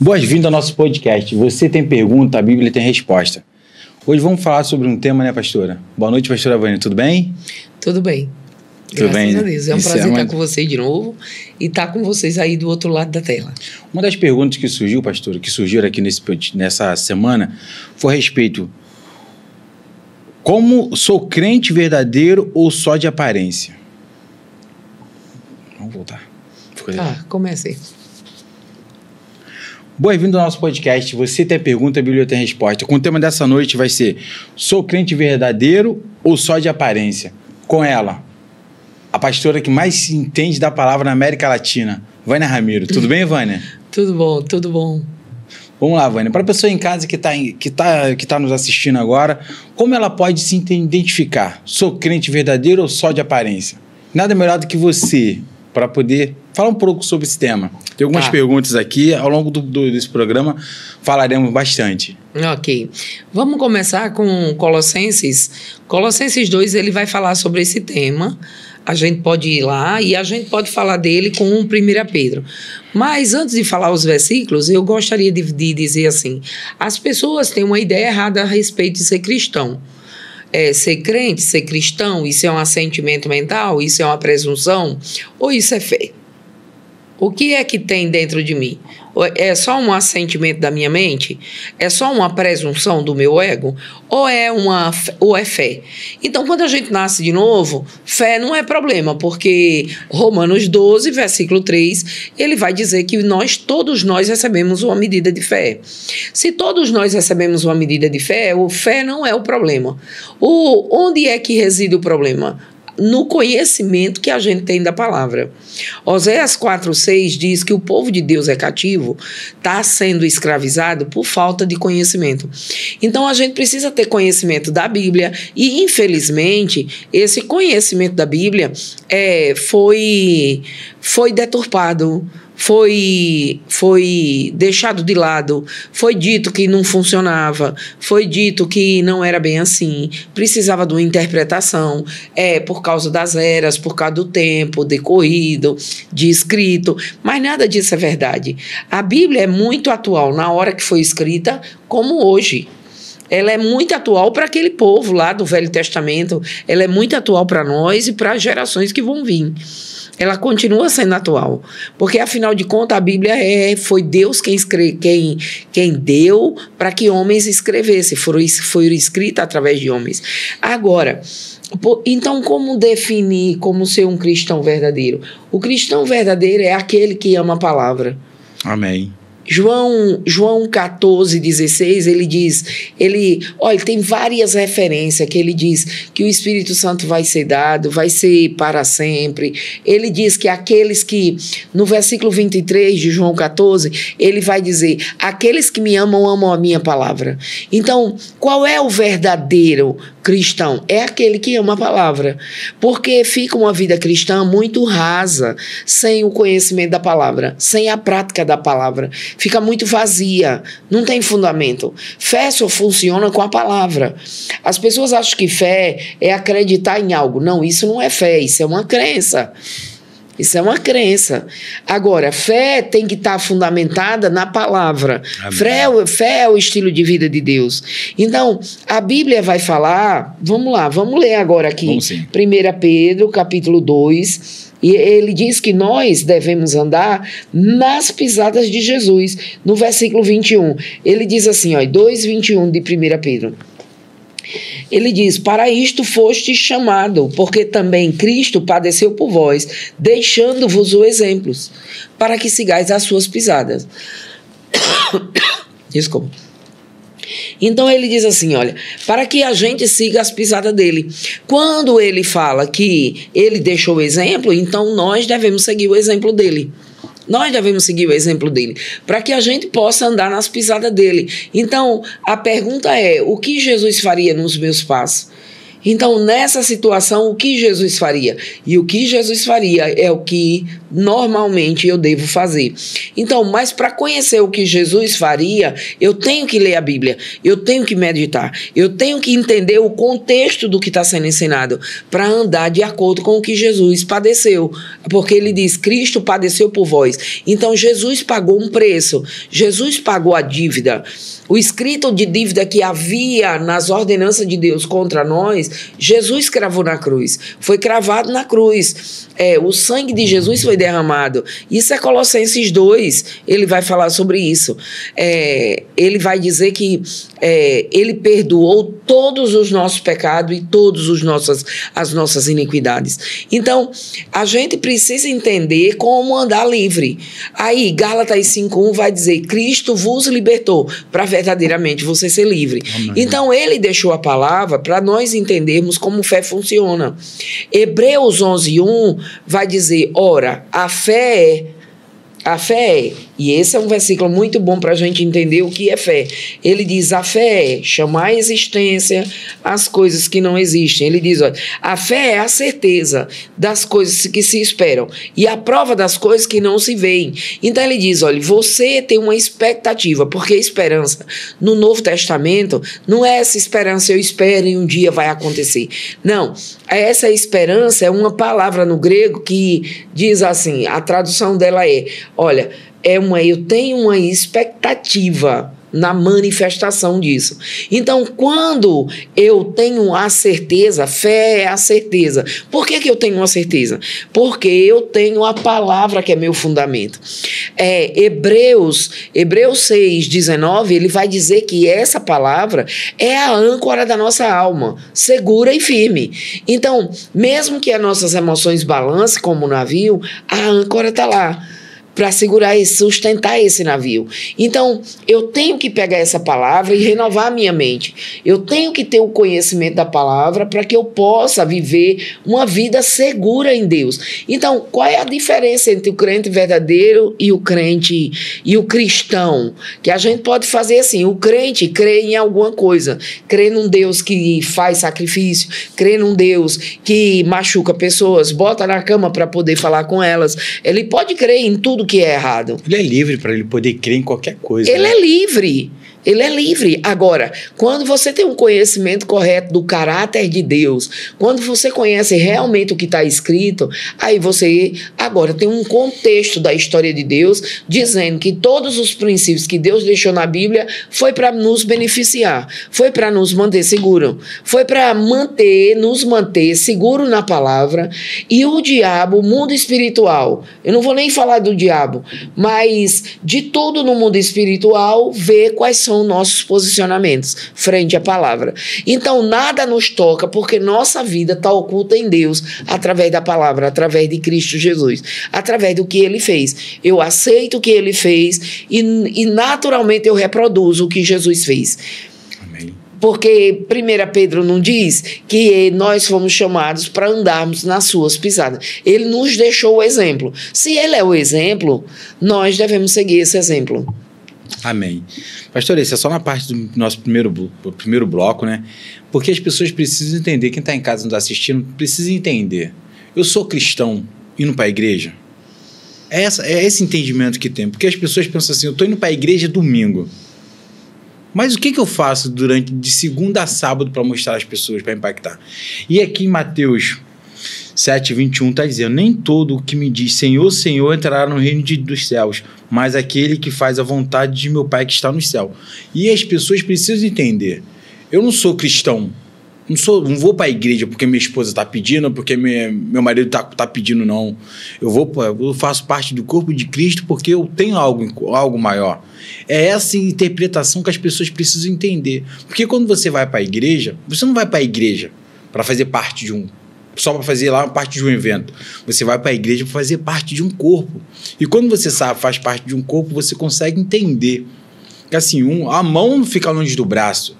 Boas-vindas ao nosso podcast. Você tem pergunta, a Bíblia tem resposta. Hoje vamos falar sobre um tema, né, pastora? Boa noite, pastora Vânia. Tudo bem? Tudo bem. Tudo bem, Graças a Deus. É um prazer estar com vocês de novo e estar com vocês aí do outro lado da tela. Uma das perguntas que surgiu, pastora, que surgiram aqui nessa semana, foi a respeito: como sou crente verdadeiro ou só de aparência? Vamos voltar. Comecei. Boa-vindo ao nosso podcast. Você tem pergunta, a Bíblia tem resposta. Com o tema dessa noite vai ser: sou crente verdadeiro ou só de aparência? Com ela, a pastora que mais se entende da palavra na América Latina, Vânia Ramiro. Tudo bem, Vânia? Tudo bom, tudo bom. Vamos lá, Vânia. Para a pessoa em casa que tá nos assistindo agora, como ela pode se identificar? Sou crente verdadeiro ou só de aparência? Nada melhor do que você para poder falar um pouco sobre esse tema. Tem algumas perguntas aqui, ao longo desse programa falaremos bastante. Ok. Vamos começar com Colossenses. Colossenses 2, ele vai falar sobre esse tema. A gente pode ir lá e a gente pode falar dele com 1 Pedro. Mas antes de falar os versículos, eu gostaria de dizer assim: as pessoas têm uma ideia errada a respeito de ser cristão. Ser crente, ser cristão, isso é um assentimento mental, isso é uma presunção, ou isso é fé? O que é que tem dentro de mim? É só um assentimento da minha mente? É só uma presunção do meu ego? Ou é fé? Então, quando a gente nasce de novo, fé não é problema, porque Romanos 12, versículo 3, ele vai dizer que todos nós recebemos uma medida de fé. Se todos nós recebemos uma medida de fé, fé não é o problema. Onde é que reside o problema? No conhecimento que a gente tem da palavra. Oséias 4:6 diz que o povo de Deus é cativo, está sendo escravizado por falta de conhecimento. Então a gente precisa ter conhecimento da Bíblia e, infelizmente, esse conhecimento da Bíblia foi deturpado, foi deixado de lado, foi dito que não funcionava, foi dito que não era bem assim, precisava de uma interpretação, por causa das eras, por causa do tempo decorrido, de escrito, mas nada disso é verdade. A Bíblia é muito atual na hora que foi escrita, como hoje. Ela é muito atual para aquele povo lá do Velho Testamento, ela é muito atual para nós e para as gerações que vão vir. Ela continua sendo atual, porque, afinal de contas, a Bíblia foi Deus quem deu para que homens escrevessem, foi escrita através de homens. Agora, então, como definir como ser um cristão verdadeiro? O cristão verdadeiro é aquele que ama a palavra. Amém. João 14:16, ele diz, olha, tem várias referências que ele diz que o Espírito Santo vai ser dado, vai ser para sempre. Ele diz que aqueles que, no versículo 23 de João 14, ele vai dizer: aqueles que me amam, amam a minha palavra. Então, qual é o verdadeiro cristão? É aquele que ama a palavra, porque fica uma vida cristã muito rasa, sem o conhecimento da palavra, sem a prática da palavra. Fica muito vazia, não tem fundamento. Fé só funciona com a palavra. As pessoas acham que fé é acreditar em algo. Não, isso não é fé, isso é uma crença. Isso é uma crença. Agora, fé tem que estar fundamentada na palavra. Fé é o estilo de vida de Deus. Então, a Bíblia vai falar, vamos lá, vamos ler agora aqui. 1 Pedro, capítulo 2, e ele diz que nós devemos andar nas pisadas de Jesus. No versículo 21, ele diz assim, 2:21 de 1 Pedro. Ele diz: para isto foste chamado, porque também Cristo padeceu por vós, deixando-vos o exemplo, para que sigais as suas pisadas. Desculpa. Então ele diz assim, olha, para que a gente siga as pisadas dele. Quando ele fala que ele deixou o exemplo, então nós devemos seguir o exemplo dele. Nós devemos seguir o exemplo dele, para que a gente possa andar nas pisadas dele. Então, a pergunta é: o que Jesus faria nos meus passos? Então, nessa situação, o que Jesus faria? E o que Jesus faria é o que normalmente eu devo fazer. Então, mas para conhecer o que Jesus faria, eu tenho que ler a Bíblia, eu tenho que meditar, eu tenho que entender o contexto do que está sendo ensinado para andar de acordo com o que Jesus padeceu. Porque ele diz, Cristo padeceu por vós. Então, Jesus pagou um preço, Jesus pagou a dívida. O escrito de dívida que havia nas ordenanças de Deus contra nós, Jesus cravou na cruz. Foi cravado na cruz. O sangue de Jesus foi derramado. Isso é Colossenses 2. Ele vai falar sobre isso. Ele vai dizer que ele perdoou todos os nossos pecados e todas as nossas iniquidades. Então, a gente precisa entender como andar livre. Aí, Gálatas 5:1 vai dizer, Cristo vos libertou para verdadeiramente você ser livre. Amém. Então, ele deixou a palavra para nós entendermos como fé funciona. Hebreus 11:1 vai dizer, ora, a fé é, e esse é um versículo muito bom para a gente entender o que é fé. Ele diz, a fé é chamar à existência as coisas que não existem. Ele diz, olha, a fé é a certeza das coisas que se esperam e a prova das coisas que não se veem. Então ele diz, olha, você tem uma expectativa, porque esperança no Novo Testamento não é essa esperança, eu espero e um dia vai acontecer. Não, essa esperança é uma palavra no grego que diz assim, a tradução dela é, olha, eu tenho uma expectativa na manifestação disso. Então, quando eu tenho a certeza, fé é a certeza. Por que eu tenho uma certeza? Porque eu tenho a palavra que é meu fundamento. Hebreus 6:19, ele vai dizer que essa palavra é a âncora da nossa alma, segura e firme. Então, mesmo que as nossas emoções balancem como um navio, a âncora está lá para segurar e sustentar esse navio. Então, eu tenho que pegar essa palavra e renovar a minha mente. Eu tenho que ter o conhecimento da palavra para que eu possa viver uma vida segura em Deus. Então, qual é a diferença entre o crente verdadeiro e o crente e o cristão? Que a gente pode fazer assim, o crente crê em alguma coisa, crê num Deus que faz sacrifício, crê num Deus que machuca pessoas, bota na cama para poder falar com elas. Ele pode crer em tudo que é errado. Ele é livre para ele poder crer em qualquer coisa. Ele é livre. Ele é livre. Agora, quando você tem um conhecimento correto do caráter de Deus, quando você conhece realmente o que está escrito, aí você agora tem um contexto da história de Deus dizendo que todos os princípios que Deus deixou na Bíblia foi para nos beneficiar, foi para nos manter seguros, foi para nos manter seguros na palavra. E o diabo, o mundo espiritual, eu não vou nem falar do diabo, mas de tudo no mundo espiritual, ver quais são nossos posicionamentos frente à palavra. Então, nada nos toca, porque nossa vida está oculta em Deus, através da palavra, através de Cristo Jesus, através do que Ele fez. Eu aceito o que Ele fez e naturalmente eu reproduzo o que Jesus fez. Amém. Porque 1 Pedro não diz que nós fomos chamados para andarmos nas suas pisadas. Ele nos deixou o exemplo. Se Ele é o exemplo, nós devemos seguir esse exemplo. Amém. Pastor, esse é só na parte do nosso primeiro bloco, né? Porque as pessoas precisam entender, quem está em casa e não está assistindo, precisa entender. Eu sou cristão indo para a igreja? É esse entendimento que tem. Porque as pessoas pensam assim, eu estou indo para a igreja domingo. Mas o que eu faço de segunda a sábado para mostrar às pessoas, para impactar? E aqui em Mateus 7:21 está dizendo, nem todo o que me diz Senhor, Senhor entrará no reino dos céus, mas aquele que faz a vontade de meu Pai que está no céu. E as pessoas precisam entender, eu não sou cristão, não vou para a igreja porque minha esposa está pedindo, porque meu marido está pedindo, não. Eu faço parte do corpo de Cristo porque eu tenho algo maior. É essa interpretação que as pessoas precisam entender. Porque quando você vai para a igreja, você não vai para a igreja para fazer parte só para fazer lá parte de um evento. Você vai para a igreja para fazer parte de um corpo. E quando você faz parte de um corpo, você consegue entender que assim, a mão não fica longe do braço,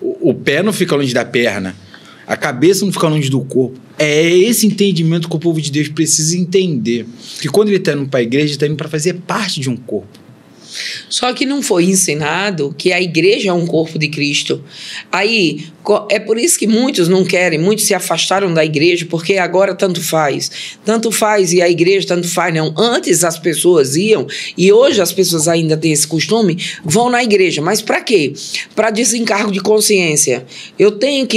o pé não fica longe da perna, a cabeça não fica longe do corpo. É esse entendimento que o povo de Deus precisa entender. Que quando ele está indo para a igreja, ele está indo para fazer parte de um corpo. Só que não foi ensinado que a igreja é um corpo de Cristo. Aí, é por isso que muitos não querem, muitos se afastaram da igreja, porque agora tanto faz. Tanto faz e a igreja tanto faz, não. Antes as pessoas iam, e hoje as pessoas ainda têm esse costume, vão na igreja. Mas para quê? Para desencargo de consciência. Eu tenho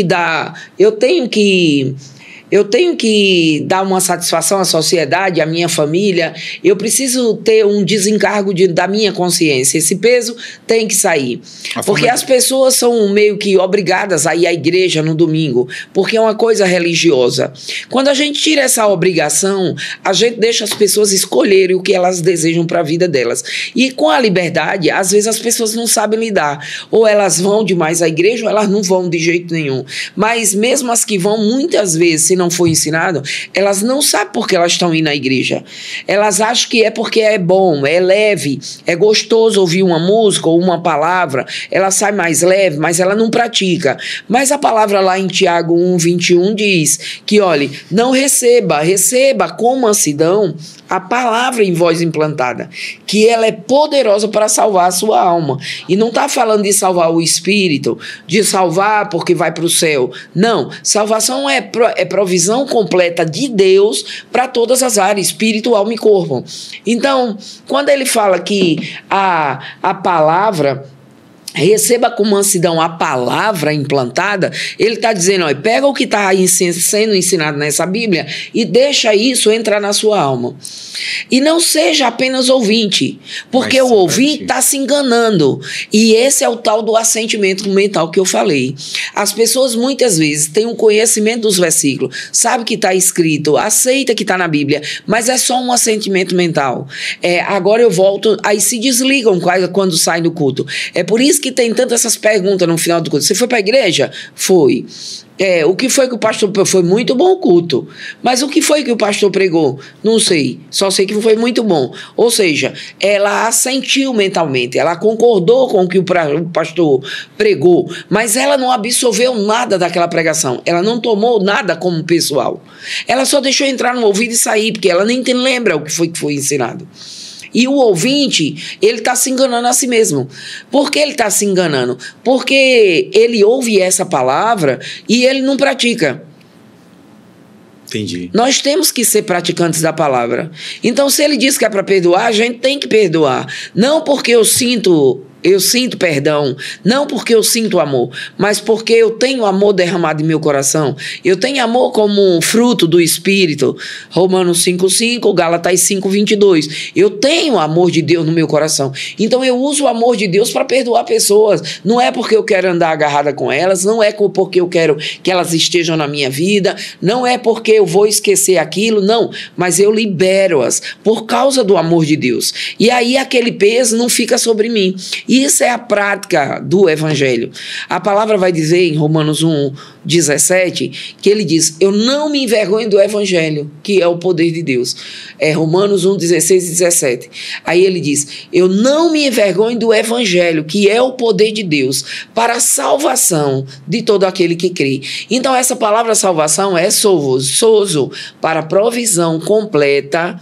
que dar uma satisfação à sociedade, à minha família. Eu preciso ter um desencargo da minha consciência. Esse peso tem que sair. Porque as pessoas são meio que obrigadas a ir à igreja no domingo, porque é uma coisa religiosa. Quando a gente tira essa obrigação, a gente deixa as pessoas escolherem o que elas desejam para a vida delas. E com a liberdade, às vezes as pessoas não sabem lidar. Ou elas vão demais à igreja, ou elas não vão de jeito nenhum. Mas mesmo as que vão, muitas vezes, se não foi ensinado, elas não sabem por que elas estão indo à igreja. Elas acham que é porque é bom, é leve, é gostoso ouvir uma música ou uma palavra, ela sai mais leve, mas ela não pratica. Mas a palavra lá em Tiago 1:21 diz que, olha, não receba com mansidão a palavra em voz implantada, que ela é poderosa para salvar a sua alma. E não está falando de salvar o espírito, de salvar porque vai para o céu. Não, salvação é provisão completa de Deus para todas as áreas, espírito, alma e corpo. Então, quando ele fala que a palavra... receba com mansidão a palavra implantada, ele está dizendo, olha, pega o que está sendo ensinado nessa Bíblia e deixa isso entrar na sua alma. E não seja apenas ouvinte, porque o ouvinte está se enganando. E esse é o tal do assentimento mental que eu falei. As pessoas muitas vezes têm um conhecimento dos versículos, sabe que está escrito, aceita que está na Bíblia, mas é só um assentimento mental. Agora eu volto, aí se desligam quando saem do culto. É por isso que tem tantas essas perguntas no final do culto. Você foi para a igreja? Foi. O que foi que o pastor... Foi muito bom o culto. Mas o que foi que o pastor pregou? Não sei. Só sei que foi muito bom. Ou seja, ela assentiu mentalmente. Ela concordou com o que o pastor pregou. Mas ela não absorveu nada daquela pregação. Ela não tomou nada como pessoal. Ela só deixou entrar no ouvido e sair, porque ela nem lembra o que foi ensinado. E o ouvinte, ele está se enganando a si mesmo. Por que ele está se enganando? Porque ele ouve essa palavra e ele não pratica. Entendi. Nós temos que ser praticantes da palavra. Então, se ele diz que é para perdoar, a gente tem que perdoar. Não porque eu sinto perdão, não porque eu sinto amor, mas porque eu tenho amor derramado em meu coração. Eu tenho amor como fruto do Espírito. Romanos 5:5, Gálatas 5:22. Eu tenho amor de Deus no meu coração. Então eu uso o amor de Deus para perdoar pessoas. Não é porque eu quero andar agarrada com elas, não é porque eu quero que elas estejam na minha vida, não é porque eu vou esquecer aquilo, não. Mas eu libero-as por causa do amor de Deus. E aí aquele peso não fica sobre mim. Isso é a prática do Evangelho. A palavra vai dizer em Romanos 1:17, que ele diz, eu não me envergonho do Evangelho, que é o poder de Deus. É Romanos 1:16 e 17. Aí ele diz, eu não me envergonho do Evangelho, que é o poder de Deus, para a salvação de todo aquele que crê. Então essa palavra salvação é sozo, para provisão completa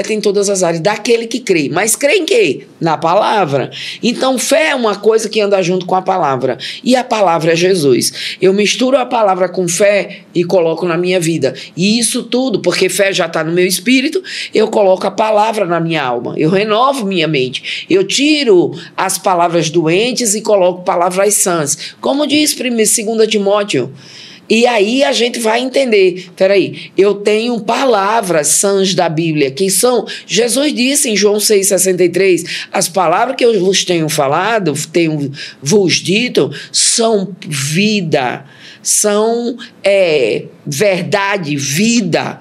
em todas as áreas, daquele que crê. Mas crê em quê? Na palavra. Então, fé é uma coisa que anda junto com a palavra. E a palavra é Jesus. Eu misturo a palavra com fé e coloco na minha vida. E isso tudo, porque fé já está no meu espírito, eu coloco a palavra na minha alma. Eu renovo minha mente. Eu tiro as palavras doentes e coloco palavras sãs. Como diz 2 Timóteo. E aí a gente vai entender, peraí, eu tenho palavras sãs da Bíblia, que são, Jesus disse em João 6,63, as palavras que eu vos tenho falado, tenho vos dito, são vida, são verdade, vida,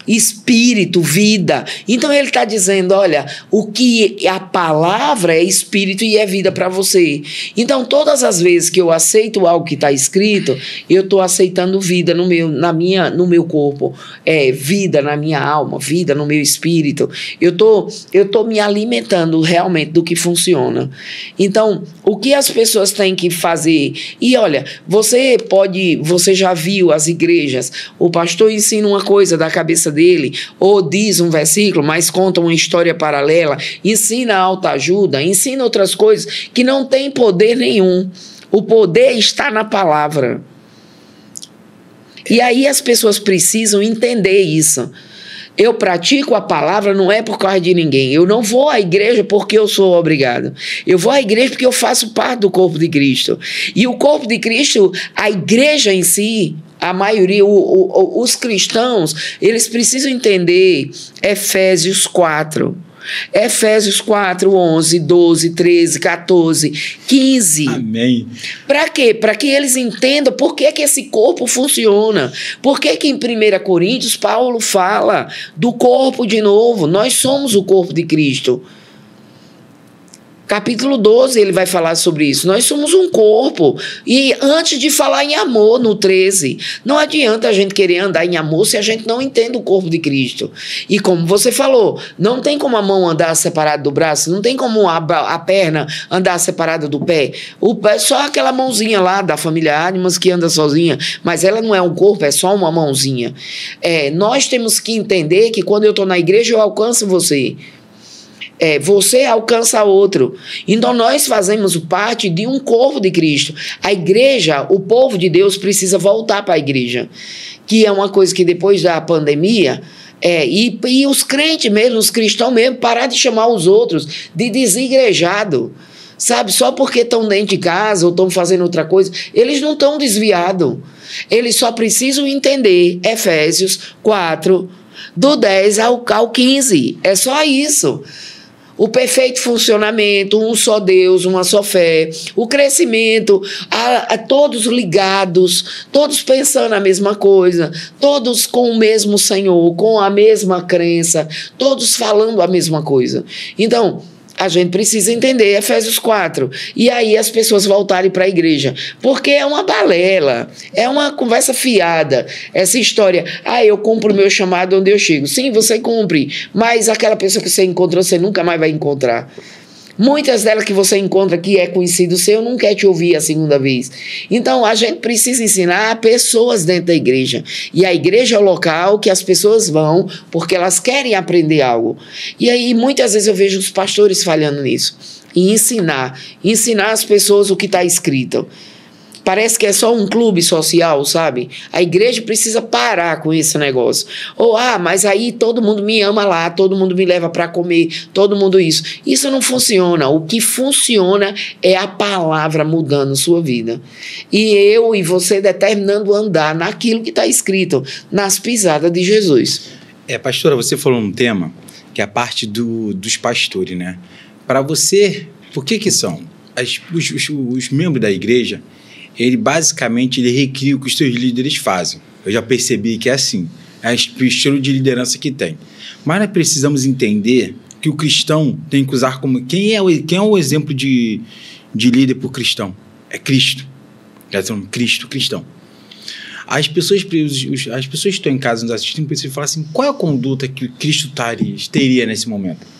espírito, vida. Então ele está dizendo, olha, o que a palavra é espírito e é vida para você. Então todas as vezes que eu aceito algo que está escrito, eu estou aceitando vida no meu corpo, vida na minha alma, vida no meu espírito. Eu tô me alimentando realmente do que funciona. Então o que as pessoas têm que fazer? E olha, você já viu as igrejas, o pastor ensina uma coisa da cabeça dele, ou diz um versículo, mas conta uma história paralela, ensina autoajuda, ensina outras coisas que não tem poder nenhum. O poder está na palavra. E aí as pessoas precisam entender isso. Eu pratico a palavra não é por causa de ninguém. Eu não vou à igreja porque eu sou obrigado. Eu vou à igreja porque eu faço parte do corpo de Cristo. E o corpo de Cristo, a igreja em si, a maioria, os cristãos, eles precisam entender Efésios 4. Efésios 4, 11, 12, 13, 14, 15. Amém. Para quê? Para que eles entendam por que esse corpo funciona. Por que em 1 Coríntios Paulo fala do corpo de novo? Nós somos o corpo de Cristo. Capítulo 12 ele vai falar sobre isso. Nós somos um corpo. E antes de falar em amor, no 13, não adianta a gente querer andar em amor se a gente não entende o corpo de Cristo. E como você falou, não tem como a mão andar separada do braço, não tem como a perna andar separada do pé. O pé é só aquela mãozinha lá da família Animas que anda sozinha, mas ela não é um corpo, é só uma mãozinha. Nós temos que entender que quando eu estou na igreja eu alcanço você. Você alcança outro. Então nós fazemos parte de um corpo de Cristo. A igreja, o povo de Deus precisa voltar para a igreja, que é uma coisa que depois da pandemia, e os crentes mesmo, os cristãos mesmo, parar de chamar os outros de desigrejado. Sabe, só porque estão dentro de casa ou estão fazendo outra coisa, eles não estão desviados. Eles só precisam entender Efésios 4, do 10 ao 15. É só isso. O perfeito funcionamento, um só Deus, uma só fé, o crescimento, a todos ligados, todos pensando a mesma coisa, todos com o mesmo Senhor, com a mesma crença, todos falando a mesma coisa. Então, a gente precisa entender Efésios 4. E aí as pessoas voltarem para a igreja. Porque é uma balela, é uma conversa fiada. Essa história, eu cumpro o meu chamado onde eu chego. Sim, você cumpre, mas aquela pessoa que você encontrou, você nunca mais vai encontrar. Muitas delas que você encontra que é conhecido seu não quer te ouvir a segunda vez. Então a gente precisa ensinar pessoas dentro da igreja. E a igreja é o local que as pessoas vão porque elas querem aprender algo. E aí muitas vezes eu vejo os pastores falhando nisso. E ensinar as pessoas o que está escrito. Parece que é só um clube social, sabe? A igreja precisa parar com esse negócio. Ou, mas aí todo mundo me ama lá, todo mundo me leva para comer, todo mundo isso. Isso não funciona. O que funciona é a palavra mudando sua vida. E eu e você determinando andar naquilo que está escrito, nas pisadas de Jesus. Pastora, você falou um tema que é a parte dos pastores, né? Para você, por que são? Os membros da igreja, ele basicamente recria o que os seus líderes fazem. Eu já percebi que é assim, é o estilo de liderança que tem. Mas nós precisamos entender que o cristão tem que usar como... Quem é o exemplo de líder para o cristão? É Cristo. Cristo, cristão. As pessoas que estão em casa nos assistindo precisam falar assim, qual é a conduta que Cristo teria nesse momento?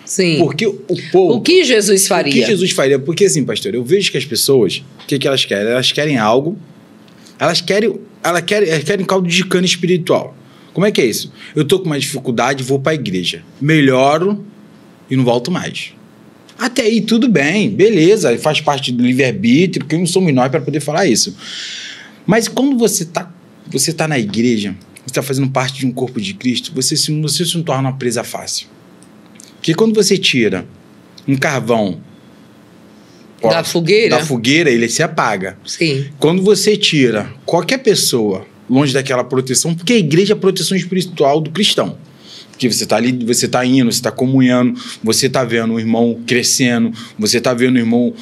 Sim. Porque o povo... O que Jesus faria? O que Jesus faria? Porque assim, pastor, eu vejo que as pessoas, o que elas querem? Elas querem algo, elas querem caldo de cana espiritual. Como é que é isso? Eu estou com uma dificuldade, vou para a igreja, melhoro e não volto mais. Até aí tudo bem, beleza, faz parte do livre-arbítrio, porque não somos nós para poder falar isso. Mas quando você tá na igreja, você está fazendo parte de um corpo de Cristo, você se não torna uma presa fácil. Porque quando você tira um carvão da fogueira, ele se apaga. Sim. Quando você tira qualquer pessoa longe daquela proteção, porque a igreja é a proteção espiritual do cristão. Porque você está ali, você está indo, você está comunhando, você está vendo o irmão crescendo, você está vendo o irmão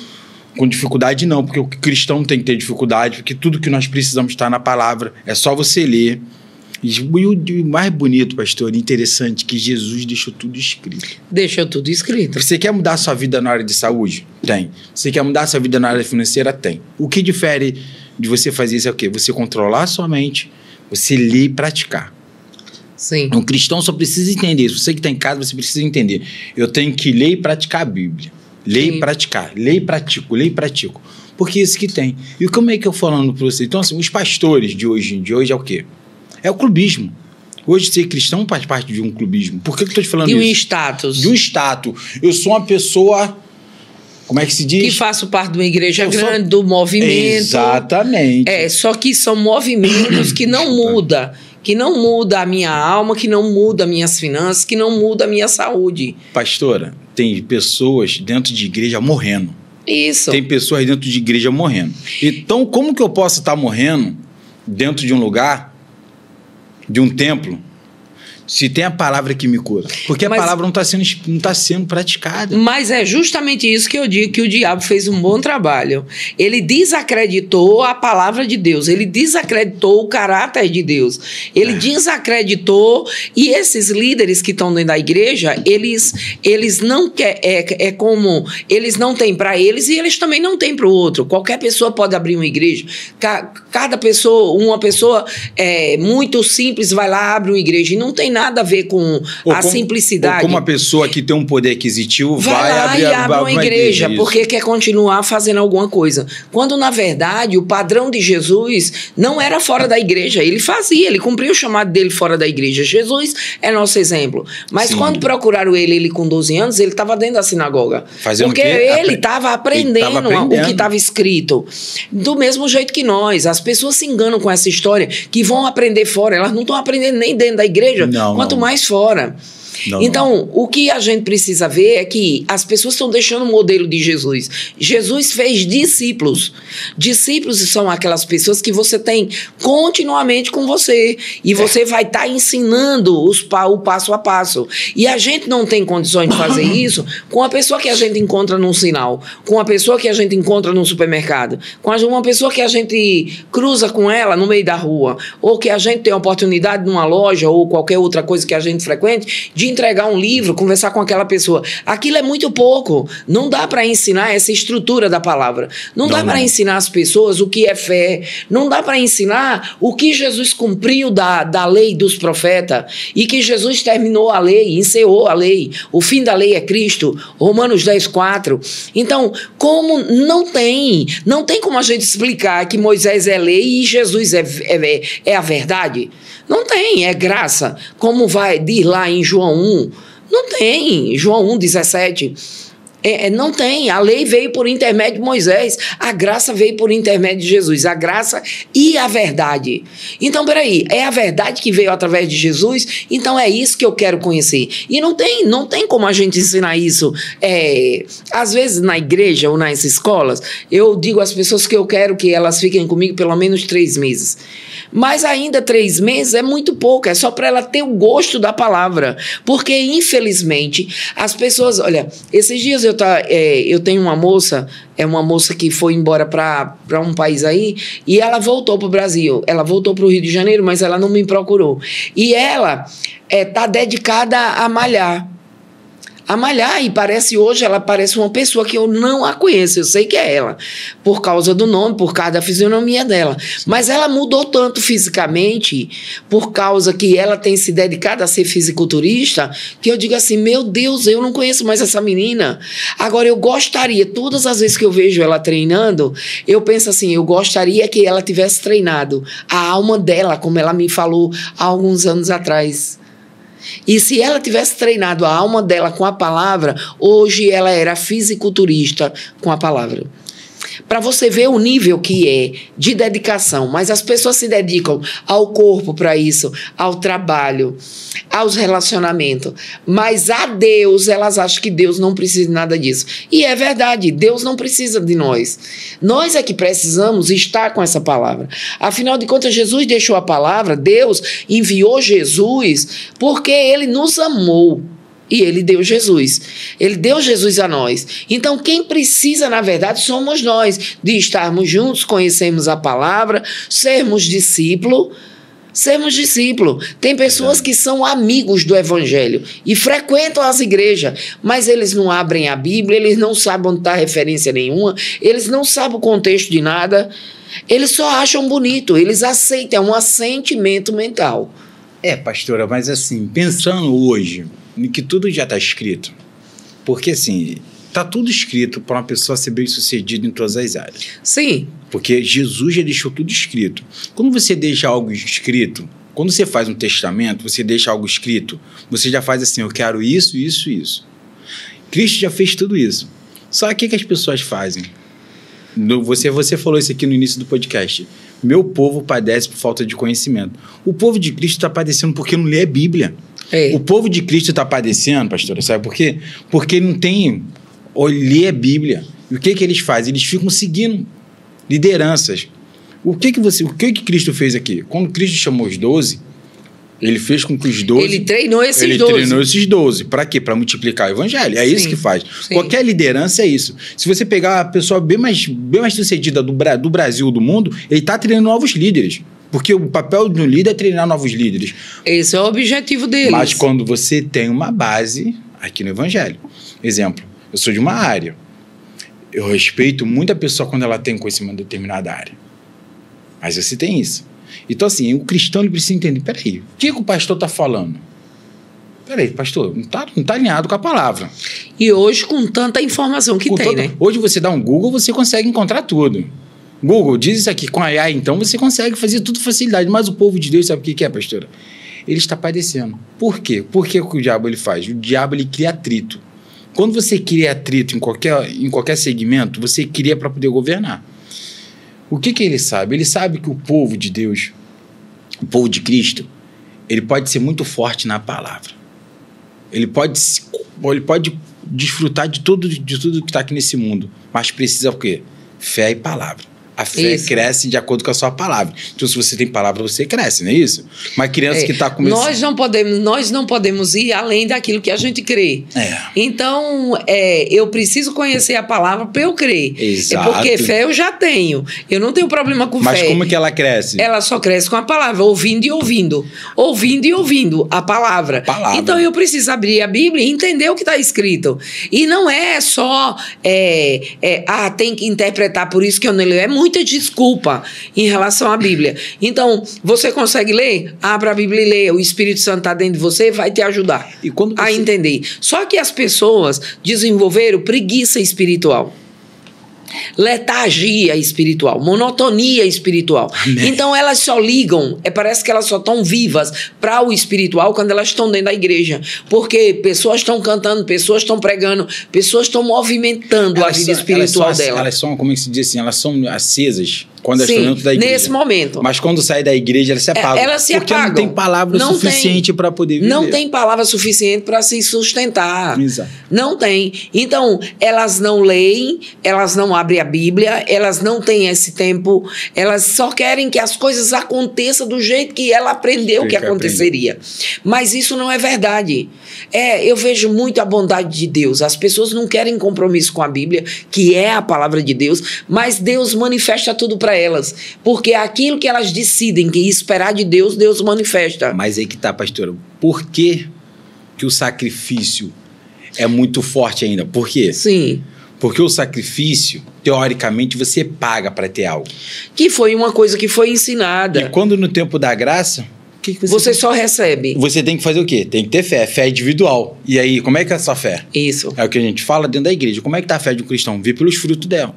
com dificuldade, não, porque o cristão tem que ter dificuldade, porque tudo que nós precisamos está na palavra, é só você ler. E o mais bonito, pastor, interessante, que Jesus deixou tudo escrito. Deixou tudo escrito. Você quer mudar a sua vida na área de saúde? Tem. Você quer mudar a sua vida na área financeira? Tem. O que difere de você fazer isso é o quê? Você controlar a sua mente, você ler e praticar. Sim. Um cristão só precisa entender isso. Você que está em casa, você precisa entender. Eu tenho que ler e praticar a Bíblia. Ler e praticar. Ler e pratico, ler e pratico. Porque é isso que tem. E como é que eu falando para você? Então, assim, os pastores de hoje é o quê? É o clubismo. Hoje, ser cristão faz parte de um clubismo. Por que eu estou te falando de isso? De um status. De um status. Eu sou uma pessoa... Como é que se diz? Que faço parte de uma igreja grande, do movimento. Exatamente. Só que são movimentos que não mudam. Que não muda a minha alma, que não muda minhas finanças, que não muda a minha saúde. Pastora, tem pessoas dentro de igreja morrendo. Isso. Tem pessoas dentro de igreja morrendo. Então, como que eu posso estar morrendo dentro de um lugar, de um templo, se tem a palavra que me cura? Porque a palavra não tá sendo praticada. Mas é justamente isso que eu digo, que o diabo fez um bom trabalho. Ele desacreditou a palavra de Deus. Ele desacreditou o caráter de Deus. Ele desacreditou... E esses líderes que estão dentro da igreja, eles não querem... como... Eles não têm para eles e eles também não têm para o outro. Qualquer pessoa pode abrir uma igreja. Cada pessoa... Uma pessoa muito simples vai lá, abre uma igreja. E não tem nada a ver com simplicidade. Ou como uma pessoa que tem um poder aquisitivo vai abrir uma igreja porque quer continuar fazendo alguma coisa. Quando, na verdade, o padrão de Jesus não era fora da igreja. Ele fazia, ele cumpriu o chamado dele fora da igreja. Jesus é nosso exemplo. Mas Sim. Quando procuraram ele com 12 anos, ele estava dentro da sinagoga. Fazendo porque ele estava aprendendo o que estava escrito. Do mesmo jeito que nós. As pessoas se enganam com essa história que vão aprender fora. Elas não estão aprendendo nem dentro da igreja. Quanto mais fora. Então, o que a gente precisa ver é que as pessoas estão deixando o modelo de Jesus. Jesus fez discípulos. Discípulos são aquelas pessoas que você tem continuamente com você. E você vai estar ensinando o passo a passo. E a gente não tem condições de fazer isso com a pessoa que a gente encontra num sinal, com a pessoa que a gente encontra num supermercado, com uma pessoa que a gente cruza com ela no meio da rua, ou que a gente tem a oportunidade numa loja ou qualquer outra coisa que a gente frequente, de entregar um livro, conversar com aquela pessoa. Aquilo é muito pouco. Não dá para ensinar essa estrutura da palavra. Não dá para ensinar as pessoas o que é fé. Não dá para ensinar o que Jesus cumpriu da lei dos profetas e que Jesus terminou a lei, encerrou a lei. O fim da lei é Cristo. Romanos 10:4. Então, como não tem como a gente explicar que Moisés é lei e Jesus é a verdade? Não tem, é graça. Como vai dizer lá em João 1? Não tem. João 1:17. Não tem. A lei veio por intermédio de Moisés. A graça veio por intermédio de Jesus. A graça e a verdade. Então, peraí. É a verdade que veio através de Jesus? Então, é isso que eu quero conhecer. E não tem como a gente ensinar isso. Às vezes, na igreja ou nas escolas, eu digo às pessoas que eu quero que elas fiquem comigo pelo menos 3 meses. Mas ainda 3 meses é muito pouco. É só para ela ter o gosto da palavra. Porque, infelizmente, as pessoas... Olha, esses dias eu tenho uma moça que foi embora para um país aí e ela voltou para o Brasil. Ela voltou para o Rio de Janeiro, mas ela não me procurou. E ela está dedicada a malhar. E ela parece uma pessoa que eu não a conheço. Eu sei que é ela, por causa do nome, por causa da fisionomia dela. Mas ela mudou tanto fisicamente, por causa que ela tem se dedicado a ser fisiculturista, que eu digo assim, meu Deus, eu não conheço mais essa menina. Agora, eu gostaria, todas as vezes que eu vejo ela treinando, eu penso assim, eu gostaria que ela tivesse treinado a alma dela, como ela me falou há alguns anos atrás. E se ela tivesse treinado a alma dela com a palavra, hoje ela era fisiculturista com a palavra. Para você ver o nível que é de dedicação. Mas as pessoas se dedicam ao corpo para isso, ao trabalho, aos relacionamentos. Mas a Deus, elas acham que Deus não precisa de nada disso. E é verdade, Deus não precisa de nós. Nós é que precisamos estar com essa palavra. Afinal de contas, Jesus deixou a palavra, Deus enviou Jesus porque Ele nos amou. E Ele deu Jesus. Ele deu Jesus a nós. Então, quem precisa, na verdade, somos nós, de estarmos juntos, conhecermos a palavra, sermos discípulo. Tem pessoas que são amigos do Evangelho e frequentam as igrejas, mas eles não abrem a Bíblia, eles não sabem onde está referência nenhuma, eles não sabem o contexto de nada, eles só acham bonito, eles aceitam, é um assentimento mental. Pastora, mas assim, pensando hoje, que tudo já está escrito. Porque, assim, está tudo escrito para uma pessoa ser bem-sucedida em todas as áreas. Sim. Porque Jesus já deixou tudo escrito. Quando você deixa algo escrito, Quando você faz um testamento, você deixa algo escrito, você já faz assim, eu quero isso, isso, isso. Cristo já fez tudo isso. Só que o que as pessoas fazem? Você falou isso aqui no início do podcast. Meu povo padece por falta de conhecimento. O povo de Cristo está padecendo porque não lê a Bíblia. O povo de Cristo está padecendo, pastora, sabe por quê? Porque não tem ler a Bíblia. E o que eles fazem? Eles ficam seguindo lideranças. O que Cristo fez aqui? Quando Cristo chamou os 12, ele fez com que os 12... Ele treinou esses 12. Ele treinou esses 12. Para quê? Para multiplicar o evangelho. É isso que faz. Sim. Qualquer liderança é isso. Se você pegar a pessoa bem mais sucedida do Brasil, do mundo, ele está treinando novos líderes. Porque o papel do líder é treinar novos líderes. Esse é o objetivo deles. Mas quando você tem uma base aqui no evangelho. Exemplo, eu sou de uma área. Eu respeito muito a pessoa quando ela tem conhecimento de determinada área. Mas você tem isso. Então, assim, o cristão ele precisa entender, peraí, o que o pastor está falando? Peraí, pastor, não tá alinhado com a palavra. E hoje, com tanta informação que tem, né? Hoje você dá um Google, você consegue encontrar tudo. Google, diz isso aqui com a AI, então você consegue fazer tudo com facilidade. Mas o povo de Deus sabe o que é, pastora? Ele está padecendo. Por quê? Por que o diabo ele faz? O diabo ele cria atrito. Quando você cria atrito em qualquer segmento, você cria para poder governar. O que ele sabe? Ele sabe que o povo de Deus, o povo de Cristo, ele pode ser muito forte na palavra. Ele pode desfrutar de tudo que está aqui nesse mundo, mas precisa o quê? Fé e palavra. A fé cresce de acordo com a sua palavra. Então, se você tem palavra, você cresce, não é isso? Uma criança que está começando... Nós não podemos ir além daquilo que a gente crê. Então, eu preciso conhecer a palavra para eu crer. Exato. Porque fé eu já tenho. Eu não tenho problema com fé. Mas como que ela cresce? Ela só cresce com a palavra, ouvindo e ouvindo. Ouvindo e ouvindo a palavra. Então, eu preciso abrir a Bíblia e entender o que está escrito. E não é só... tem que interpretar, por isso que eu não leio. É muita desculpa em relação à Bíblia. Então, você consegue ler? Abra a Bíblia e lê. O Espírito Santo está dentro de você, vai te ajudar a entender. Só que as pessoas desenvolveram preguiça espiritual, letargia espiritual, monotonia espiritual. Amém. Então elas só ligam, parece que elas só estão vivas para o espiritual quando elas estão dentro da igreja, porque pessoas estão cantando, pessoas estão pregando, pessoas estão movimentando a vida espiritual dela. Elas são, como é que se diz assim, elas são acesas quando elas estão dentro da igreja. Nesse momento. Mas quando sai da igreja, elas se apagam. Elas se apagam. Porque não tem palavra suficiente para poder viver. Não tem palavra suficiente para se sustentar. Exato. Não tem. Então, elas não leem, elas não abrem a Bíblia, elas não têm esse tempo, elas só querem que as coisas aconteçam do jeito que ela aprendeu que aconteceria. Mas isso não é verdade. Eu vejo muito a bondade de Deus. As pessoas não querem compromisso com a Bíblia, que é a palavra de Deus, mas Deus manifesta tudo para elas, porque aquilo que elas decidem que esperar de Deus, Deus manifesta. Mas aí que tá, pastora, por que o sacrifício é muito forte ainda? Por quê? Sim. Porque o sacrifício, teoricamente, você paga para ter algo. Que foi uma coisa que foi ensinada. E quando no tempo da graça, o que você só recebe. Você tem que fazer o quê? Tem que ter fé, fé individual. E aí, como é que é essa fé? Isso. É o que a gente fala dentro da igreja. Como é que tá a fé de um cristão? Vê pelos frutos dela.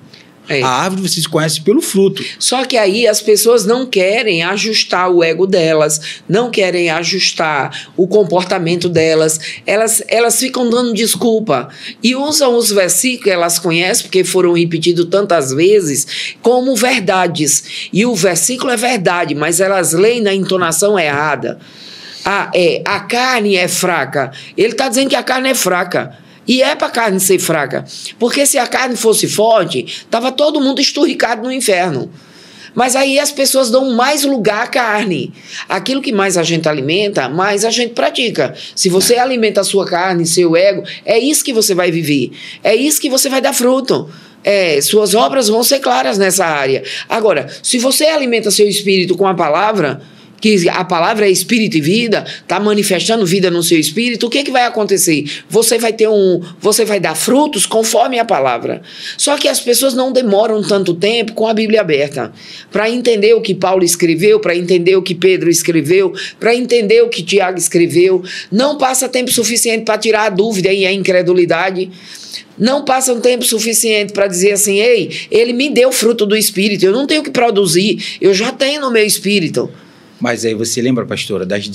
A árvore você se conhece pelo fruto. Só que aí as pessoas não querem ajustar o ego delas, não querem ajustar o comportamento delas. Elas ficam dando desculpa e usam os versículos que elas conhecem, porque foram repetidos tantas vezes, como verdades. E o versículo é verdade, mas elas leem na entonação errada. A carne é fraca. Ele está dizendo que a carne é fraca. E é para a carne ser fraca. Porque se a carne fosse forte, estava todo mundo esturricado no inferno. Mas aí as pessoas dão mais lugar à carne. Aquilo que mais a gente alimenta, mais a gente pratica. Se você alimenta a sua carne, seu ego, é isso que você vai viver. É isso que você vai dar fruto. Suas obras vão ser claras nessa área. Agora, se você alimenta seu espírito com a palavra, que a palavra é espírito e vida, está manifestando vida no seu espírito, o que vai acontecer? Você vai dar frutos conforme a palavra. Só que as pessoas não demoram tanto tempo com a Bíblia aberta para entender o que Paulo escreveu, para entender o que Pedro escreveu, para entender o que Tiago escreveu. Não passa tempo suficiente para tirar a dúvida e a incredulidade. Não passa um tempo suficiente para dizer assim, ei, ele me deu fruto do espírito, eu não tenho que produzir, eu já tenho no meu espírito. Mas aí você lembra, pastora, das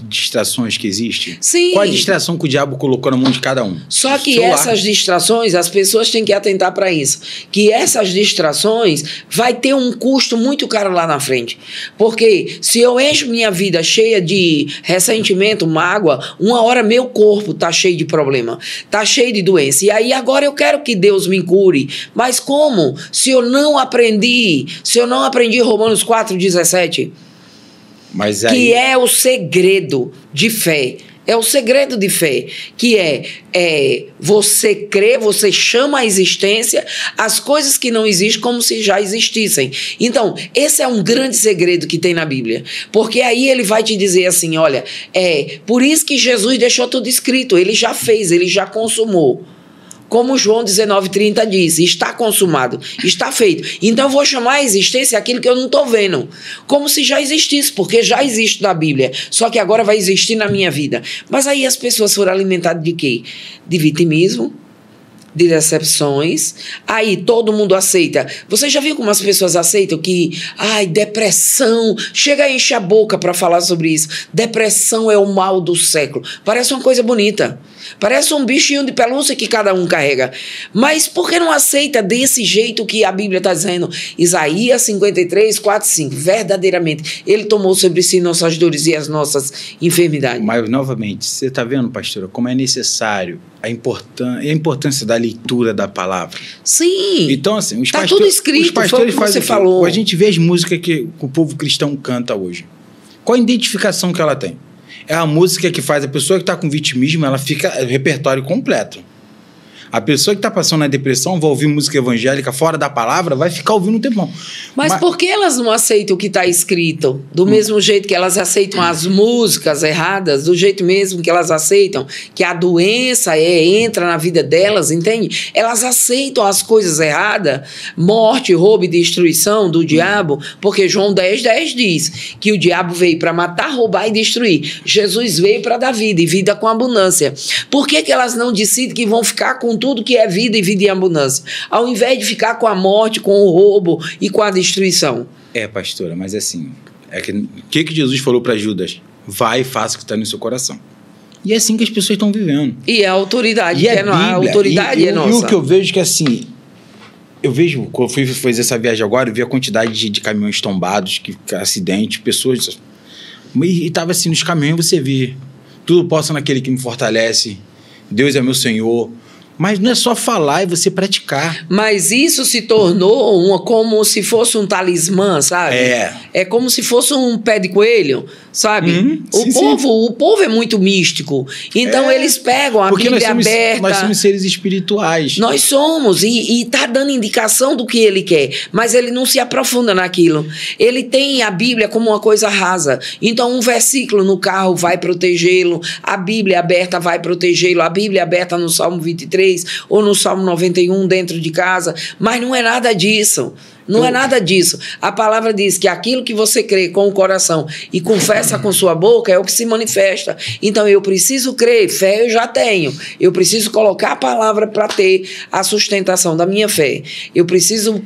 distrações que existem? Sim. Qual a distração que o diabo colocou na mão de cada um? Só que essas distrações, as pessoas têm que atentar para isso. Que essas distrações vai ter um custo muito caro lá na frente. Porque se eu encho minha vida cheia de ressentimento, mágoa, uma hora meu corpo tá cheio de problema, tá cheio de doença. E aí agora eu quero que Deus me cure. Mas como? Se eu não aprendi Romanos 4,17... Mas aí... Que é o segredo de fé. É o segredo de fé. Que é você crê, você chama à existência as coisas que não existem como se já existissem. Então, esse é um grande segredo que tem na Bíblia. Porque aí ele vai te dizer assim, olha, por isso que Jesus deixou tudo escrito. Ele já fez, ele já consumou. Como João 19,30 diz, está consumado, está feito. Então eu vou chamar a existência aquilo que eu não estou vendo. Como se já existisse, porque já existe na Bíblia. Só que agora vai existir na minha vida. Mas aí as pessoas foram alimentadas de quê? De vitimismo, de decepções. Aí todo mundo aceita. Você já viu como as pessoas aceitam que, depressão, chega a encher a boca para falar sobre isso. Depressão é o mal do século. Parece uma coisa bonita. Parece um bichinho de pelúcia que cada um carrega. Mas por que não aceita desse jeito que a Bíblia está dizendo? Isaías 53, 4, 5. Verdadeiramente, ele tomou sobre si nossas dores e as nossas enfermidades. Mas, novamente, você está vendo, pastora, como é necessário a importância da leitura da palavra. Sim. Então, assim, está tudo escrito, os pastores foi o que você falou. A gente vê as músicas que o povo cristão canta hoje. Qual a identificação que ela tem? É a música que faz a pessoa que está com vitimismo, ela fica repertório completo. A pessoa que está passando na depressão vai ouvir música evangélica fora da palavra, vai ficar ouvindo um tempão. Mas por que elas não aceitam o que está escrito? Do mesmo jeito que elas aceitam as músicas erradas, do jeito mesmo que elas aceitam que a doença entra na vida delas, entende? Elas aceitam as coisas erradas, morte, roubo e destruição do diabo, porque João 10,10 diz que o diabo veio para matar, roubar e destruir. Jesus veio para dar vida e vida com abundância. Por que elas não decidem que vão ficar com tudo que é vida e vida em abundância, ao invés de ficar com a morte, com o roubo e com a destruição? Pastora, mas assim, o que Jesus falou para Judas? Vai e faça o que está no seu coração. E é assim que as pessoas estão vivendo. E a autoridade, a autoridade é nossa. E o que eu vejo que assim, quando eu fui fazer essa viagem agora, eu vi a quantidade de caminhões tombados, acidentes, pessoas, e estava assim, nos caminhões você vê, tudo posso naquele que me fortalece, Deus é meu Senhor. Mas não é só falar, é você praticar. Mas isso se tornou como se fosse um talismã, sabe? É como se fosse um pé de coelho, sabe? O povo é muito místico. Então eles pegam a Bíblia aberta. Nós somos seres espirituais. Nós somos. E tá dando indicação do que ele quer. Mas ele não se aprofunda naquilo. Ele tem a Bíblia como uma coisa rasa. Então um versículo no carro vai protegê-lo. A Bíblia aberta vai protegê-lo. A Bíblia aberta no Salmo 23. Ou no Salmo 91 dentro de casa, mas não é nada disso. Não é nada disso. A palavra diz que aquilo que você crê com o coração e confessa com sua boca é o que se manifesta. Então eu preciso crer, fé eu já tenho. Eu preciso colocar a palavra para ter a sustentação da minha fé. Eu preciso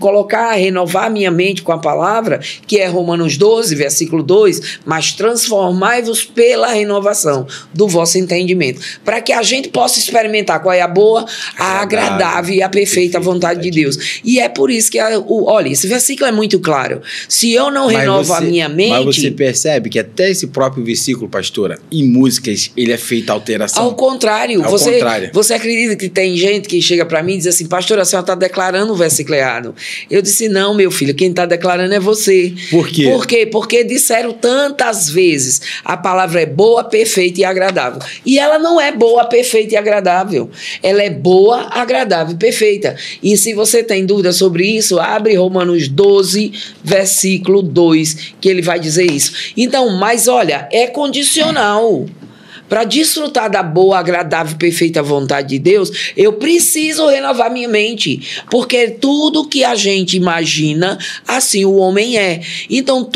renovar a minha mente com a palavra, que é Romanos 12, versículo 2, mas transformai-vos pela renovação do vosso entendimento, para que a gente possa experimentar qual é a boa, a agradável e a perfeita vontade de Deus. E é por isso que, olha, esse versículo é muito claro. Se eu não renovo a minha mente... Mas você percebe que até esse próprio versículo, pastora, em músicas, ele é feita alteração. Ao contrário. Você acredita que tem gente que chega para mim e diz assim, pastora, a senhora está declarando o versículo errado. Eu disse, não, meu filho, quem está declarando é você. Por quê? Por quê? Porque disseram tantas vezes, a palavra é boa, perfeita e agradável. E ela não é boa, perfeita e agradável. Ela é boa, agradável e perfeita. E se você tem dúvida sobre isso, abre Romanos 12, versículo 2, que ele vai dizer isso. Então, mas olha, é condicional. Para desfrutar da boa, agradável e perfeita vontade de Deus, eu preciso renovar minha mente. Porque tudo que a gente imagina, assim o homem é. Então,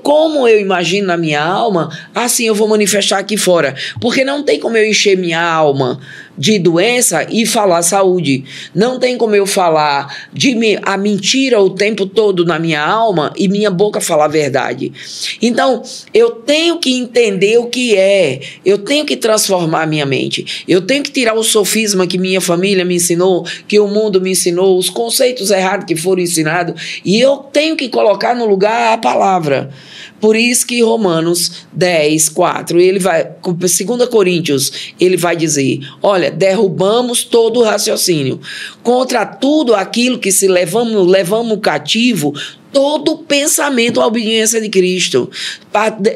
como eu imagino na minha alma, assim eu vou manifestar aqui fora. Porque não tem como eu encher minha alma, de doença e falar saúde. Não tem como eu falar a mentira o tempo todo na minha alma e minha boca falar a verdade. Então, eu tenho que entender o que é. Eu tenho que transformar a minha mente. Eu tenho que tirar o sofisma que minha família me ensinou, que o mundo me ensinou, os conceitos errados que foram ensinados, e eu tenho que colocar no lugar a palavra. Por isso que Romanos 10, 4, ele vai, 2 Coríntios, ele vai dizer, olha, derrubamos todo o raciocínio, contra tudo aquilo que se levamos cativo, todo pensamento à obediência de Cristo.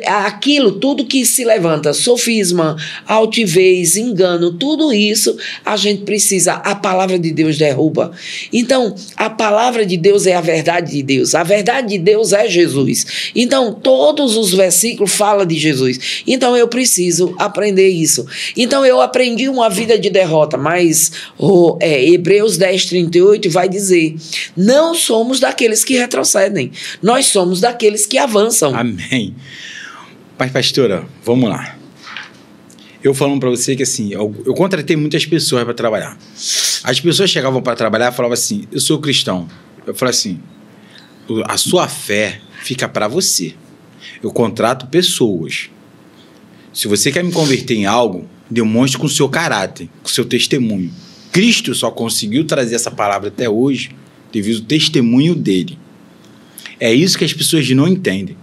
Aquilo, tudo que se levanta, sofisma, altivez, engano, tudo isso a gente precisa, a palavra de Deus derruba. Então, a palavra de Deus é a verdade de Deus. A verdade de Deus é Jesus. Então, todos os versículos falam de Jesus. Então, eu preciso aprender isso. Então, eu aprendi uma vida de derrota, mas Hebreus 10, 38 vai dizer, não somos daqueles que retrocedem. Nós somos daqueles que avançam. Amém. Mas, pastora, vamos lá. Eu falando para você que assim, eu contratei muitas pessoas para trabalhar. As pessoas chegavam para trabalhar e falavam assim, eu sou cristão. Eu falei assim, a sua fé fica para você. Eu contrato pessoas. Se você quer me converter em algo, demonstre com o seu caráter, com o seu testemunho. Cristo só conseguiu trazer essa palavra até hoje devido ao testemunho dele. É isso que as pessoas não entendem.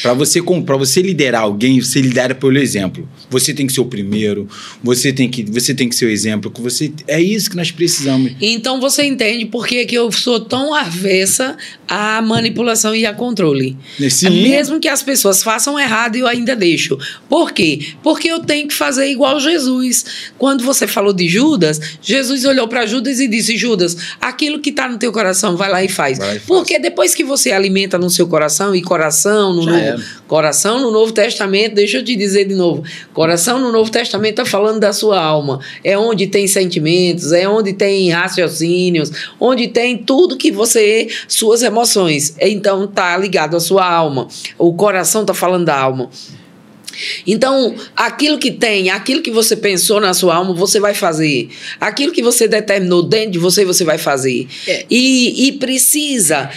Para você liderar alguém, você lidera pelo exemplo. Você tem que ser o primeiro, você tem que ser o exemplo. É isso que nós precisamos. Então você entende por que eu sou tão avessa à manipulação e a controle. Sim. Mesmo que as pessoas façam errado, eu ainda deixo. Por quê? Porque eu tenho que fazer igual Jesus. Quando você falou de Judas, Jesus olhou para Judas e disse, Judas, aquilo que está no teu coração, vai lá e faz. Porque depois que você alimenta no seu coração, e coração no Novo Testamento, deixa eu te dizer de novo, coração no Novo Testamento está falando da sua alma, é onde tem sentimentos, é onde tem raciocínios, onde tem tudo que suas emoções, então está ligado à sua alma, o coração está falando da alma. Então, aquilo que você pensou na sua alma, você vai fazer. Aquilo que você determinou dentro de você, você vai fazer. E precisa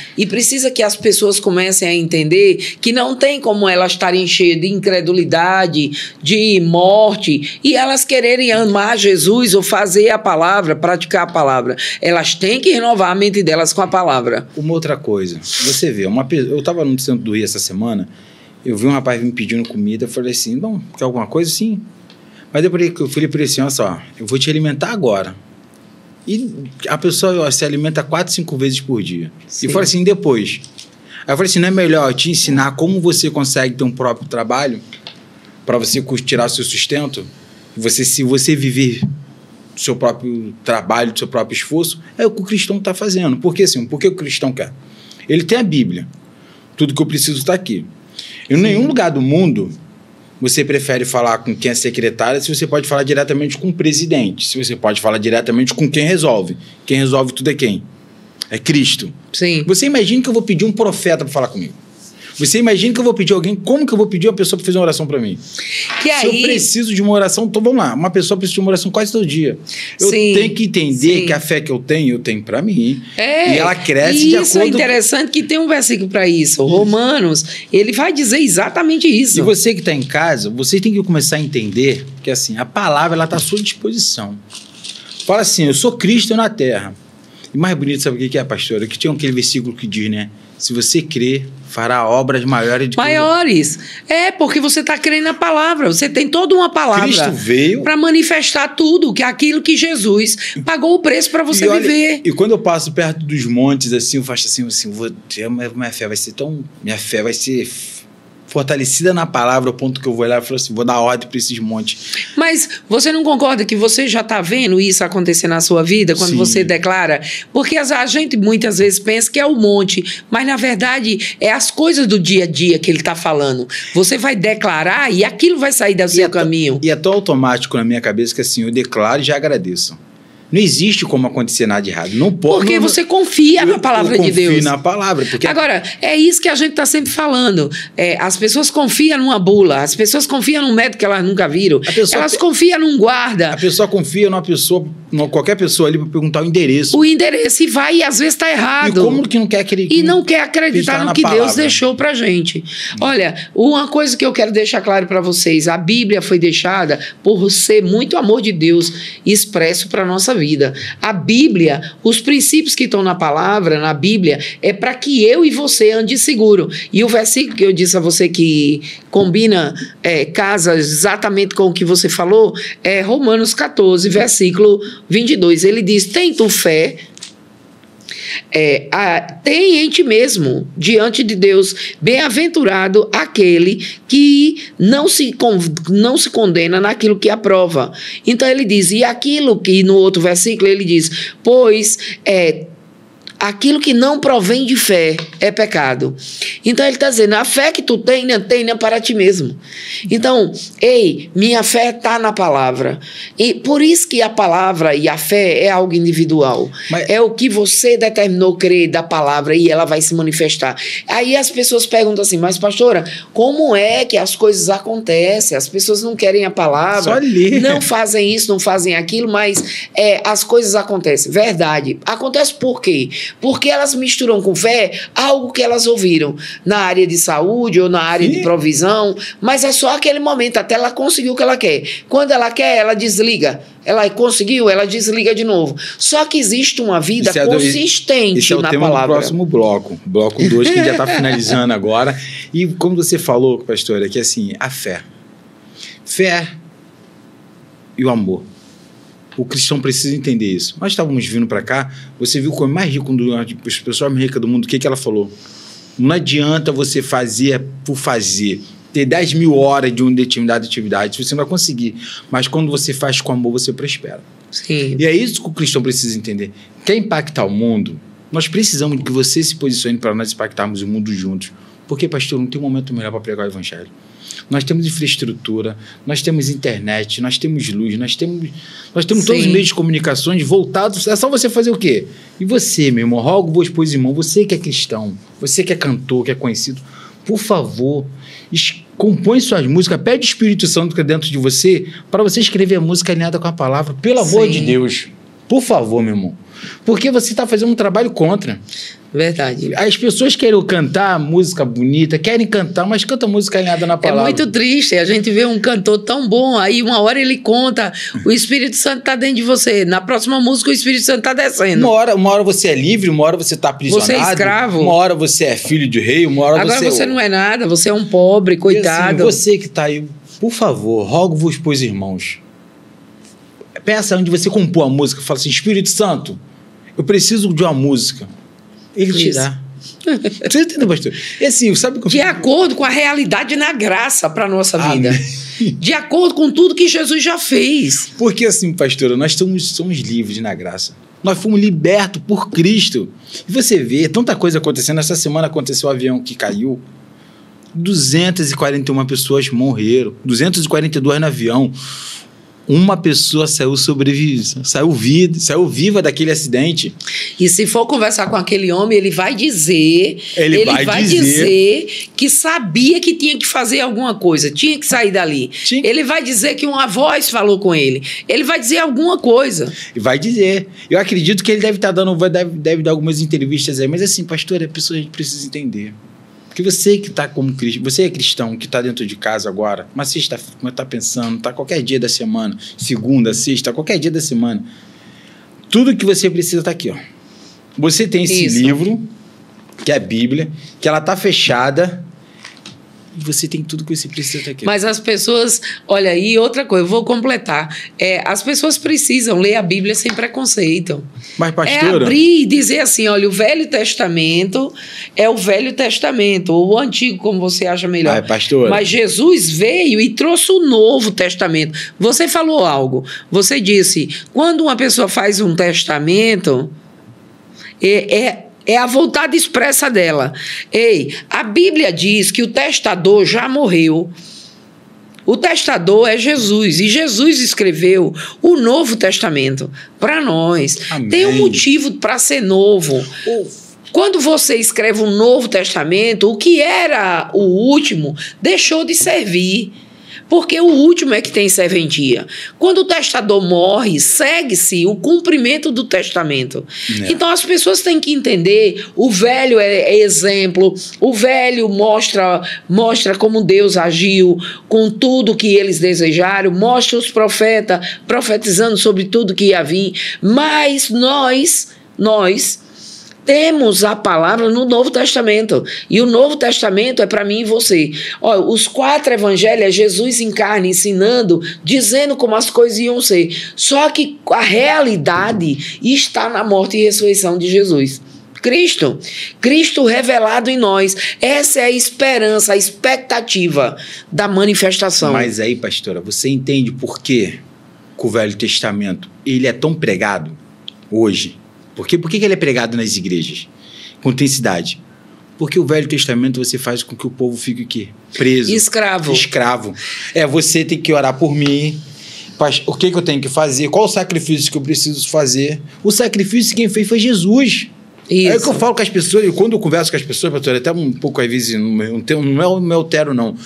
que as pessoas comecem a entender que não tem como elas estarem cheias de incredulidade, de morte, e elas quererem amar Jesus ou fazer a palavra, praticar a palavra. Elas têm que renovar a mente delas com a palavra. Uma outra coisa, você vê, eu estava no centro do Rio essa semana. Eu vi um rapaz me pedindo comida, eu falei assim, não, quer alguma coisa? Sim. Mas depois eu falei para ele assim, olha só, eu vou te alimentar agora. E a pessoa se alimenta 4, 5 vezes por dia. Sim. E eu falei assim, depois? Aí eu falei assim, não é melhor eu te ensinar como você consegue ter um próprio trabalho para você tirar o seu sustento? Se você viver do seu próprio trabalho, do seu próprio esforço, é o que o cristão está fazendo. Por que assim? Por que o cristão quer? Ele tem a Bíblia. Tudo que eu preciso está aqui. Em nenhum lugar do mundo você prefere falar com quem é secretária se você pode falar diretamente com o presidente, se você pode falar diretamente com quem resolve. Quem resolve tudo é quem? É Cristo. Sim. Você imagina que eu vou pedir um profeta para falar comigo? Você imagina que eu vou pedir alguém, como que eu vou pedir uma pessoa para fazer uma oração para mim? Se eu preciso de uma oração, então vamos lá, uma pessoa precisa de uma oração quase todo dia. Eu tenho que entender que a fé que eu tenho para mim. E ela cresce de acordo... Isso é interessante que tem um versículo para isso. Romanos, ele vai dizer exatamente isso. E você que está em casa, você tem que começar a entender que assim, a palavra ela está à sua disposição. Fala assim, eu sou Cristo na terra. E mais bonito, sabe o que é, pastora? Que tinha aquele versículo que diz, né? Se você crer, fará obras maiores. Porque você está crendo na palavra. Você tem toda uma palavra. Cristo veio para manifestar tudo, que é aquilo que Jesus pagou o preço para você viver. E quando eu passo perto dos montes, assim, eu faço assim, minha fé vai ser fortalecida na palavra, ao ponto que eu vou olhar e falo assim, vou dar ordem para esses montes. Mas você não concorda que você já está vendo isso acontecer na sua vida, quando você declara? Porque a gente muitas vezes pensa que é o monte, mas na verdade é as coisas do dia a dia que ele está falando. Você vai declarar e aquilo vai sair do seu caminho. E é tão automático na minha cabeça que assim, eu declaro e já agradeço. Não existe como acontecer nada de errado. Não pode. Porque você confia na palavra de Deus. Confio na palavra. Porque... Agora, é isso que a gente está sempre falando. As pessoas confiam numa bula, as pessoas confiam num médico que elas nunca viram, elas confiam num guarda. A pessoa confia numa pessoa, qualquer pessoa ali, para perguntar o endereço. O endereço, e vai, e às vezes está errado. E como que não quer acreditar? E não quer acreditar no que Deus deixou para gente. Olha, uma coisa que eu quero deixar claro para vocês: a Bíblia foi deixada por ser muito amor de Deus expresso para a nossa vida. A Bíblia, os princípios que estão na palavra, na Bíblia, é para que eu e você ande seguro. E o versículo que eu disse a você que combina, casa exatamente com o que você falou, é Romanos 14, versículo 22. Ele diz: tem tu fé, tem em ti mesmo, diante de Deus, bem-aventurado aquele que não se condena naquilo que aprova. Então ele diz, e aquilo que no outro versículo ele diz, pois aquilo que não provém de fé é pecado. Então ele está dizendo, a fé que tu tenha para ti mesmo. Então, minha fé está na palavra. E por isso que a palavra e a fé é algo individual. É o que você determinou crer da palavra e ela vai se manifestar. Aí as pessoas perguntam assim, mas pastora, como é que as coisas acontecem? As pessoas não querem a palavra, não fazem isso, não fazem aquilo, mas as coisas acontecem. Verdade. Acontece por quê? Porque elas misturam com fé algo que elas ouviram na área de saúde ou na área de provisão, mas é só aquele momento, até ela conseguir o que ela quer. Quando ela quer, ela desliga. Ela conseguiu, ela desliga de novo. Só que existe uma vida consistente na palavra. Esse é o tema do próximo bloco. Bloco 2, que já está finalizando agora. E como você falou, pastora, que assim, a fé. Fé e o amor. O cristão precisa entender isso. Nós estávamos vindo para cá, você viu como é mais rico, as pessoas mais ricas do mundo, o que ela falou? Não adianta você fazer por fazer, ter 10 mil horas de uma determinada atividade, você não vai conseguir. Mas quando você faz com amor, você prospera. Sim. E é isso que o cristão precisa entender. Quer impactar o mundo? Nós precisamos que você se posicione para nós impactarmos o mundo juntos. Porque, pastor, não tem um momento melhor para pregar o evangelho. Nós temos infraestrutura, nós temos internet, nós temos luz, nós temos todos os meios de comunicações voltados. É só você fazer o quê? E você, meu irmão, rogo-vos, pois, irmão, você que é cristão, você que é cantor, que é conhecido, por favor, compõe suas músicas, pede o Espírito Santo que é dentro de você, para você escrever a música alinhada com a palavra, pelo amor de Deus. Por favor, meu irmão. Porque você está fazendo um trabalho contra. Verdade. As pessoas querem cantar música bonita, querem cantar, mas canta música alinhada na palavra. É muito triste. A gente vê um cantor tão bom, aí uma hora ele conta, o Espírito Santo está dentro de você. Na próxima música, o Espírito Santo está descendo. Uma hora você é livre, uma hora você está aprisionado. Você é escravo. Uma hora você é filho de rei, uma hora Agora você não é nada, você é um pobre, coitado. E assim, você que está aí, por favor, rogo-vos, pois, irmãos. Peça onde você compôs a música, fala assim, Espírito Santo, eu preciso de uma música. Ele te dá. Você entendeu, pastor? E assim, sabe como... De acordo com a realidade na graça para a nossa vida. De acordo com tudo que Jesus já fez. Porque assim, pastora, nós somos livres na graça. Nós fomos libertos por Cristo. E você vê tanta coisa acontecendo. Essa semana aconteceu o avião que caiu. 241 pessoas morreram. 242 no avião. Uma pessoa saiu viva daquele acidente. E se for conversar com aquele homem, ele vai dizer... Ele vai dizer que sabia que tinha que fazer alguma coisa, tinha que sair dali. Ele vai dizer que uma voz falou com ele. Ele vai dizer alguma coisa. E vai dizer. Eu acredito que ele deve estar deve dar algumas entrevistas aí, mas assim, pastor, a pessoa precisa entender. Porque você que está como cristão, você é cristão, que está dentro de casa agora, mas você está pensando, está qualquer dia da semana, segunda, sexta, qualquer dia da semana, tudo que você precisa está aqui, ó. Você tem esse livro, que é a Bíblia, que ela está fechada, e você tem tudo que você precisa estar aqui. Mas as pessoas, olha, e outra coisa, eu vou completar, as pessoas precisam ler a Bíblia sem preconceito. Mas, pastora... abrir e dizer assim, olha, o Velho Testamento é o Velho Testamento, ou o Antigo, como você acha melhor. Pastora... Mas Jesus veio e trouxe o Novo Testamento. Você falou algo, você disse, quando uma pessoa faz um testamento, é a vontade expressa dela. A Bíblia diz que o testador já morreu. O testador é Jesus, e Jesus escreveu o Novo Testamento para nós. Amém. Tem um motivo para ser novo. Quando você escreve um Novo Testamento, o que era o último deixou de servir. Porque o último é que tem serventia. Quando o testador morre, segue-se o cumprimento do testamento. Então as pessoas têm que entender, o velho é exemplo, o velho mostra como Deus agiu com tudo que eles desejaram, mostra os profetas profetizando sobre tudo que ia vir, mas nós temos a palavra no Novo Testamento. E o Novo Testamento é para mim e você. Olha, os 4 evangelhos é Jesus em carne, ensinando, dizendo como as coisas iam ser. Só que a realidade está na morte e ressurreição de Jesus. Cristo revelado em nós. Essa é a esperança, a expectativa da manifestação. Mas aí, pastora, você entende por que o Velho Testamento ele é tão pregado hoje? Por que ele é pregado nas igrejas com intensidade? Porque o Velho Testamento você faz com que o povo fique o quê? Preso. Escravo. Você tem que orar por mim. O que eu tenho que fazer? Qual o sacrifício que eu preciso fazer? O sacrifício quem fez foi Jesus. Isso. É o que eu falo com as pessoas, e quando eu converso com as pessoas, pastor, até um pouco, às vezes, não me altero, não.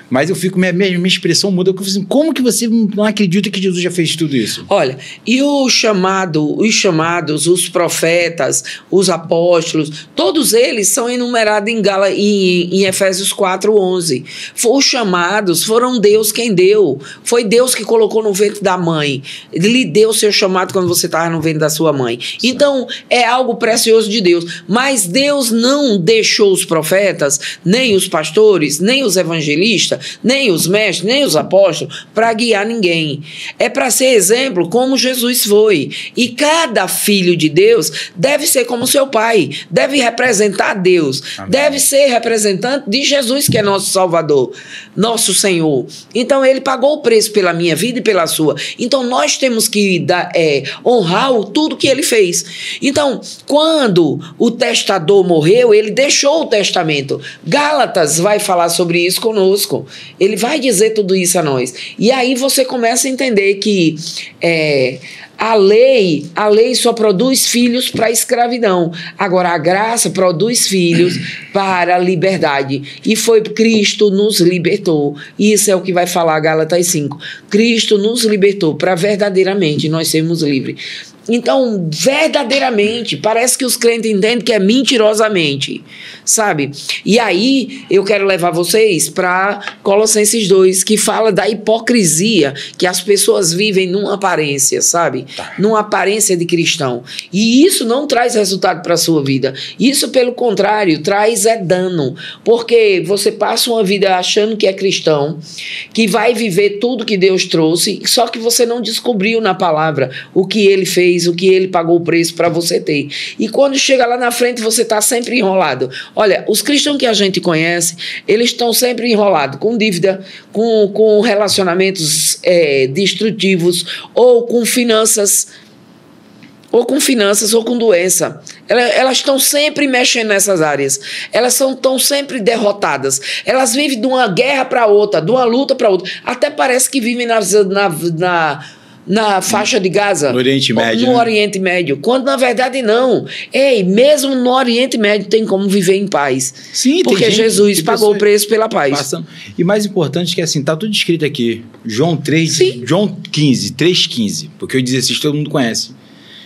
Mas eu fico, minha expressão muda, eu fico assim, como que você não acredita que Jesus já fez tudo isso? Olha, e os chamados, os profetas, os apóstolos, todos eles são enumerados em Efésios 4:11. Os chamados foram Deus quem deu. Foi Deus que colocou no ventre da mãe. Ele lhe deu o seu chamado quando você estava no ventre da sua mãe. Sim. Então, é algo precioso de Deus. Mas Deus não deixou os profetas, nem os pastores, nem os evangelistas, nem os mestres, nem os apóstolos, para guiar ninguém. É para ser exemplo como Jesus foi. E cada filho de Deus deve ser como seu pai, deve representar Deus, amém, deve ser representante de Jesus, que é nosso Salvador, nosso Senhor. Então, ele pagou o preço pela minha vida e pela sua. Então, nós temos que honrar tudo que ele fez. Então, quando o testador morreu, ele deixou o testamento. Gálatas vai falar sobre isso conosco. Ele vai dizer tudo isso a nós. E aí você começa a entender que a lei só produz filhos para a escravidão. Agora, a graça produz filhos para a liberdade. E foi Cristo nos libertou. Isso é o que vai falar Gálatas 5. Cristo nos libertou para verdadeiramente nós sermos livres. Então, verdadeiramente, parece que os crentes entendem que é mentirosamente, sabe? E aí, eu quero levar vocês para Colossenses 2, que fala da hipocrisia que as pessoas vivem numa aparência, sabe? Numa aparência de cristão. E isso não traz resultado para a sua vida. Isso, pelo contrário, traz dano. Porque você passa uma vida achando que é cristão, que vai viver tudo que Deus trouxe, só que você não descobriu na palavra o que ele fez, o que ele pagou o preço para você ter. E quando chega lá na frente, você está sempre enrolado. Olha, os cristãos que a gente conhece, eles estão sempre enrolados com dívida, com relacionamentos destrutivos, ou com finanças, ou com doença. Elas estão sempre mexendo nessas áreas. Elas estão sempre derrotadas. Elas vivem de uma guerra para outra, de uma luta para outra. Até parece que vivem na faixa de Gaza. No Oriente Médio. No Oriente Médio. Quando, na verdade, não. Mesmo no Oriente Médio tem como viver em paz. Sim, porque Jesus pagou o preço pela paz. Passando. E mais importante que assim, tá tudo escrito aqui. João 15, 3,15. Porque o 16 todo mundo conhece.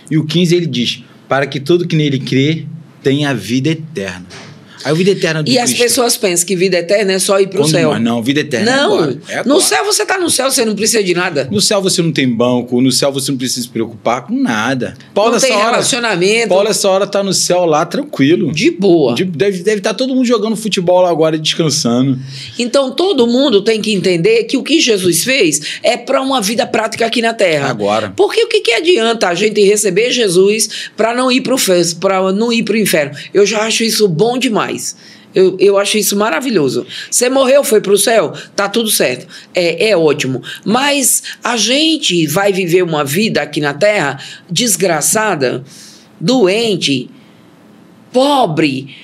E o 15 ele diz, para que todo que nele crê tenha vida eterna. A vida eterna do Cristo. E as pessoas pensam que vida eterna é só ir para o céu. Não, vida eterna é agora. No céu você está no céu, você não precisa de nada. No céu você não tem banco, no céu você não precisa se preocupar com nada. Paulo, não tem relacionamento. Paulo, essa hora está no céu lá, tranquilo. De boa. Deve estar todo mundo jogando futebol lá agora, descansando. Então todo mundo tem que entender que o que Jesus fez é para uma vida prática aqui na Terra. Agora. Porque o que adianta a gente receber Jesus para não ir para o inferno? Eu já acho isso bom demais. Eu acho isso maravilhoso. Você morreu, foi para o céu, tá tudo certo. É ótimo. Mas a gente vai viver uma vida aqui na Terra desgraçada, doente, pobre,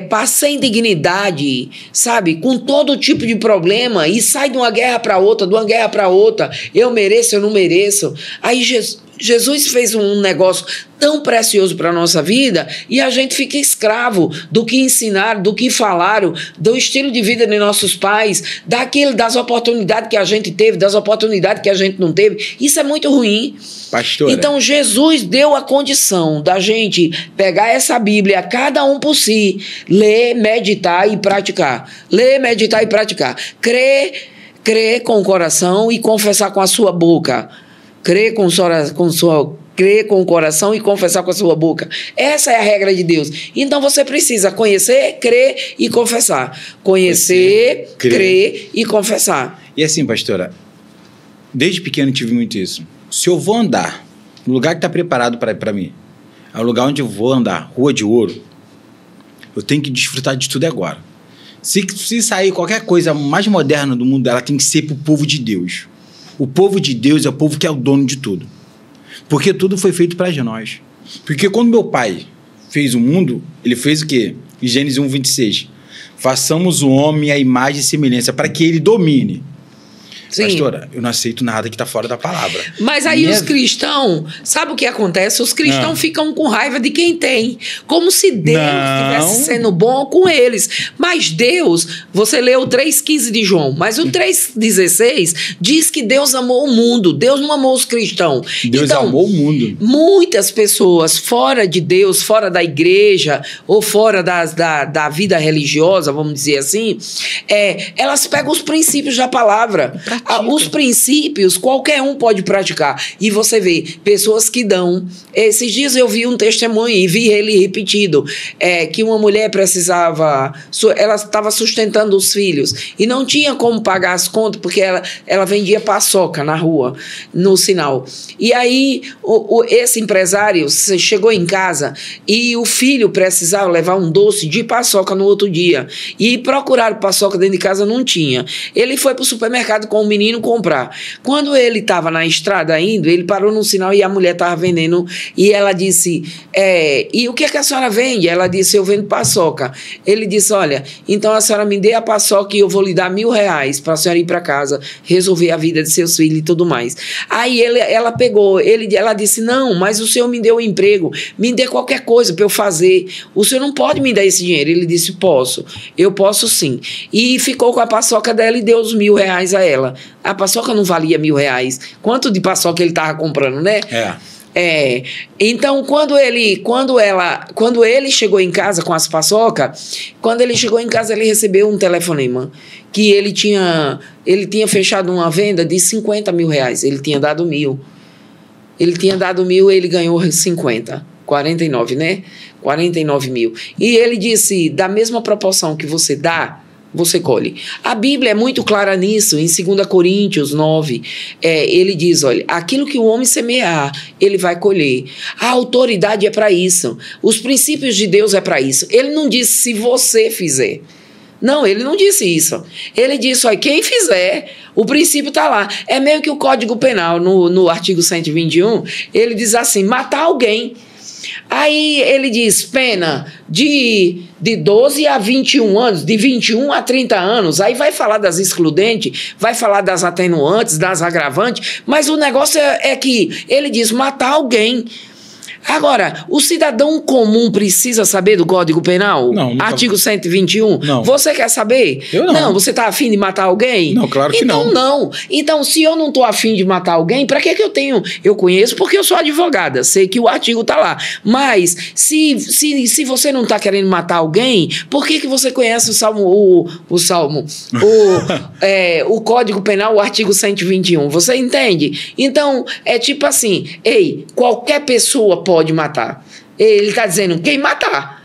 passa sem dignidade, sabe? Com todo tipo de problema e sai de uma guerra para outra, de uma guerra para outra. Eu mereço, eu não mereço. Aí Jesus fez um negócio tão precioso para a nossa vida e a gente fica escravo do que ensinaram, do que falaram, do estilo de vida de nossos pais, das oportunidades que a gente teve, das oportunidades que a gente não teve. Isso é muito ruim. Pastora. Então, Jesus deu a condição da gente pegar essa Bíblia, cada um por si, ler, meditar e praticar. Ler, meditar e praticar. Crer com o coração e confessar com a sua boca. Crer com o coração e confessar com a sua boca. Essa é a regra de Deus. Então você precisa conhecer, crer e confessar. Conhecer, crer e confessar. E assim, pastora, desde pequeno tive muito isso. Se eu vou andar no lugar que está preparado para mim, é o lugar onde eu vou andar, Rua de Ouro, eu tenho que desfrutar de tudo agora. Se sair qualquer coisa mais moderna do mundo, ela tem que ser para o povo de Deus. O povo de Deus é o povo que é o dono de tudo. Porque tudo foi feito para nós. Porque quando meu pai fez o mundo, ele fez o quê? Em Gênesis 1:26. Façamos o homem à imagem e semelhança para que ele domine. Sim. Pastora, eu não aceito nada que está fora da palavra. Mas aí os cristãos, sabe o que acontece? Os cristãos ficam com raiva de quem tem. Como se Deus estivesse sendo bom com eles. Mas Deus, você leu o 3,15 de João, mas o 3,16 diz que Deus amou o mundo. Deus não amou os cristãos. Deus amou o mundo. Muitas pessoas fora de Deus, fora da igreja, ou fora da vida religiosa, vamos dizer assim, elas pegam os princípios da palavra. Os princípios, qualquer um pode praticar. E você vê pessoas que dão. Esses dias eu vi um testemunho e vi ele repetido. Que uma mulher precisava. Ela estava sustentando os filhos e não tinha como pagar as contas porque ela vendia paçoca na rua, no sinal. E aí esse empresário chegou em casa e o filho precisava levar um doce de paçoca no outro dia. E procuraram paçoca dentro de casa, não tinha. Ele foi para o supermercado com o menino comprar. Quando ele estava na estrada indo, ele parou num sinal e a mulher estava vendendo. E ela disse, e o que é que a senhora vende? Ela disse, eu vendo paçoca. Ele disse, olha, então a senhora me dê a paçoca e eu vou lhe dar R$1.000 para a senhora ir para casa, resolver a vida de seus filhos e tudo mais. Aí ela pegou, ela disse, não, mas o senhor me deu um emprego, me dê qualquer coisa para eu fazer. O senhor não pode me dar esse dinheiro. Ele disse, posso, eu posso sim. E ficou com a paçoca dela e deu os R$1.000 a ela. A paçoca não valia R$1.000. Quanto de paçoca ele estava comprando, né? Então, quando ele chegou em casa com as paçocas, quando ele chegou em casa, ele recebeu um telefonema que ele tinha fechado uma venda de R$50.000. Ele tinha dado 1.000. Ele tinha dado 1.000, ele ganhou 50. 49, né? 49 mil. E ele disse, da mesma proporção que você dá, você colhe. A Bíblia é muito clara nisso. Em 2 Coríntios 9, ele diz, olha, aquilo que o homem semear, ele vai colher. A autoridade é para isso. Os princípios de Deus é para isso. Ele não disse se você fizer. Não, ele não disse isso. Ele disse, olha, quem fizer, o princípio está lá. É meio que o Código Penal, no artigo 121, ele diz assim, matar alguém. Aí ele diz pena de 12 a 21 anos, de 21 a 30 anos. Aí vai falar das excludentes, vai falar das atenuantes, das agravantes, mas o negócio é que ele diz matar alguém. Agora, o cidadão comum precisa saber do Código Penal? Não. Artigo 121? Não. Você quer saber? Eu não. Não, você está afim de matar alguém? Não, claro que não. Então, não. Então, se eu não estou afim de matar alguém, para que eu tenho... Eu conheço porque eu sou advogada, sei que o artigo está lá. Mas, se você não está querendo matar alguém, por que você conhece o Código Penal, o artigo 121? Você entende? Então, é tipo assim, qualquer pessoa pode matar. Ele está dizendo, quem matar?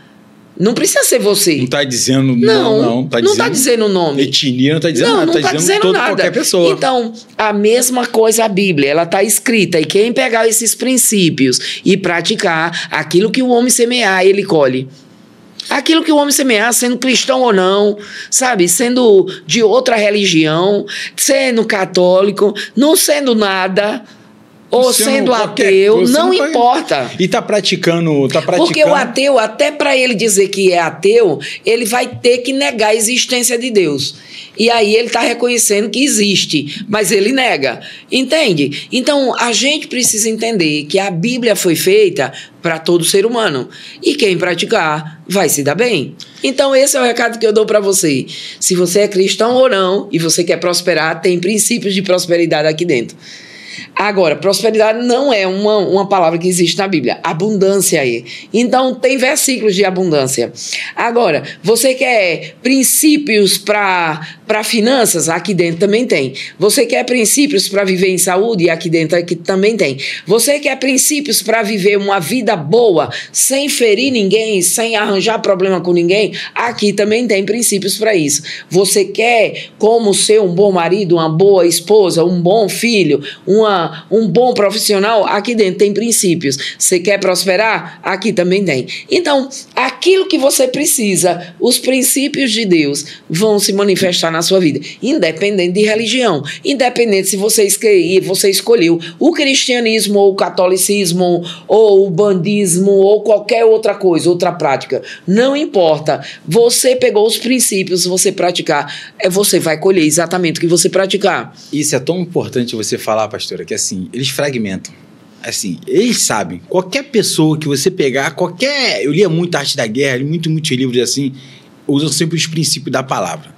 Não precisa ser você. Não está dizendo não está dizendo o nome. Etnia não está dizendo nada. Não está dizendo nada. Qualquer pessoa. Então, a mesma coisa a Bíblia, ela está escrita. E quem pegar esses princípios e praticar aquilo que o homem semear, ele colhe. Aquilo que o homem semear, sendo cristão ou não, sabe? Sendo de outra religião, sendo católico, não sendo nada... ou sendo ateu, não importa. E tá praticando. Porque o ateu, até para ele dizer que é ateu, ele vai ter que negar a existência de Deus. E aí ele está reconhecendo que existe, mas ele nega. Entende? Então, a gente precisa entender que a Bíblia foi feita para todo ser humano. E quem praticar vai se dar bem. Então, esse é o recado que eu dou para você. Se você é cristão ou não, e você quer prosperar, tem princípios de prosperidade aqui dentro. Agora, prosperidade não é uma palavra que existe na Bíblia. Abundância aí. Então, tem versículos de abundância. Agora, você quer princípios para finanças? Aqui dentro também tem. Você quer princípios para viver em saúde? Aqui dentro aqui também tem. Você quer princípios para viver uma vida boa, sem ferir ninguém, sem arranjar problema com ninguém? Aqui também tem princípios para isso. Você quer como ser um bom marido, uma boa esposa, um bom filho, um bom profissional? Aqui dentro tem princípios. Você quer prosperar? Aqui também tem. Então, aquilo que você precisa, os princípios de Deus vão se manifestar na sua vida, independente de religião, independente se você escolheu o cristianismo ou o catolicismo ou o bandismo ou qualquer outra coisa, outra prática. Não importa. Você pegou os princípios, você praticar, você vai colher exatamente o que você praticar. Isso é tão importante você falar, pastora, que assim, eles fragmentam. Assim, eles sabem. Qualquer pessoa que você pegar, eu lia muito Arte da Guerra, li muitos livros assim, usam sempre os princípios da palavra.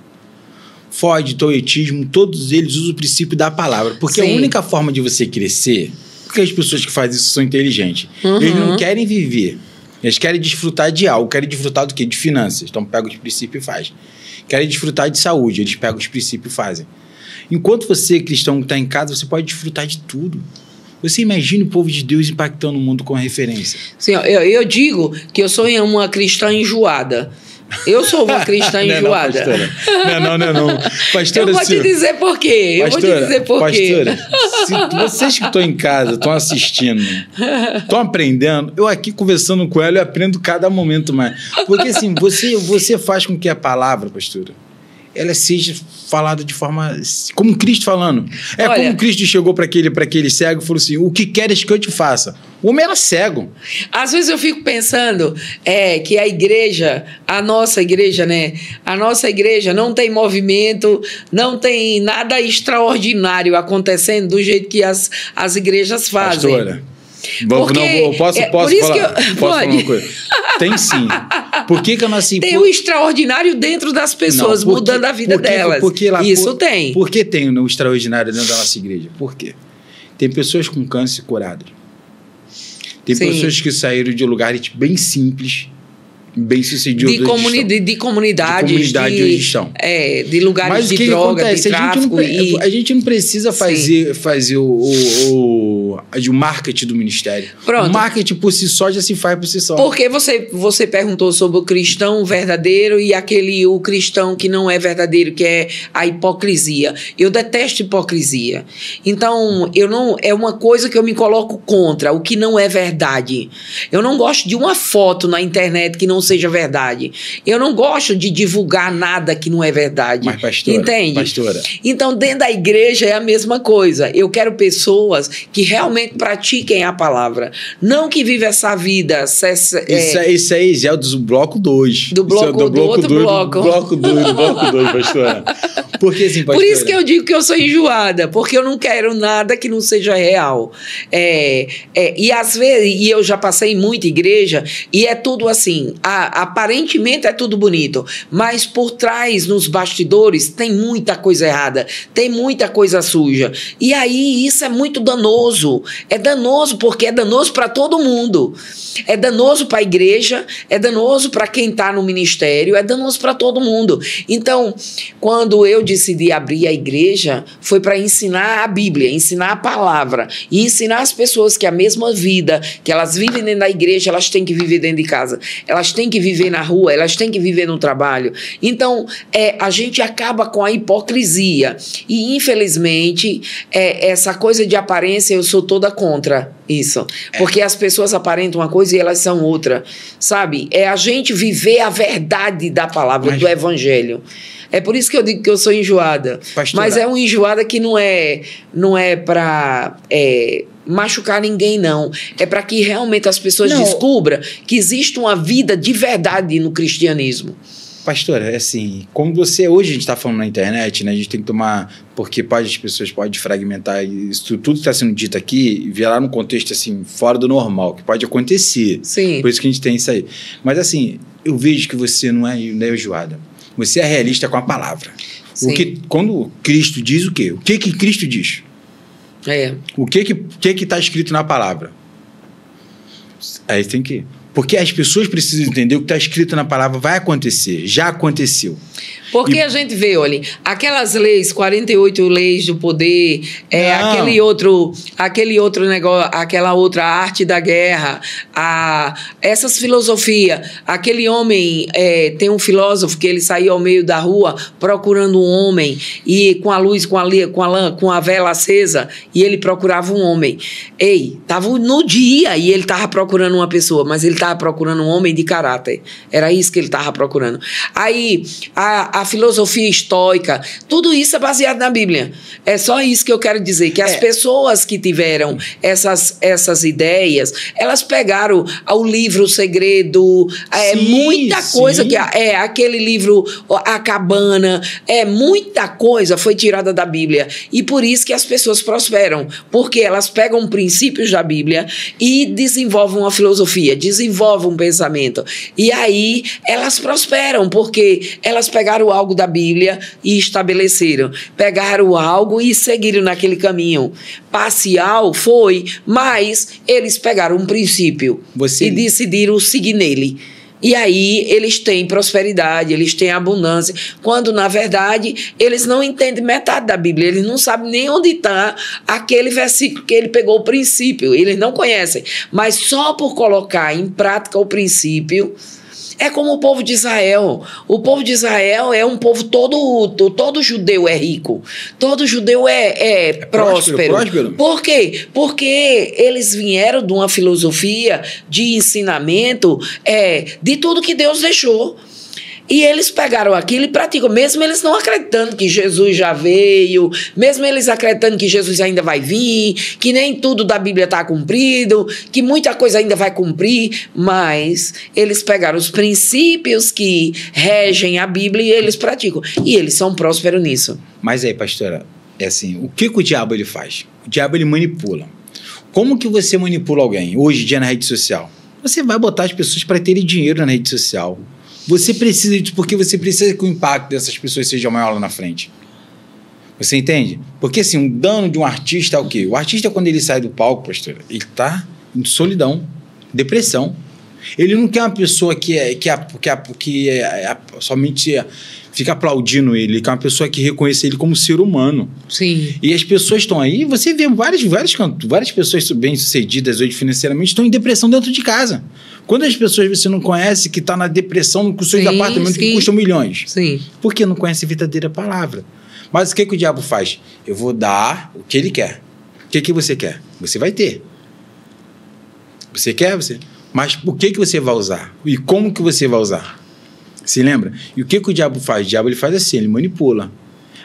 Freud, Toyetismo, todos eles usam o princípio da palavra. Porque Sim. A única forma de você crescer, porque as pessoas que fazem isso são inteligentes. Eles não querem viver. Eles querem desfrutar de algo. Querem desfrutar do quê? De finanças. Então pegam os princípios e fazem. Querem desfrutar de saúde. Eles pegam os princípios e fazem. Enquanto você, cristão, que está em casa, você pode desfrutar de tudo. Você imagina o povo de Deus impactando o mundo com a referência. Sim, eu digo que eu sou uma cristã enjoada. Eu sou uma cristã enjoada. Não. Pastora, eu vou te dizer por quê. Pastora, se vocês que estão em casa, estão assistindo, estão aprendendo, eu aqui conversando com ela, eu aprendo cada momento mais. Porque assim, você faz com que a palavra, pastora, ela seja falada de forma... Como Cristo falando. Olha, como Cristo chegou para aquele cego e falou assim, o que queres que eu te faça? O homem era cego. Às vezes eu fico pensando que a igreja, a nossa igreja, né? A nossa igreja não tem movimento, não tem nada extraordinário acontecendo do jeito que as igrejas fazem. Pastora, posso falar uma coisa? Tem sim. Por que a nossa... Tem o extraordinário dentro das pessoas, mudando a vida delas. Tem. Por que tem o extraordinário dentro da nossa igreja? Por quê? Tem pessoas com câncer curadas. Tem pessoas que saíram de lugares bem simples, bem sucedidos. De comunidades. Onde estão. De lugares de droga, de tráfico. A gente não precisa fazer o marketing do ministério. Pronto. O marketing por si só já se faz por si só. Porque você perguntou sobre o cristão verdadeiro e o cristão que não é verdadeiro, que é a hipocrisia. Eu detesto hipocrisia. Então, é uma coisa que eu me coloco contra, o que não é verdade. Eu não gosto de uma foto na internet que não seja verdade. Eu não gosto de divulgar nada que não é verdade. Mas, pastora, entende? Pastora. Então, dentro da igreja é a mesma coisa. Eu quero pessoas que realmente pratiquem a palavra. Não que vivem essa vida... Isso aí já é do bloco 2. Do bloco do outro bloco. Do bloco 2, pastora. Porque, assim, pastora... Por isso que eu digo que eu sou enjoada, porque eu não quero nada que não seja real. E às vezes, e eu já passei em muita igreja, e é tudo assim, aparentemente é tudo bonito, mas por trás, nos bastidores, tem muita coisa errada, tem muita coisa suja. E aí isso é muito danoso. É danoso porque é danoso para todo mundo. É danoso para a igreja, é danoso para quem está no ministério, é danoso para todo mundo. Então, quando eu decidi abrir a igreja, foi para ensinar a Bíblia, ensinar a palavra e ensinar as pessoas que a mesma vida que elas vivem dentro da igreja, elas têm que viver dentro de casa. Elas têm que viver na rua, elas têm que viver no trabalho. Então, a gente acaba com a hipocrisia. E, infelizmente, essa coisa de aparência, eu sou toda contra isso. Porque as pessoas aparentam uma coisa e elas são outra. Sabe? É a gente viver a verdade da palavra, do evangelho. É por isso que eu digo que eu sou enjoada. Pastora. Mas é uma enjoada que não é para machucar ninguém, não. É para que realmente as pessoas descubram que existe uma vida de verdade no cristianismo. Pastora, é assim, como você... Hoje a gente está falando na internet, né? A gente tem que tomar... Porque as pessoas podem fragmentar isso, tudo que está sendo dito aqui e virar num contexto, assim, fora do normal, que pode acontecer. Sim. Por isso que a gente tem isso aí. Mas, assim, eu vejo que você não é enjoada. Você é realista com a palavra. Sim. Quando Cristo diz o quê? O que Cristo diz? O que está escrito na palavra? Aí tem que... Porque as pessoas precisam entender o que está escrito na palavra vai acontecer, já aconteceu. Porque a gente vê, olha, aquelas leis, 48 leis do poder, aquele outro negócio, aquela outra arte da guerra, essas filosofias. Aquele homem, tem um filósofo que ele saiu ao meio da rua procurando um homem, e com a luz, com a vela acesa, e ele procurava um homem. Estava no dia e ele estava procurando uma pessoa, mas ele estava procurando um homem de caráter. Era isso que ele estava procurando. Aí, a filosofia estoica, tudo isso é baseado na Bíblia. É só isso que eu quero dizer, que as pessoas que tiveram essas ideias, elas pegaram o livro O Segredo, muita coisa, que aquele livro A Cabana, muita coisa foi tirada da Bíblia. E por isso que as pessoas prosperam, porque elas pegam princípios da Bíblia e desenvolvem uma filosofia, desenvolvem um pensamento. E aí elas prosperam, porque elas pegaram algo da Bíblia e estabeleceram. Pegaram algo e seguiram naquele caminho. Parcial foi, mas eles pegaram um princípio e decidiram seguir nele. E aí eles têm prosperidade, eles têm abundância, quando na verdade eles não entendem metade da Bíblia, eles não sabem nem onde está aquele versículo que ele pegou o princípio, eles não conhecem, mas só por colocar em prática o princípio. É como o povo de Israel. O povo de Israel é um povo todo judeu é rico. Todo judeu é próspero. Próspero. Por quê? Porque eles vieram de uma filosofia de ensinamento de tudo que Deus deixou. E eles pegaram aquilo e praticam, mesmo eles não acreditando que Jesus já veio, mesmo eles acreditando que Jesus ainda vai vir, que nem tudo da Bíblia está cumprido, que muita coisa ainda vai cumprir, mas eles pegaram os princípios que regem a Bíblia e eles praticam. E eles são prósperos nisso. Mas aí, pastora, é assim, o que o diabo ele faz? O diabo ele manipula. Como que você manipula alguém hoje em dia na rede social? Você vai botar as pessoas para terem dinheiro na rede social. Você precisa disso porque você precisa que o impacto dessas pessoas seja maior lá na frente. Você entende? Porque assim, um dano de um artista é o quê? O artista, quando ele sai do palco, pastor, ele está em solidão, depressão. Ele não quer uma pessoa que somente fica aplaudindo ele, que é uma pessoa que reconhece ele como ser humano. Sim. E as pessoas estão aí, você vê várias pessoas bem-sucedidas hoje financeiramente estão em depressão dentro de casa. Quantas pessoas você não conhece que está na depressão com seus apartamentos que custam milhões? Sim. Porque não conhece a verdadeira palavra. Mas o que o diabo faz? Eu vou dar o que ele quer. O que você quer? Você vai ter. Você quer? Mas o que você vai usar? E como que você vai usar? Se lembra? E o que o diabo faz? O diabo ele faz assim, ele manipula.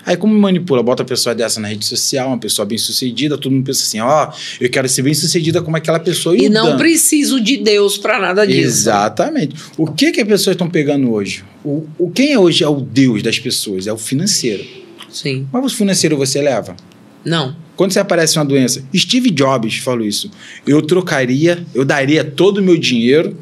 Aí como manipula? Bota a pessoa dessa na rede social, uma pessoa bem-sucedida, todo mundo pensa assim, eu quero ser bem-sucedida como aquela pessoa. E não preciso de Deus para nada disso. Exatamente. O que as pessoas estão pegando hoje? Quem hoje é o Deus das pessoas? É o financeiro. Sim. Mas o financeiro você leva? Não. Quando você aparece uma doença, Steve Jobs falou isso, eu daria todo o meu dinheiro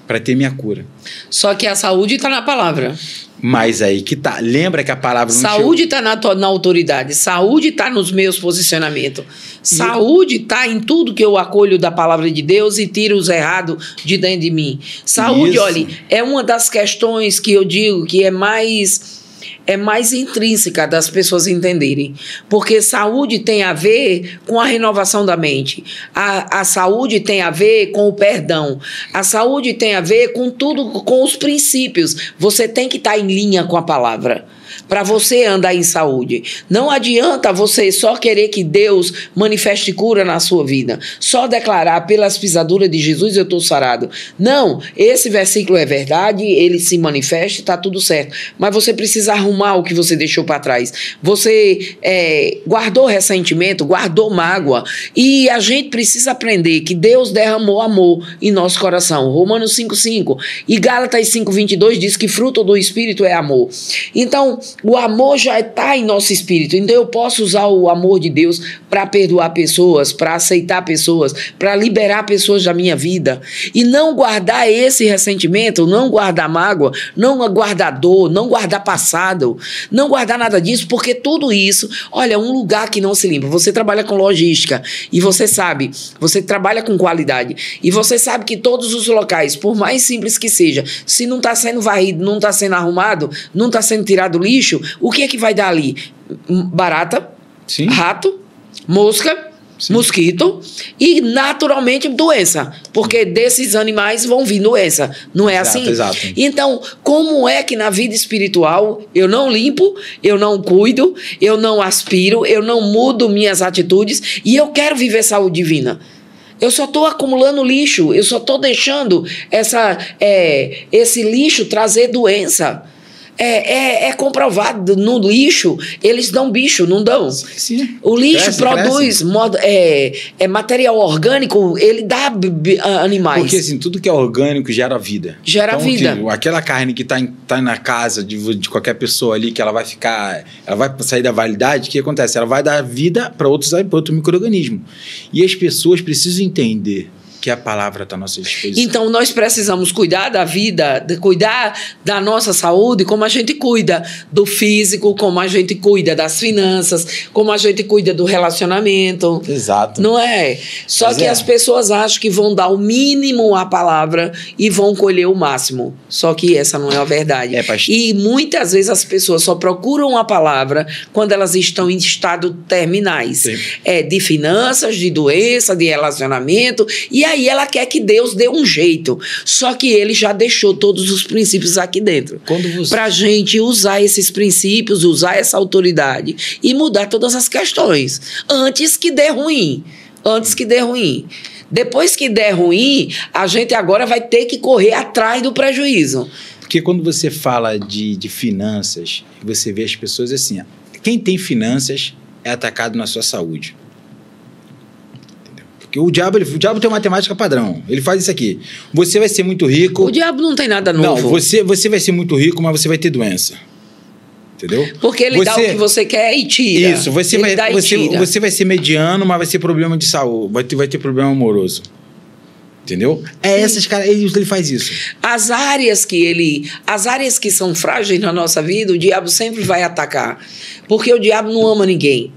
para ter minha cura. Só que a saúde está na palavra. Mas aí que tá. Lembra que a palavra não saúde está na autoridade. Saúde está nos meus posicionamentos. Saúde está em tudo que eu acolho da palavra de Deus e tiro os errados de dentro de mim. Saúde, olha, é uma das questões que eu digo que é mais intrínseca das pessoas entenderem. Porque saúde tem a ver com a renovação da mente. A saúde tem a ver com o perdão. A saúde tem a ver com tudo, com os princípios. Você tem que estar em linha com a palavra. para você andar em saúde. Não adianta você só querer que Deus manifeste cura na sua vida. Só declarar pelas pisaduras de Jesus eu estou sarado. Não, esse versículo é verdade, ele se manifesta, está tudo certo. Mas você precisa arrumar o que você deixou para trás. Você guardou ressentimento, guardou mágoa. E a gente precisa aprender que Deus derramou amor em nosso coração. Romanos 5,5 e Gálatas 5,22 diz que fruto do Espírito é amor. Então, o amor já está em nosso espírito. Então, eu posso usar o amor de Deus para perdoar pessoas, para aceitar pessoas, para liberar pessoas da minha vida. E não guardar esse ressentimento, não guardar mágoa, não guardar dor, não guardar passado, não guardar nada disso, porque tudo isso, olha, é um lugar que não se limpa. Você trabalha com logística e você sabe, você trabalha com qualidade e você sabe que todos os locais, por mais simples que seja, se não está sendo varrido, não está sendo arrumado, não está sendo tirado lixo, o que é que vai dar ali? Barata, sim, rato, mosca, sim, mosquito e naturalmente doença, porque desses animais vão vir doença, não é assim? Exato. Então, como é que na vida espiritual eu não limpo, eu não cuido, eu não aspiro, eu não mudo minhas atitudes e eu quero viver saúde divina? Eu só estou acumulando lixo, eu só estou deixando esse lixo trazer doença. É comprovado, no lixo, eles dão bicho, não dão? Sim. O lixo produz material orgânico, ele dá animais. Porque assim, tudo que é orgânico gera vida. Gera então, vida. Aquela carne que tá na casa de qualquer pessoa ali, que ela vai sair da validade, o que acontece? Ela vai dar vida para outro micro-organismo. E as pessoas precisam entender que a palavra está à nossa disposição. Então, nós precisamos cuidar da vida, cuidar da nossa saúde, como a gente cuida do físico, como a gente cuida das finanças, como a gente cuida do relacionamento. Exato. Não é? Só Mas que as pessoas acham que vão dar o mínimo à palavra e vão colher o máximo. Só que essa não é a verdade. E muitas vezes as pessoas só procuram a palavra quando elas estão em estado terminais. Sim. De finanças, de doença, de relacionamento. E aí ela quer que Deus dê um jeito. Só que ele já deixou todos os princípios aqui dentro. Para a gente usar esses princípios, usar essa autoridade e mudar todas as questões. Antes que dê ruim. Antes que dê ruim. Depois que der ruim, a gente agora vai ter que correr atrás do prejuízo. Porque quando você fala de finanças, você vê as pessoas assim, quem tem finanças é atacado na sua saúde. Porque o diabo tem uma matemática padrão. Ele faz isso aqui. Você vai ser muito rico. O diabo não tem nada novo. Não, você vai ser muito rico, mas você vai ter doença. Entendeu? Porque ele dá o que você quer e tira. Isso, você vai ser mediano, mas vai ser problema de saúde. Vai ter problema amoroso. Entendeu? Essas caras, ele faz isso. As áreas que são frágeis na nossa vida, o diabo sempre vai atacar. Porque o diabo não ama ninguém.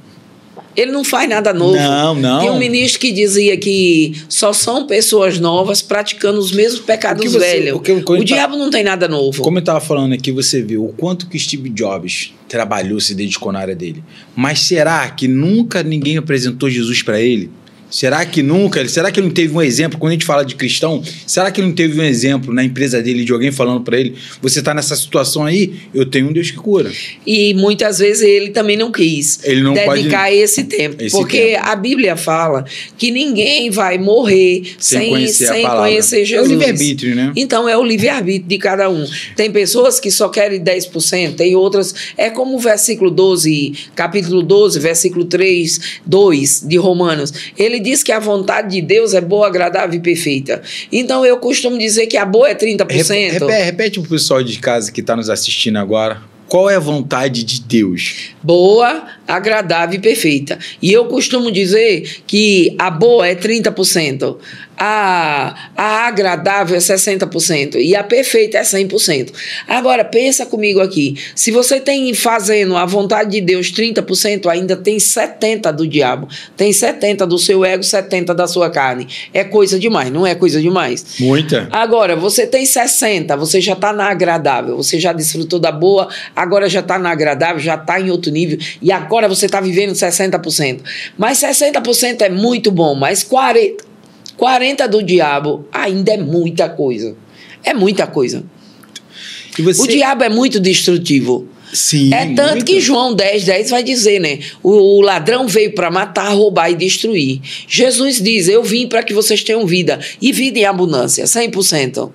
Ele não faz nada novo. Não. Tem um ministro que dizia que só são pessoas novas praticando os mesmos pecados velhos. O diabo não tem nada novo. Como eu estava falando aqui, você viu o quanto que Steve Jobs trabalhou, se dedicou na área dele. Mas será que nunca ninguém apresentou Jesus para ele? Será que nunca? Será que ele não teve um exemplo? Quando a gente fala de cristão, será que ele não teve um exemplo na empresa dele de alguém falando para ele, você está nessa situação aí, eu tenho um Deus que cura. E muitas vezes ele também não quis dedicar esse tempo. Porque a Bíblia fala que ninguém vai morrer sem conhecer Jesus. É o livre-arbítrio, né? Então é o livre-arbítrio de cada um. Tem pessoas que só querem 10%, tem outras... É como o versículo 12, capítulo 12, versículo 3, 2 de Romanos. Ele diz que a vontade de Deus é boa, agradável e perfeita. Então, eu costumo dizer que a boa é 30%. Repete pro pessoal de casa que está nos assistindo agora. Qual é a vontade de Deus? Boa, agradável e perfeita. E eu costumo dizer que a boa é 30%. A agradável é 60% e a perfeita é 100%. Agora, pensa comigo aqui. Se você tem fazendo a vontade de Deus 30%, ainda tem 70% do diabo. Tem 70% do seu ego, 70% da sua carne. É coisa demais, não é coisa demais? Muita. Agora, você tem 60%, você já está na agradável. Você já desfrutou da boa, agora já está na agradável, já está em outro nível. E agora você está vivendo 60%. Mas 60% é muito bom, mas 40% do diabo ainda é muita coisa. É muita coisa. O diabo é muito destrutivo. Sim, É tanto muito. que João 10:10 vai dizer, né? O ladrão veio para matar, roubar e destruir. Jesus diz, eu vim para que vocês tenham vida, e vida em abundância, 100%.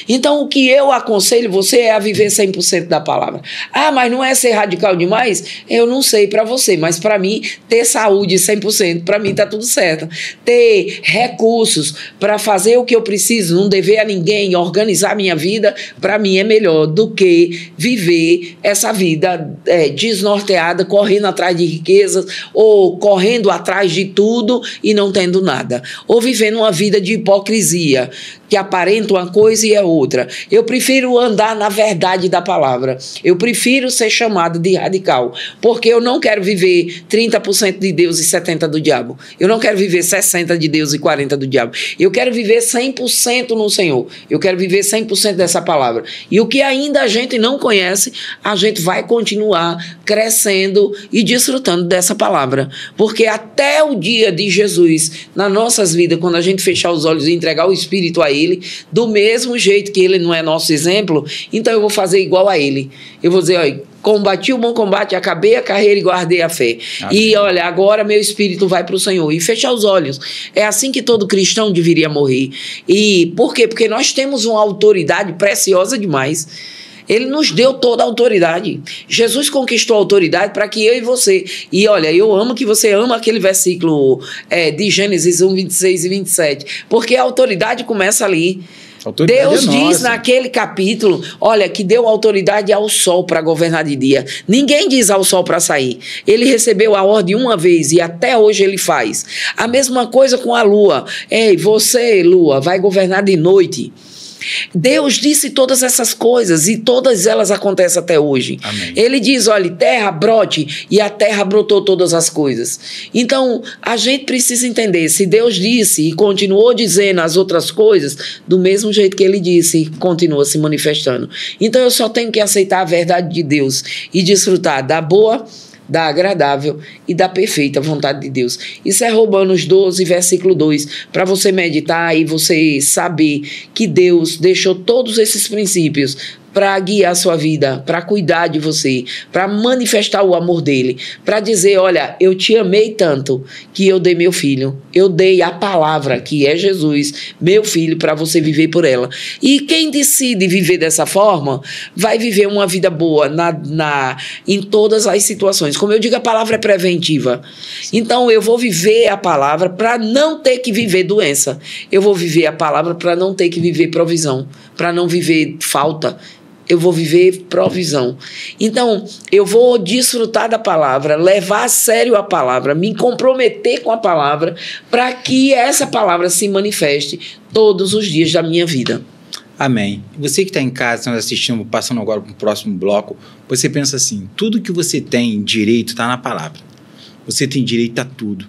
Então, o que eu aconselho você é a viver 100% da palavra. Ah, mas não é ser radical demais? Eu não sei para você, mas para mim, ter saúde 100%, para mim tá tudo certo. Ter recursos para fazer o que eu preciso, não dever a ninguém, organizar minha vida, para mim é melhor do que viver essa vida desnorteada, correndo atrás de riquezas, ou correndo atrás de tudo e não tendo nada. Ou vivendo uma vida de hipocrisia, que aparenta uma coisa e é outra. Eu prefiro andar na verdade da palavra. Eu prefiro ser chamado de radical, porque eu não quero viver 30% de Deus e 70% do diabo. Eu não quero viver 60% de Deus e 40% do diabo. Eu quero viver 100% no Senhor. Eu quero viver 100% dessa palavra. E o que ainda a gente não conhece, a gente vai continuar crescendo e desfrutando dessa palavra. Porque até o dia de Jesus, nas nossas vidas, quando a gente fechar os olhos e entregar o Espírito a Ele, do mesmo jeito que Ele não é nosso exemplo, então eu vou fazer igual a Ele. Eu vou dizer, olha, combati o bom combate, acabei a carreira e guardei a fé. Amém. E olha, agora meu espírito vai para o Senhor. E fechar os olhos. É assim que todo cristão deveria morrer. E por quê? Porque nós temos uma autoridade preciosa demais. Ele nos deu toda a autoridade. Jesus conquistou a autoridade para que eu e você... E olha, eu amo que você ama aquele versículo de Gênesis 1, 26 e 27. Porque a autoridade começa ali. Deus diz naquele capítulo, olha, que deu autoridade ao sol para governar de dia. Ninguém diz ao sol para sair. Ele recebeu a ordem uma vez e até hoje ele faz. A mesma coisa com a lua. Ei, você, lua, vai governar de noite. Deus disse todas essas coisas e todas elas acontecem até hoje. Amém. Ele diz, olha, terra brote, e a terra brotou todas as coisas. Então, a gente precisa entender, se Deus disse e continuou dizendo as outras coisas, do mesmo jeito que ele disse, continua se manifestando. Então, eu só tenho que aceitar a verdade de Deus e desfrutar da boa, da agradável e da perfeita vontade de Deus. Isso é Romanos 12, versículo 2, para você meditar e você saber que Deus deixou todos esses princípios para guiar a sua vida, para cuidar de você, para manifestar o amor dele, para dizer, olha, eu te amei tanto que eu dei meu filho, eu dei a palavra, que é Jesus, meu filho, para você viver por ela. E quem decide viver dessa forma, vai viver uma vida boa em todas as situações. Como eu digo, a palavra é preventiva. Então, eu vou viver a palavra para não ter que viver doença. Eu vou viver a palavra para não ter que viver provisão, para não viver falta. Eu vou viver provisão. Então, eu vou desfrutar da palavra, levar a sério a palavra, me comprometer com a palavra, para que essa palavra se manifeste todos os dias da minha vida. Amém. Você que está em casa, nos assistindo, passando agora para o próximo bloco, você pensa assim, tudo que você tem direito está na palavra. Você tem direito a tudo.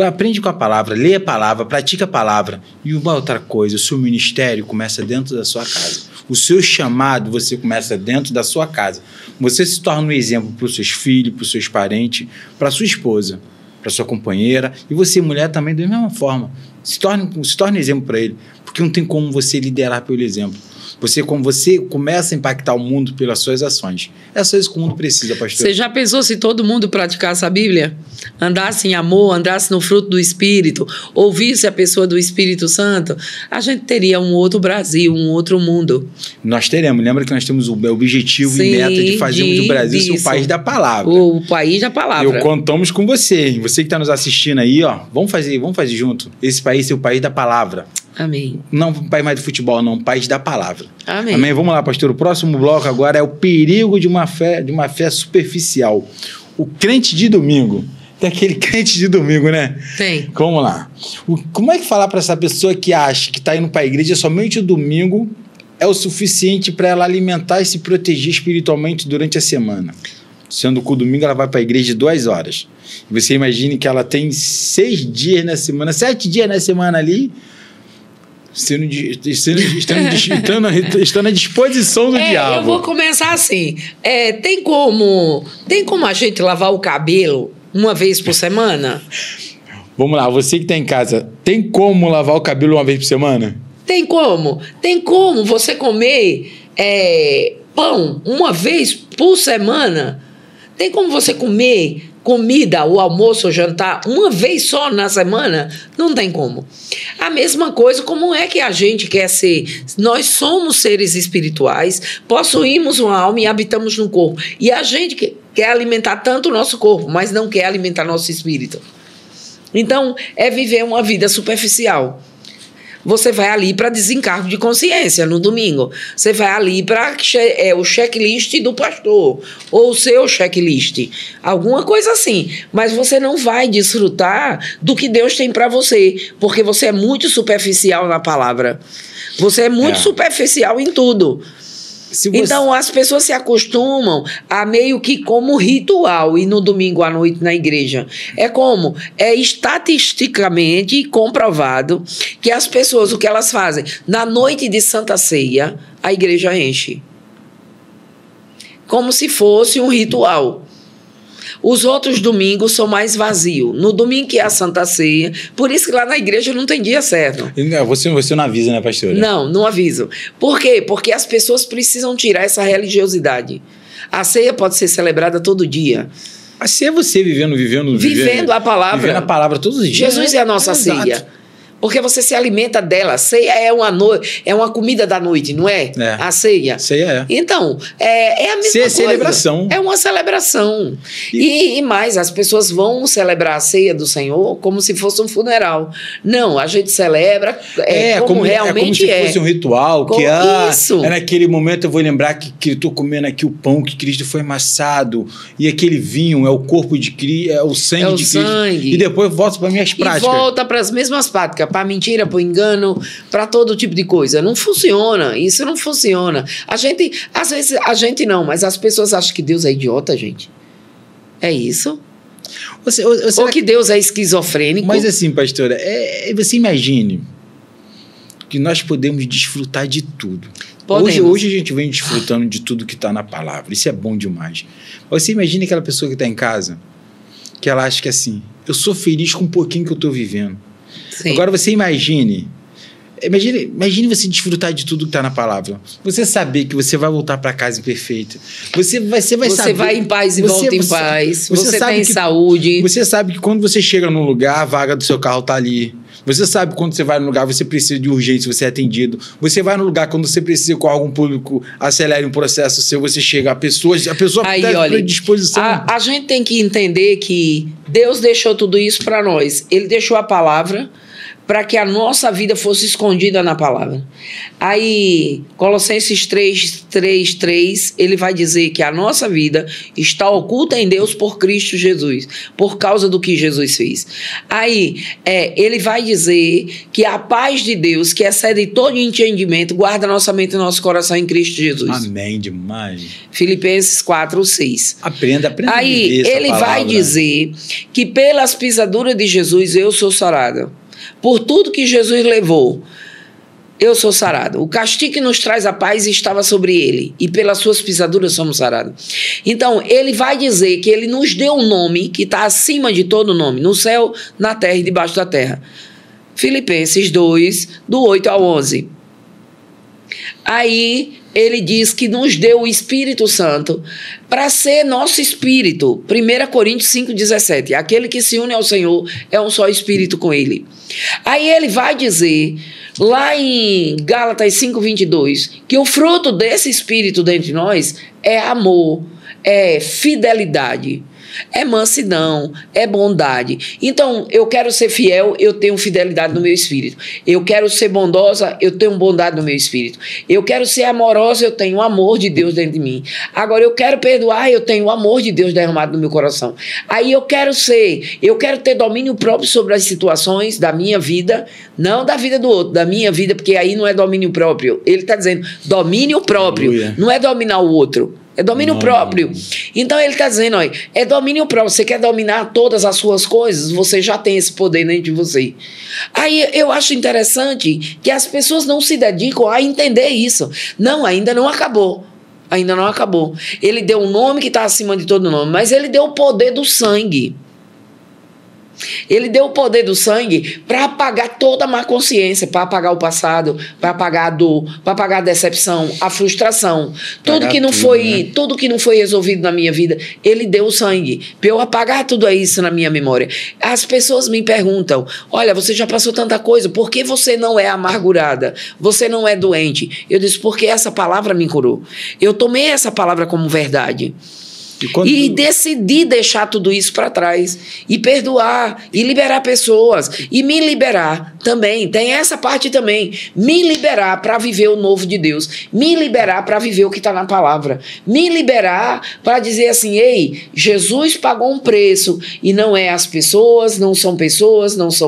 Aprende com a palavra, lê a palavra, pratica a palavra. E uma outra coisa, o seu ministério começa dentro da sua casa. O seu chamado, você começa dentro da sua casa. Você se torna um exemplo para os seus filhos, para os seus parentes, para a sua esposa, para a sua companheira. E você, mulher, também da mesma forma. Se torne exemplo para ele. Porque não tem como você liderar pelo exemplo. Você começa a impactar o mundo pelas suas ações. É só isso que o mundo precisa, pastor. Você já pensou se todo mundo praticasse a Bíblia? Andasse em amor, andasse no fruto do Espírito, ouvisse a pessoa do Espírito Santo? A gente teria um outro Brasil, um outro mundo. Nós teremos. Lembra que nós temos o objetivo e meta de fazermos do Brasil o país da palavra. O país da palavra. Contamos com você. Você que está nos assistindo aí, ó, vamos fazer junto. Esse país é o país da palavra. Amém. Não o país mais do futebol, não, o país da palavra. Amém. Amém. Vamos lá, pastor. O próximo bloco agora é o perigo de uma fé superficial. O crente de domingo. Tem aquele crente de domingo, né? Tem. Vamos lá. Como é que falar para essa pessoa que acha que está indo para a igreja somente o domingo é o suficiente para ela alimentar e se proteger espiritualmente durante a semana? Sendo que o domingo ela vai para a igreja 2 horas. Você imagine que ela tem 6 dias na semana, 7 dias na semana ali, estando à disposição do diabo. Eu vou começar assim. Tem como a gente lavar o cabelo uma vez por semana? Vamos lá, você que está em casa, tem como lavar o cabelo uma vez por semana? Tem como. Tem como você comer pão uma vez por semana? Tem como você comer comida, o almoço, o jantar, uma vez só na semana? Não tem como. A mesma coisa, como é que a gente quer ser? Nós somos seres espirituais, possuímos uma alma e habitamos no corpo. E a gente quer alimentar tanto o nosso corpo, mas não quer alimentar nosso espírito. Então, é viver uma vida superficial. Você vai ali para desencargo de consciência no domingo. Você vai ali para o checklist do pastor, ou o seu checklist. Alguma coisa assim. Mas você não vai desfrutar do que Deus tem para você, porque você é muito superficial na palavra. Você é muito superficial em tudo. Então, as pessoas se acostumam a meio que como ritual, e no domingo à noite na igreja. É como? É estatisticamente comprovado que as pessoas, o que elas fazem? Na noite de Santa Ceia, a igreja enche. Como se fosse um ritual. Os outros domingos são mais vazios. No domingo que é a Santa Ceia, por isso que lá na igreja não tem dia certo. Você não avisa, né, pastora? Não aviso. Por quê? Porque as pessoas precisam tirar essa religiosidade. A ceia pode ser celebrada todo dia. A ceia é você vivendo a palavra. Vivendo a palavra todos os dias. Jesus é a nossa ceia. Porque você se alimenta dela. A ceia é uma comida da noite, não é? A ceia. Ceia é. Então, é a mesma coisa. Celebração. É uma celebração. E mais, as pessoas vão celebrar a ceia do Senhor como se fosse um funeral. Não, a gente celebra como realmente é. Como se fosse um ritual. Isso. É naquele momento eu vou lembrar que eu estou comendo aqui o pão que Cristo foi amassado. E aquele vinho é o corpo de Cristo, é o sangue de Cristo. E depois volta para minhas práticas. E volta para as mesmas práticas. Para mentira, para engano, para todo tipo de coisa. Não funciona. Isso não funciona. Às vezes, a gente não, mas as pessoas acham que Deus é idiota, gente. É isso? Ou que Deus é esquizofrênico. Mas assim, pastora, você imagine que nós podemos desfrutar de tudo. Hoje a gente vem desfrutando de tudo que está na palavra. Isso é bom demais. Mas você imagine aquela pessoa que está em casa, que ela acha que assim, eu sou feliz com um pouquinho que eu estou vivendo. Sim. Agora você imagine você desfrutar de tudo que está na palavra. Você saber que você vai voltar para casa imperfeita. Você vai em paz e volta em paz. Você tem saúde. Você sabe que quando você chega num lugar, a vaga do seu carro está ali. Você sabe que quando você vai num lugar, você precisa de urgência, você é atendido. Você vai num lugar, quando você precisa que o órgão público acelere um processo seu, você chega. A pessoa está à disposição. A gente tem que entender que Deus deixou tudo isso para nós. Ele deixou a palavra para que a nossa vida fosse escondida na palavra. Aí, Colossenses 3, ele vai dizer que a nossa vida está oculta em Deus por Cristo Jesus, por causa do que Jesus fez. Aí, ele vai dizer que a paz de Deus, que excede todo entendimento, guarda nossa mente e nosso coração em Cristo Jesus. Amém, demais. Filipenses 4:6. Aprenda Aí, ele vai dizer que pelas pisaduras de Jesus eu sou sarado. Por tudo que Jesus levou, eu sou sarado. O castigo que nos traz a paz estava sobre ele, e pelas suas pisaduras somos sarados. Então, ele vai dizer que ele nos deu um nome que está acima de todo nome, no céu, na terra e debaixo da terra. Filipenses 2, do 8 ao 11. Aí, ele diz que nos deu o Espírito Santo para ser nosso espírito. 1 Coríntios 5,17. Aquele que se une ao Senhor é um só espírito com ele. Aí ele vai dizer, lá em Gálatas 5,22, que o fruto desse espírito dentro de nós é amor, é fidelidade, é mansidão, é bondade. Então, eu quero ser fiel, eu tenho fidelidade no meu espírito. Eu quero ser bondosa, eu tenho bondade no meu espírito. Eu quero ser amorosa, eu tenho o amor de Deus dentro de mim. Agora, eu quero perdoar, eu tenho o amor de Deus derramado no meu coração. Aí eu quero ter domínio próprio sobre as situações da minha vida, não da vida do outro, da minha vida, porque aí não é domínio próprio. Ele está dizendo domínio próprio, não é dominar o outro. É domínio próprio. Então, ele está dizendo, olha, é domínio próprio. Você quer dominar todas as suas coisas, você já tem esse poder dentro de você. Aí, eu acho interessante que as pessoas não se dedicam a entender isso. Não, ainda não acabou. Ainda não acabou. Ele deu um nome que está acima de todo nome, mas ele deu o poder do sangue. Ele deu o poder do sangue para apagar toda a má consciência, para apagar o passado, para apagar a dor, para apagar a decepção, a frustração. Tudo que não foi resolvido na minha vida, ele deu o sangue para eu apagar tudo isso na minha memória. As pessoas me perguntam, olha, você já passou tanta coisa, por que você não é amargurada? Você não é doente? Eu disse, porque essa palavra me curou. Eu tomei essa palavra como verdade. E decidi deixar tudo isso para trás e perdoar e liberar pessoas e me liberar também, tem essa parte também, me liberar para viver o novo de Deus, me liberar para viver o que está na palavra, me liberar para dizer assim, ei, Jesus pagou um preço e não é as pessoas, não são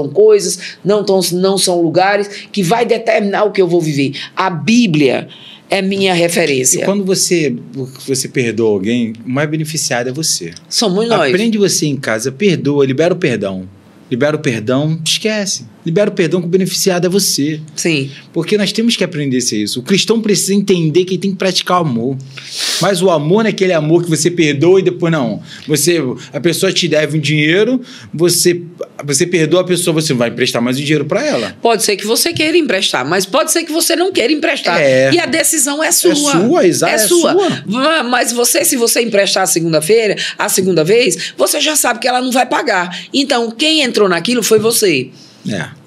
coisas, não são lugares que vai determinar o que eu vou viver. A Bíblia é minha referência. E quando você perdoa alguém, o mais beneficiado é você. Somos nós. Aprende você em casa, perdoa, libera o perdão. Libera o perdão, esquece. Libera o perdão que o beneficiado é você. Sim. Porque nós temos que aprender a ser isso. O cristão precisa entender que ele tem que praticar o amor. Mas o amor não é aquele amor que você perdoa e depois não. A pessoa te deve um dinheiro, você perdoa a pessoa, você não vai emprestar mais o dinheiro para ela. Pode ser que você queira emprestar, mas pode ser que você não queira emprestar. E a decisão é sua. É sua, exato. É sua. Mas se você emprestar a segunda vez, você já sabe que ela não vai pagar. Então, quem entrou naquilo foi você.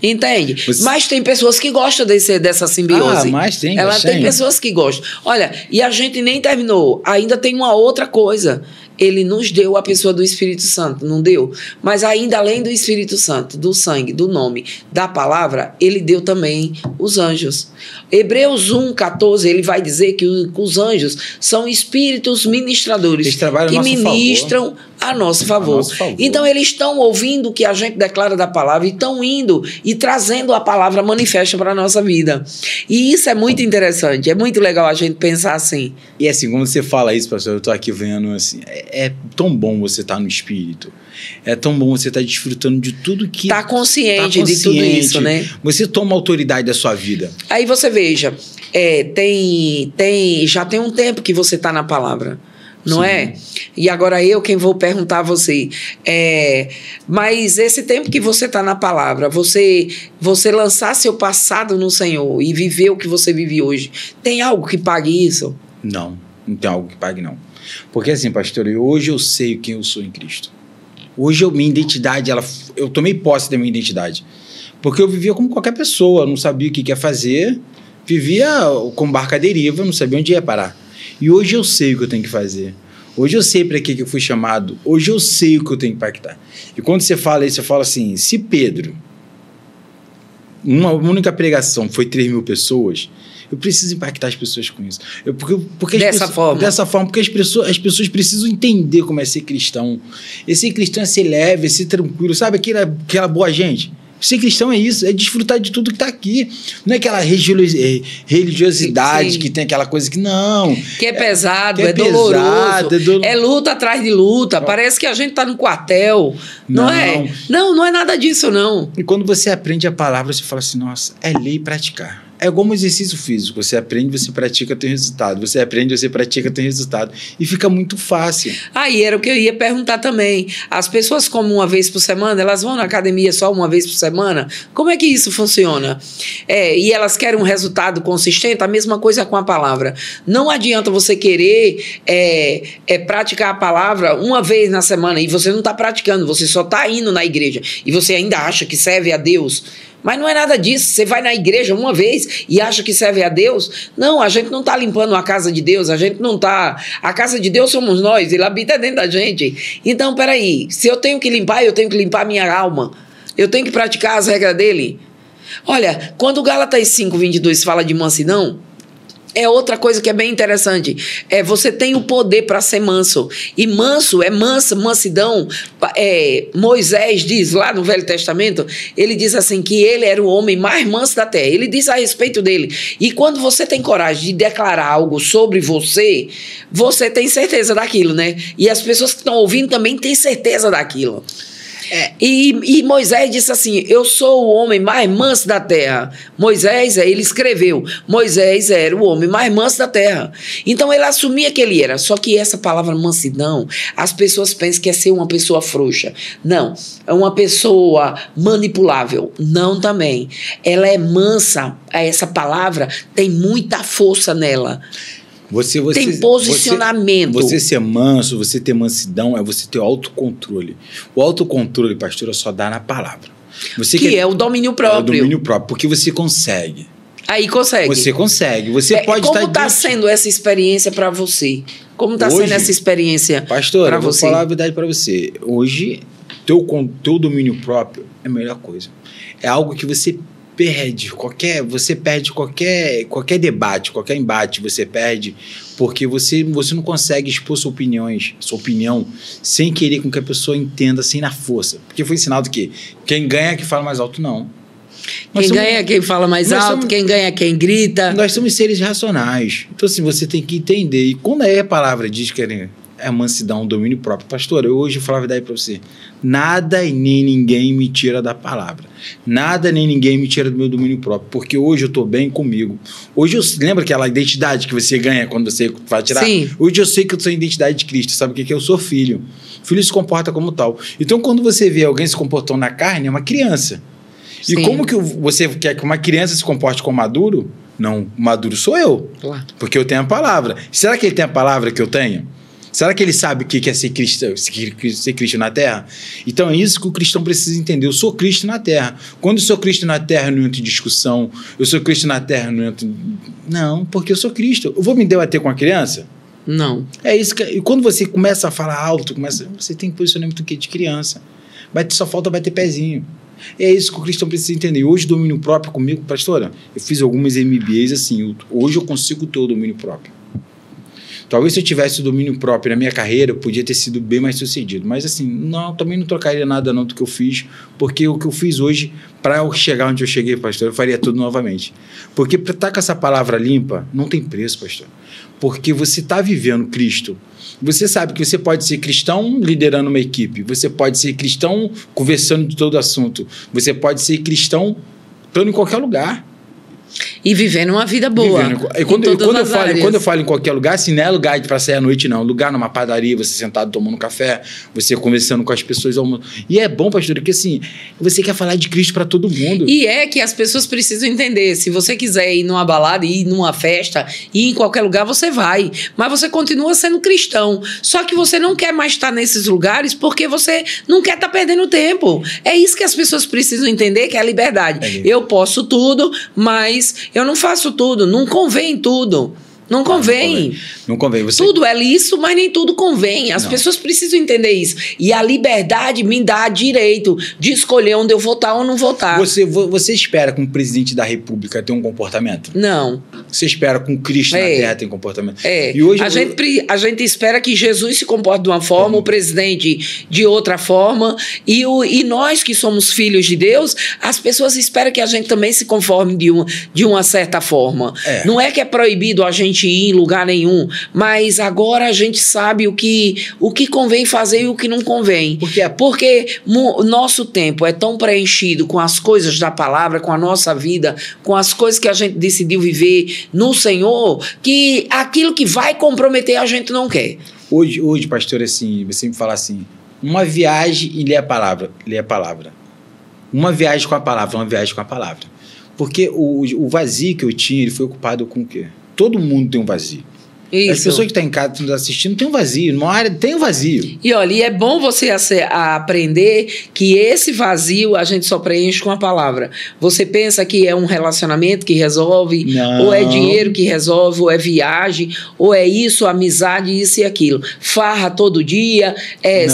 Entende? Mas tem pessoas que gostam dessa simbiose. Mas tem. Tem pessoas que gostam. Olha, e a gente nem terminou. Ainda tem uma outra coisa. Ele nos deu a pessoa do Espírito Santo, não deu? Mas ainda além do Espírito Santo, do sangue, do nome, da palavra, ele deu também os anjos. Hebreus 1:14, ele vai dizer que os anjos são espíritos ministradores que ministram a nosso favor. Então, eles estão ouvindo o que a gente declara da palavra e estão indo e trazendo a palavra manifesta para a nossa vida. E isso é muito interessante, é muito legal a gente pensar assim. E assim, quando você fala isso, pastor, eu estou aqui vendo assim, é tão bom você estar no Espírito. É tão bom você estar desfrutando de tudo que... Tá consciente de tudo isso, né? Você toma autoridade da sua vida. Aí você veja, já tem um tempo que você está na palavra, não é? E agora quem vou perguntar a você, mas esse tempo que você está na palavra, você lançar seu passado no Senhor e viver o que você vive hoje, tem algo que pague isso? Não tem algo que pague, não. Porque assim, pastor, hoje eu sei quem eu sou em Cristo. Hoje minha identidade, eu tomei posse da minha identidade. Porque eu vivia como qualquer pessoa, não sabia o que ia fazer, vivia com barca à deriva, não sabia onde ia parar. E hoje eu sei o que eu tenho que fazer. Hoje eu sei para que eu fui chamado. Hoje eu sei o que eu tenho que impactar. E quando você fala isso, você fala assim, se Pedro, uma única pregação foi 3.000 pessoas, eu preciso impactar as pessoas com isso. Dessa forma, porque as pessoas precisam entender como é ser cristão. E ser cristão é ser leve, é ser tranquilo. Sabe aquela boa gente? Ser cristão é isso, é desfrutar de tudo que está aqui. Não é aquela religiosidade que tem aquela coisa que não. Que é pesado, é doloroso. É luta atrás de luta. Parece que a gente está no quartel. Não é? Não é nada disso, não. E quando você aprende a palavra, você fala assim, nossa, é lei praticar. É como um exercício físico. Você aprende, você pratica, tem resultado. Você aprende, você pratica, tem resultado. E fica muito fácil. Aí era o que eu ia perguntar também. As pessoas, como uma vez por semana, elas vão na academia só uma vez por semana? Como é que isso funciona? E elas querem um resultado consistente? A mesma coisa com a palavra. Não adianta você querer praticar a palavra uma vez na semana e você não está praticando, você só está indo na igreja e você ainda acha que serve a Deus. Mas não é nada disso. Você vai na igreja uma vez e acha que serve a Deus? Não, a gente não está limpando a casa de Deus, a gente não está... A casa de Deus somos nós, Ele habita dentro da gente. Então, peraí, se eu tenho que limpar, eu tenho que limpar a minha alma. Eu tenho que praticar as regras dele. Olha, quando o Gálatas 5:22 fala de mansidão, é outra coisa que é bem interessante. Você tem o poder para ser manso. E manso é mansidão. Moisés diz lá no Velho Testamento, ele diz assim que ele era o homem mais manso da terra. Ele diz a respeito dele. E quando você tem coragem de declarar algo sobre você, você tem certeza daquilo, né? E as pessoas que estão ouvindo também têm certeza daquilo. E Moisés disse assim, eu sou o homem mais manso da terra. Moisés, ele escreveu, Moisés era o homem mais manso da terra. Então ele assumia que ele era. Só que essa palavra mansidão, as pessoas pensam que é ser uma pessoa frouxa. Não, é uma pessoa manipulável. Não também. Ela é mansa, essa palavra tem muita força nela. Tem posicionamento. Você ser manso, você ter mansidão, é você ter autocontrole. O autocontrole, pastora, só dá na palavra. É o domínio próprio. É o domínio próprio, porque você consegue. Aí consegue. Você consegue. Você pode como está sendo essa experiência para você? Como está sendo essa experiência para você? Pastora, eu vou falar a verdade para você. Hoje, teu domínio próprio é a melhor coisa. É algo que você perde qualquer debate, qualquer embate, você perde, porque você não consegue expor sua opinião, sem querer com que a pessoa entenda, assim, na força. Porque foi ensinado que quem ganha é quem fala mais alto, não. Quem ganha é quem fala mais alto, quem ganha é quem grita. Nós somos seres racionais. Então, assim, você tem que entender. E quando a palavra diz que é mansidão, domínio próprio. Pastor, eu hoje vou falar a verdade para você. Nada e nem ninguém me tira da palavra. Nada nem ninguém me tira do meu domínio próprio. Porque hoje eu estou bem comigo. Hoje lembra aquela identidade que você ganha quando você vai tirar? Sim. Hoje eu sei que eu sou a identidade de Cristo. Sabe o que é? Eu sou filho. Filho se comporta como tal. Então, quando você vê alguém se comportando na carne, é uma criança. Sim. E como que você quer que uma criança se comporte como maduro? Não, maduro sou eu. Claro. Porque eu tenho a palavra. Será que ele tem a palavra que eu tenho? Será que ele sabe o que é ser Cristo na Terra? Então é isso que o cristão precisa entender. Eu sou Cristo na Terra. Quando eu sou Cristo na Terra, eu não entro em discussão. Eu sou Cristo na Terra, eu não entro... Não, porque eu sou Cristo. Eu vou me debater com a criança? Não. É isso que... E quando você começa a falar alto, você tem posicionamento de criança. Só falta bater pezinho. É isso que o cristão precisa entender. Hoje, domínio próprio comigo, pastora, eu fiz algumas MBAs assim. Hoje eu consigo ter o domínio próprio. Talvez se eu tivesse o domínio próprio na minha carreira, eu podia ter sido bem mais sucedido. Mas assim, não, também não trocaria nada não do que eu fiz, porque o que eu fiz hoje, para eu chegar onde eu cheguei, pastor, eu faria tudo novamente. Porque para estar com essa palavra limpa, não tem preço, pastor. Porque você está vivendo Cristo. Você sabe que você pode ser cristão liderando uma equipe, você pode ser cristão conversando de todo assunto, você pode ser cristão estando em qualquer lugar. E vivendo uma vida boa. Quando eu falo em qualquer lugar, assim, não é lugar para sair à noite, não. Lugar numa padaria, você sentado tomando café, você conversando com as pessoas. E é bom, pastor, porque assim, você quer falar de Cristo para todo mundo. E é que as pessoas precisam entender. Se você quiser ir numa balada, ir numa festa, ir em qualquer lugar, você vai. Mas você continua sendo cristão. Só que você não quer mais estar nesses lugares porque você não quer estar perdendo tempo. É isso que as pessoas precisam entender, que é a liberdade. Eu posso tudo, mas eu não faço tudo, não convém tudo. Não convém. Não convém. Tudo é lícito, mas nem tudo convém. As pessoas precisam entender isso. E a liberdade me dá direito de escolher onde eu votar ou não votar. Você espera com o presidente da República ter um comportamento? Não. Você espera com Cristo na Terra ter um comportamento? E hoje a gente espera que Jesus se comporte de uma forma, o presidente de outra forma, e nós que somos filhos de Deus, as pessoas esperam que a gente também se conforme de uma certa forma. Não é que é proibido a gente ir em lugar nenhum, mas agora a gente sabe o que convém fazer e o que não convém. Porque o nosso tempo é tão preenchido com as coisas da palavra, com a nossa vida, com as coisas que a gente decidiu viver no Senhor, que aquilo que vai comprometer a gente não quer. Hoje, pastor, assim, você me fala assim, uma viagem e ler a palavra. Uma viagem com a palavra. Porque o vazio que eu tinha, ele foi ocupado com o quê? Todo mundo tem um vazio. Isso. As pessoas que estão em casa nos assistindo têm um vazio. Numa área tem um vazio. E olha, e é bom você aprender que esse vazio a gente só preenche com a palavra. Você pensa que é um relacionamento que resolve, não. Ou é dinheiro que resolve, ou é viagem, ou é isso, amizade, isso e aquilo. Farra todo dia,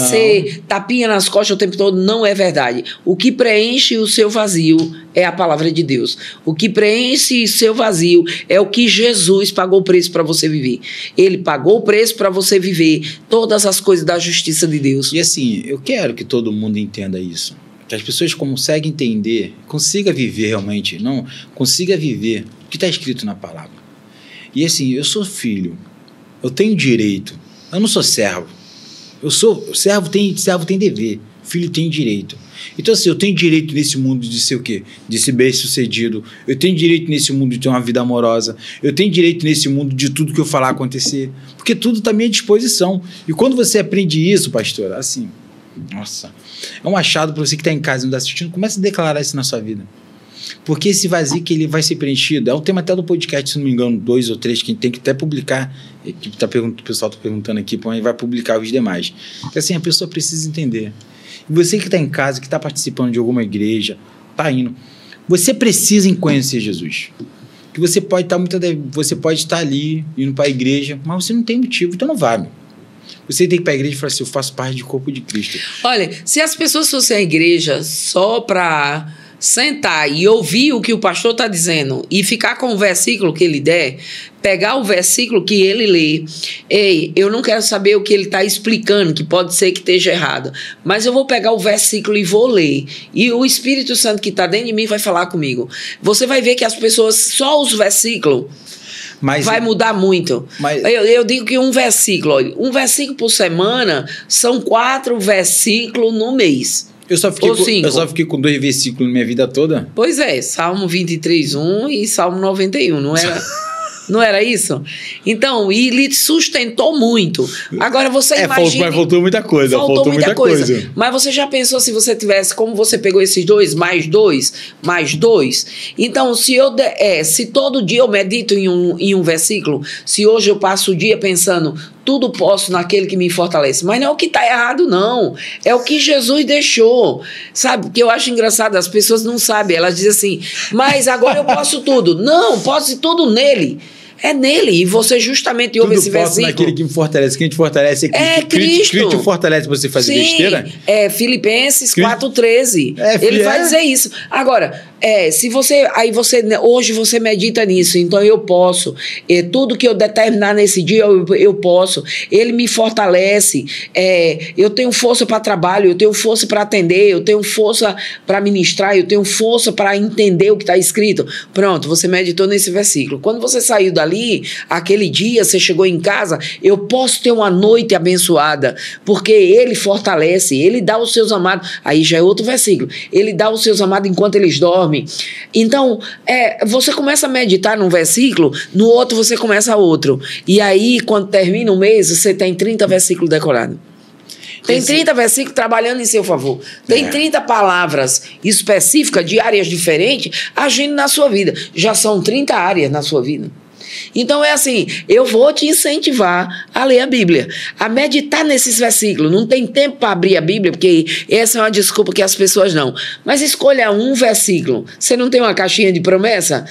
ser tapinha nas costas o tempo todo, não é verdade. O que preenche o seu vazio é a palavra de Deus. O que preenche seu vazio é o que Jesus pagou o preço para você viver. Ele pagou o preço para você viver todas as coisas da justiça de Deus. E assim, eu quero que todo mundo entenda isso. Que as pessoas conseguem entender, consiga viver realmente, não, consiga viver o que está escrito na palavra. E assim, eu sou filho, eu tenho direito, eu não sou servo. Servo tem dever. filho tem direito. Então, assim, eu tenho direito nesse mundo de ser o quê? De ser bem-sucedido. Eu tenho direito nesse mundo de ter uma vida amorosa. Eu tenho direito nesse mundo de tudo que eu falar acontecer. Porque tudo está à minha disposição. E quando você aprende isso, pastor, assim, nossa, é um achado para você que está em casa e não está assistindo, comece a declarar isso na sua vida. Porque esse vazio que ele vai ser preenchido, é o tema até do podcast, se não me engano, 2 ou 3, que tem que até publicar, que o pessoal está perguntando aqui, mas vai publicar os demais. Porque assim, a pessoa precisa entender. E você que está em casa, que está participando de alguma igreja, está indo, você precisa conhecer Jesus. Que você pode estar ali, indo para a igreja, mas você não tem motivo, então não vá, meu. Você tem que ir para a igreja e falar assim, eu faço parte do corpo de Cristo. Olha, se as pessoas fossem à igreja só para sentar e ouvir o que o pastor está dizendo e ficar com o versículo que ele der, pegar o versículo que ele lê, ei, eu não quero saber o que ele está explicando, que pode ser que esteja errado, mas eu vou pegar o versículo e vou ler, e o Espírito Santo que está dentro de mim vai falar comigo. Você vai ver que as pessoas, só os versículos, vai mudar muito. Eu digo que um versículo por semana são 4 versículos no mês. Eu só fiquei com 2 versículos na minha vida toda. Pois é, Salmo 23:1 e Salmo 91, não era? Não era isso? Então, e ele sustentou muito. Agora você imagina... Mas faltou muita coisa. Faltou muita coisa. Mas você já pensou se você tivesse, como você pegou esses 2, mais 2, mais 2? Então, se todo dia eu medito em um versículo, se hoje eu passo o dia pensando, tudo posso naquele que me fortalece. Mas não é o que está errado, não. É o que Jesus deixou. Sabe? Porque eu acho engraçado, as pessoas não sabem. Elas dizem assim, mas agora eu posso tudo. Não, posso tudo nele. É nele, e você justamente ouve esse versículo. Naquele que me fortalece. Quem te fortalece é Cristo. É Cristo. Cristo te fortalece para você fazer besteira? É Filipenses 4:13. Ele vai dizer isso. Agora, se você... Hoje você medita nisso, então eu posso. Tudo que eu determinar nesse dia, eu posso. Ele me fortalece. Eu tenho força para trabalho, eu tenho força para atender, eu tenho força para ministrar, eu tenho força para entender o que está escrito. Pronto, você meditou nesse versículo. Quando você saiu dali, aquele dia, você chegou em casa, eu posso ter uma noite abençoada, porque ele fortalece, ele dá aos seus amados, aí já é outro versículo, ele dá aos seus amados enquanto eles dormem. Então, você começa a meditar num versículo, no outro você começa outro, e aí quando termina o mês, você tem 30 versículos decorados. Tem 30 versículos trabalhando em seu favor. Tem 30 palavras específicas de áreas diferentes agindo na sua vida. Já são 30 áreas na sua vida. Então é assim, eu vou te incentivar a ler a Bíblia, a meditar nesses versículos. Não tem tempo para abrir a Bíblia, porque essa é uma desculpa que as pessoas não. Mas escolha um versículo. Você não tem uma caixinha de promessa?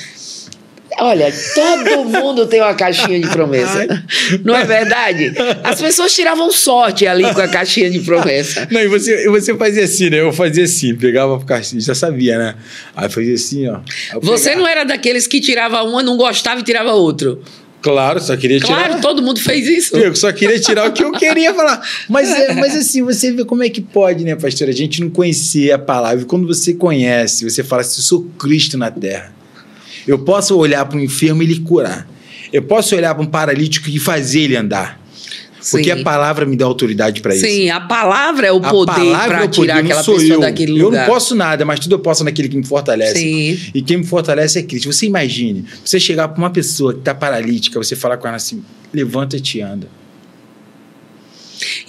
Olha, todo mundo tem uma caixinha de promessa. Não é verdade? As pessoas tiravam sorte ali com a caixinha de promessa. Não, e você fazia assim, né? Eu fazia assim, pegava a caixinha, já sabia, né? Aí fazia assim, ó. Você não era daqueles que tirava uma, não gostava e tirava outro. Claro, só queria tirar... Claro, todo mundo fez isso. Eu só queria tirar o que eu queria falar. Mas assim, você vê como é que pode, né, pastor? A gente não conhecer a palavra. E quando você conhece, você fala assim, eu sou Cristo na terra. Eu posso olhar para um enfermo e lhe curar. Eu posso olhar para um paralítico e fazer ele andar. Porque a palavra me dá autoridade para isso. Sim, a palavra é o poder para tirar aquela pessoa daquele lugar. Eu não posso nada, mas tudo eu posso naquele que me fortalece. Sim. E quem me fortalece é Cristo. Você imagine, você chegar para uma pessoa que está paralítica, você falar com ela assim, levanta-te e anda.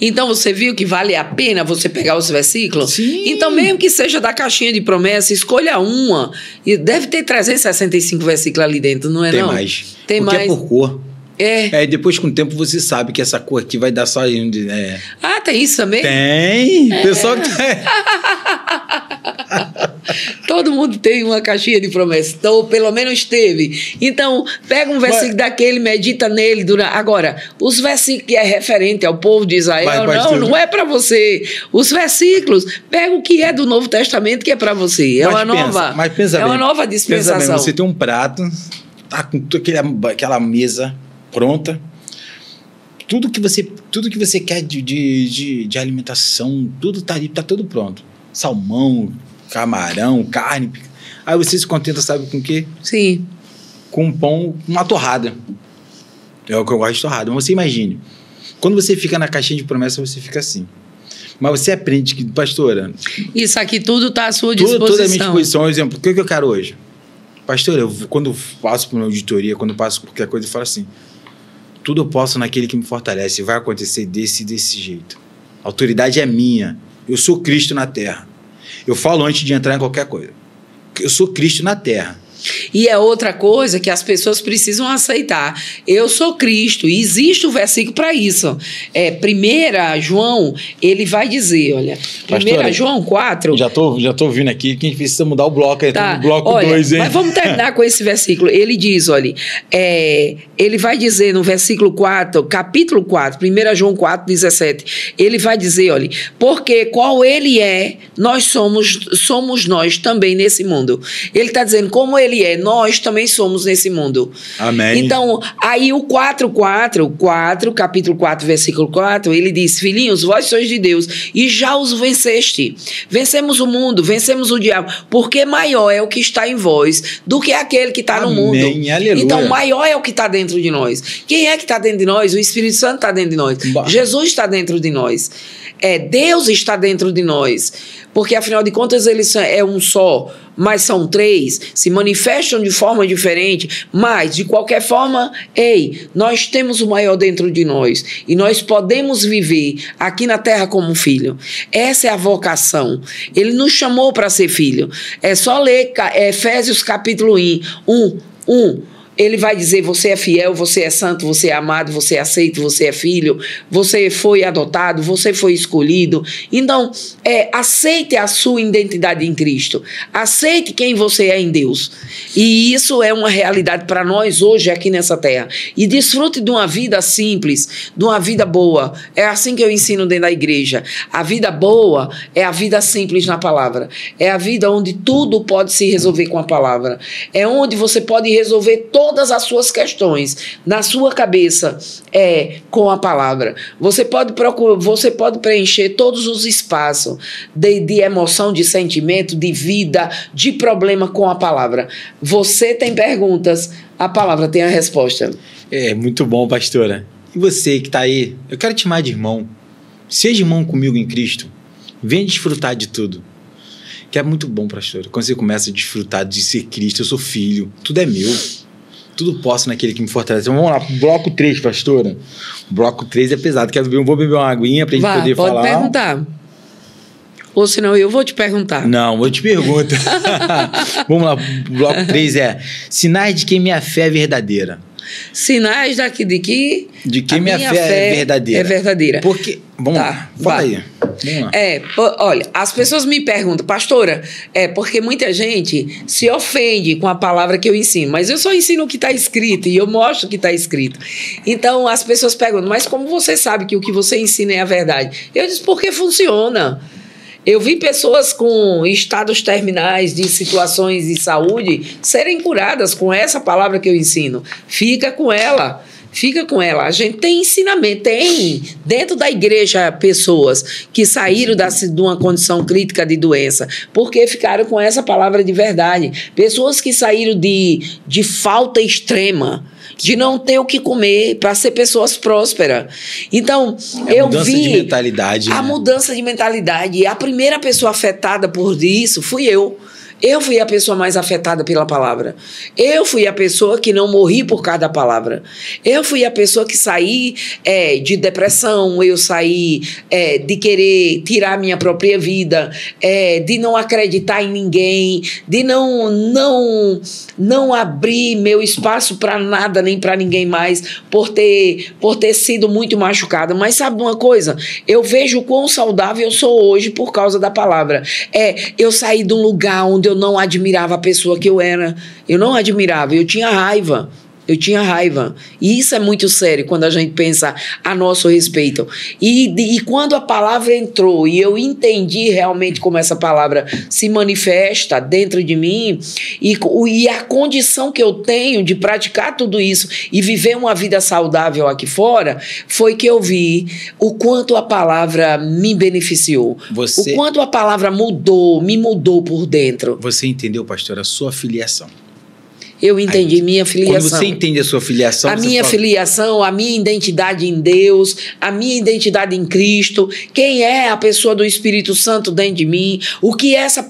Então você viu que vale a pena você pegar os versículos? Sim. Então mesmo que seja da caixinha de promessa, escolha uma. E deve ter 365 versículos ali dentro, não é? Tem não? mais. Tem porque mais. É por cor. É. E depois com o tempo você sabe que essa cor aqui vai dar só... Ah, tem isso também? Tem. Pessoal que tem. Todo mundo tem uma caixinha de promessa, ou pelo menos teve. Então, pega um versículo daquele, medita nele. Agora, os versículos que é referente ao povo de Israel, não é para você. Os versículos, pega o que é do Novo Testamento que é para você. É uma nova dispensação. Pensa bem, você tem um prato, tá com aquela mesa pronta. Tudo que você quer de alimentação, tudo tá ali, tá tudo pronto. Salmão, camarão, carne. Aí você se contenta, sabe com o quê? Sim. Com pão, uma torrada. É o que eu gosto de torrada. Mas você imagine, quando você fica na caixinha de promessa, você fica assim. Mas você aprende que, pastora... Isso aqui tudo está à sua disposição. Tudo à minha disposição. Um exemplo, o que eu quero hoje? Pastora, quando passo por uma auditoria, quando passo por qualquer coisa, eu falo assim, tudo eu posso naquele que me fortalece. Vai acontecer desse jeito. A autoridade é minha. Eu sou Cristo na terra. Eu falo antes de entrar em qualquer coisa. Eu sou Cristo na terra. E é outra coisa que as pessoas precisam aceitar. Eu sou Cristo, e existe um versículo para isso. 1 João, ele vai dizer, olha, 1 João 4... Já tô ouvindo aqui que a gente precisa mudar o bloco, tá. No bloco 2, hein? Mas vamos terminar com esse versículo. Ele diz, olha, ele vai dizer no versículo 4, capítulo 4, 1 João 4, 17, ele vai dizer, olha, porque qual ele é, nós somos nós também nesse mundo. Ele está dizendo, como ele é, nós também somos nesse mundo. Amém. Então, aí o 4, capítulo 4, versículo 4, ele diz, filhinhos, vós sois de Deus, e já os venceste. Vencemos o mundo, vencemos o diabo, porque maior é o que está em vós do que aquele que está no mundo. Aleluia. Então, maior é o que está dentro de nós. Quem é que está dentro de nós? O Espírito Santo está dentro de nós. Jesus está dentro de nós. Deus está dentro de nós. Porque, afinal de contas, eles é um só, mas são três, se manifestam de forma diferente, mas, de qualquer forma, nós temos o maior dentro de nós e nós podemos viver aqui na terra como filho. Essa é a vocação. Ele nos chamou para ser filho. É só ler Efésios capítulo 1. Ele vai dizer, você é fiel, você é santo, você é amado, você é aceito, você é filho, você foi adotado, você foi escolhido. Então, aceite a sua identidade em Cristo. Aceite quem você é em Deus. E isso é uma realidade para nós hoje aqui nessa terra. E desfrute de uma vida simples, de uma vida boa. É assim que eu ensino dentro da igreja. A vida boa é a vida simples na palavra. É a vida onde tudo pode se resolver com a palavra. É onde você pode resolver todas as suas questões na sua cabeça com a palavra. Você pode preencher todos os espaços de emoção, de sentimento, de vida, de problema com a palavra. Você tem perguntas, a palavra tem a resposta. Muito bom, pastora. E você que está aí, eu quero te chamar de irmão. Seja irmão comigo em Cristo. Venha desfrutar de tudo. Que é muito bom, pastora. Quando você começa a desfrutar de ser Cristo, eu sou filho, tudo é meu. Tudo posso naquele que me fortalece. Então, vamos lá, bloco 3, pastora. O bloco 3 é pesado. Vou beber uma aguinha pra gente poder falar. Pode perguntar. Ou senão eu vou te perguntar. Não, eu te pergunto. Vamos lá, o bloco 3 é sinais de que minha fé é verdadeira. Sinais de que minha fé é verdadeira. É verdadeira. Porque, vamos lá, fala aí. Vamos lá. Olha, as pessoas me perguntam, pastora, porque muita gente se ofende com a palavra que eu ensino, mas eu só ensino o que está escrito e eu mostro o que está escrito. Então, as pessoas perguntam, mas como você sabe que o que você ensina é a verdade? Eu disse, porque funciona. Eu vi pessoas com estados terminais de situações de saúde serem curadas com essa palavra que eu ensino. Fica com ela. Fica com ela. A gente tem ensinamento. Tem dentro da igreja pessoas que saíram de uma condição crítica de doença porque ficaram com essa palavra de verdade. Pessoas que saíram de falta extrema, de não ter o que comer, para ser pessoas prósperas. Então, eu vi... mudança de mentalidade. A mudança de mentalidade. E a primeira pessoa afetada por isso fui eu. Eu fui a pessoa mais afetada pela palavra. Eu fui a pessoa que não morri por causa da palavra. Eu fui a pessoa que saí de depressão, eu saí de querer tirar minha própria vida, de não acreditar em ninguém, de não abrir meu espaço para nada, nem para ninguém mais, por ter sido muito machucada. Mas sabe uma coisa? Eu vejo o quão saudável eu sou hoje por causa da palavra. Eu saí de um lugar onde eu não admirava a pessoa que eu era. Eu não admirava, eu tinha raiva. E isso é muito sério quando a gente pensa a nosso respeito. E quando a palavra entrou e eu entendi realmente como essa palavra se manifesta dentro de mim e a condição que eu tenho de praticar tudo isso e viver uma vida saudável aqui fora, foi que eu vi o quanto a palavra me beneficiou. O quanto a palavra me mudou por dentro. Você entendeu, pastor, a sua filiação. Eu entendi Aí, minha filiação. Quando você entende a sua filiação... A minha filiação, a minha identidade em Deus, a minha identidade em Cristo, quem é a pessoa do Espírito Santo dentro de mim, o que essa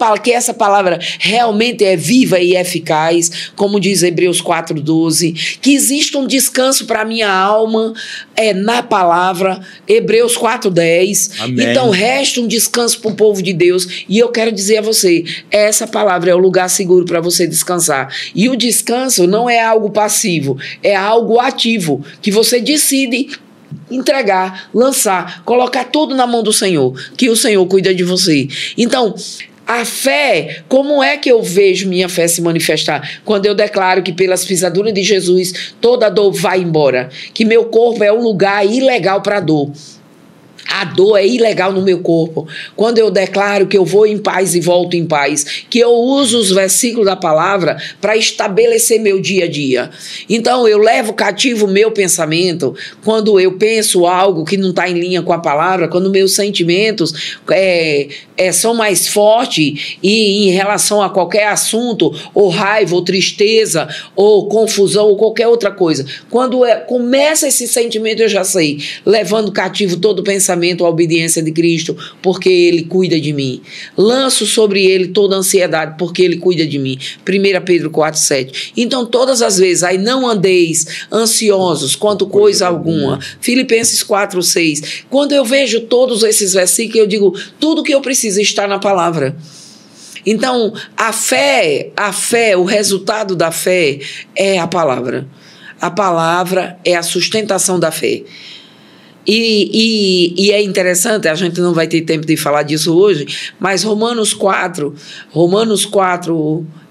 palavra realmente é viva e eficaz, como diz Hebreus 4:12, que existe um descanso para a minha alma na palavra, Hebreus 4:10. Então, resta um descanso para o povo de Deus. E eu quero dizer a você, essa palavra é o lugar seguro para você descansar. E o descanso não é algo passivo, é algo ativo, que você decide entregar, lançar, colocar tudo na mão do Senhor, que o Senhor cuida de você. Então, a fé, como é que eu vejo minha fé se manifestar? Quando eu declaro que pelas pisaduras de Jesus toda dor vai embora, que meu corpo é um lugar ilegal para a dor. A dor é ilegal no meu corpo. Quando eu declaro que eu vou em paz e volto em paz, que eu uso os versículos da palavra para estabelecer meu dia a dia. Então, eu levo cativo o meu pensamento quando eu penso algo que não está em linha com a palavra, quando meus sentimentos são mais fortes e em relação a qualquer assunto, ou raiva, ou tristeza, ou confusão, ou qualquer outra coisa. Quando começa esse sentimento, eu já sei, levando cativo todo o pensamento, a obediência de Cristo, porque Ele cuida de mim. Lanço sobre Ele toda a ansiedade, porque Ele cuida de mim. 1 Pedro 4:7. Então, todas as vezes, aí não andeis ansiosos quanto coisa alguma. Filipenses 4:6. Quando eu vejo todos esses versículos, eu digo, tudo que eu preciso está na palavra. Então, a fé, o resultado da fé é a palavra. A palavra é a sustentação da fé. E é interessante, a gente não vai ter tempo de falar disso hoje, mas Romanos 4,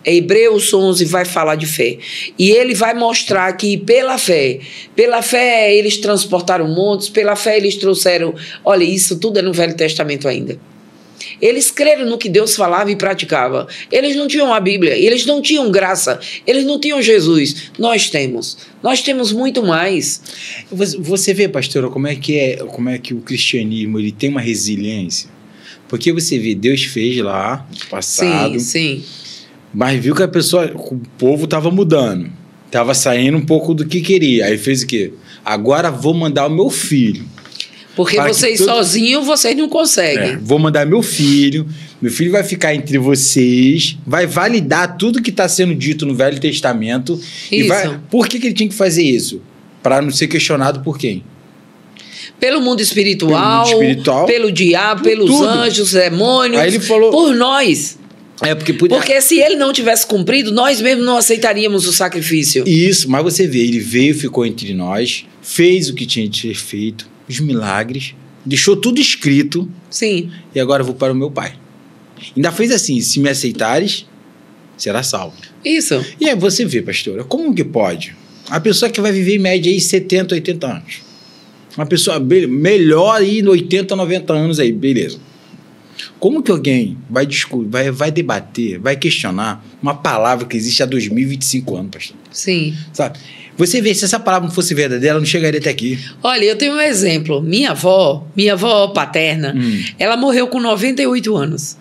Hebreus 11 vai falar de fé. E ele vai mostrar que pela fé eles transportaram montes, pela fé eles trouxeram... Olha, isso tudo é no Velho Testamento ainda. Eles creram no que Deus falava e praticava. Eles não tinham a Bíblia, eles não tinham graça, eles não tinham Jesus. Nós temos muito mais. Você vê, pastora, como é que o cristianismo ele tem uma resiliência? Porque você vê, Deus fez lá no passado, sim. Mas viu que o povo estava mudando, estava saindo um pouco do que queria. Aí fez o quê? Agora vou mandar o meu filho. Porque vocês sozinhos, vocês não conseguem. Vou mandar meu filho vai ficar entre vocês, vai validar tudo que está sendo dito no Velho Testamento. Por que ele tinha que fazer isso? Para não ser questionado por quem? Pelo mundo espiritual, pelo diabo, pelos anjos, demônios, aí ele falou, por nós. Porque se ele não tivesse cumprido, nós mesmos não aceitaríamos o sacrifício. Isso, mas você vê, ele veio, ficou entre nós, fez o que tinha de ser feito, os milagres, deixou tudo escrito. Sim. E agora eu vou para o meu Pai. Ainda fez assim, se me aceitares, será salvo. Isso. E aí você vê, pastora, como que pode? A pessoa que vai viver em média aí 70, 80 anos. Uma pessoa melhor aí, 80, 90 anos aí, beleza. Como que alguém vai discutir, vai debater, vai questionar uma palavra que existe há 2025 anos, pastor? Sim. Sabe? Você vê, se essa palavra não fosse verdadeira, ela não chegaria até aqui. Olha, eu tenho um exemplo. Minha avó paterna, ela morreu com 98 anos.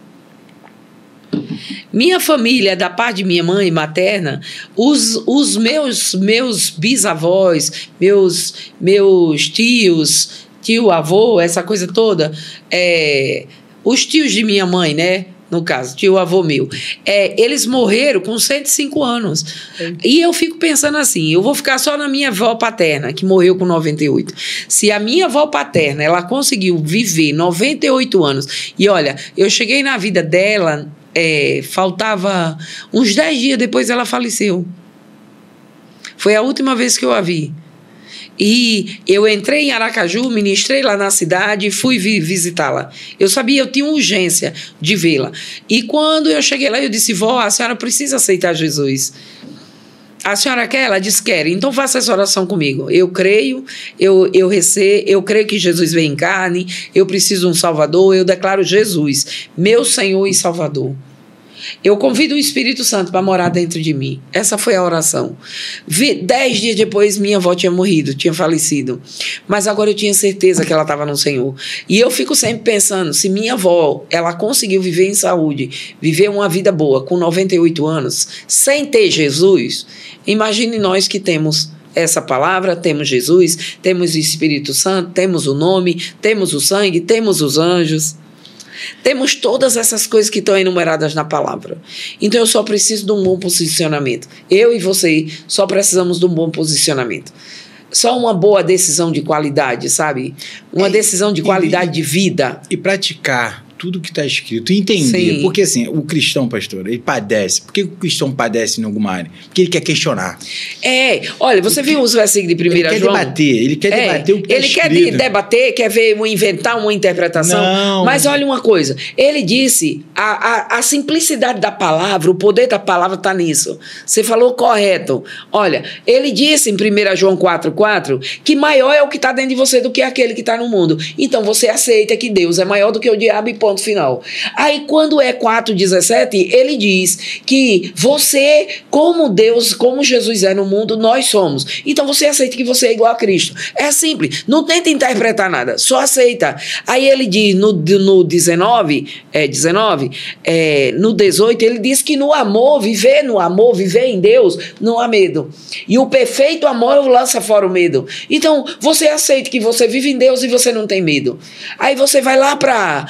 Minha família, da parte de minha mãe materna, os meus bisavós, meus tios, tio-avô, essa coisa toda, os tios de minha mãe, né? No caso, tio-avô meu, eles morreram com 105 anos. E eu fico pensando assim, eu vou ficar só na minha avó paterna, que morreu com 98. Se a minha avó paterna, ela conseguiu viver 98 anos, e olha, eu cheguei na vida dela, faltava uns 10 dias depois ela faleceu. Foi a última vez que eu a vi. E eu entrei em Aracaju, ministrei lá na cidade e fui visitá-la. Eu sabia, eu tinha urgência de vê-la. E quando eu cheguei lá, eu disse, vó, a senhora precisa aceitar Jesus. A senhora quer? Ela disse, quer. Então faça essa oração comigo. Eu creio, eu creio que Jesus veio em carne, eu preciso de um Salvador, eu declaro Jesus, meu Senhor e Salvador. Eu convido o Espírito Santo para morar dentro de mim. Essa foi a oração. 10 dias depois, minha avó tinha morrido, tinha falecido. Mas agora eu tinha certeza que ela estava no Senhor. E eu fico sempre pensando, se minha avó, ela conseguiu viver em saúde, viver uma vida boa com 98 anos, sem ter Jesus, imagine nós que temos essa palavra, temos Jesus, temos o Espírito Santo, temos o nome, temos o sangue, temos os anjos. Temos todas essas coisas que estão enumeradas na palavra. Então eu só preciso de um bom posicionamento. Eu e você só precisamos de um bom posicionamento. Só uma boa decisão de qualidade, sabe? Uma decisão de qualidade de vida. E praticar tudo que está escrito, e entender. Sim. Porque assim, o cristão, pastor, ele padece. Por que o cristão padece em alguma área? Porque ele quer questionar. Olha, você viu os versículos de 1 João? Ele quer debater o que está escrito. Ele quer debater, quer ver, inventar uma interpretação. Não. Mas olha uma coisa, ele disse, a simplicidade da palavra, o poder da palavra está nisso. Você falou correto. Olha, ele disse em 1 João 4,4 que maior é o que está dentro de você do que aquele que está no mundo. Então você aceita que Deus é maior do que o diabo e ponto final. Aí quando é 4,17, ele diz que você, como Deus, como Jesus é no mundo, nós somos. Então você aceita que você é igual a Cristo. É simples, não tenta interpretar nada, só aceita. Aí ele diz no 19, no 18, ele diz que no amor, viver em Deus, não há medo. E o perfeito amor lança fora o medo. Então você aceita que você vive em Deus e você não tem medo. Aí você vai lá para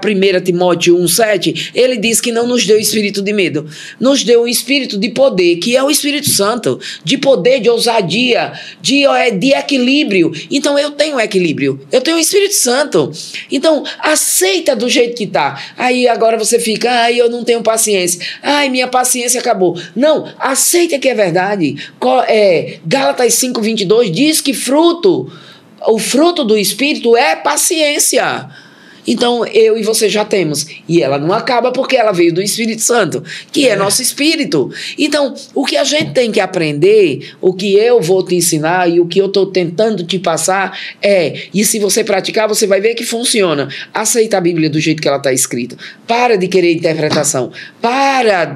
1 Timóteo 1,7, ele diz que não nos deu espírito de medo, nos deu um espírito de poder, que é o Espírito Santo, de poder, de ousadia, de equilíbrio. Então eu tenho equilíbrio, eu tenho o Espírito Santo. Então aceita do jeito que está. Aí agora você fica, eu não tenho paciência, minha paciência acabou. Não, aceita que é verdade. Gálatas 5,22 diz que o fruto do Espírito é paciência. Então, eu e você já temos. E ela não acaba porque ela veio do Espírito Santo, que é nosso espírito. Então, o que a gente tem que aprender, o que eu vou te ensinar e o que eu estou tentando te passar e se você praticar, você vai ver que funciona. Aceita a Bíblia do jeito que ela está escrita. Para de querer interpretação.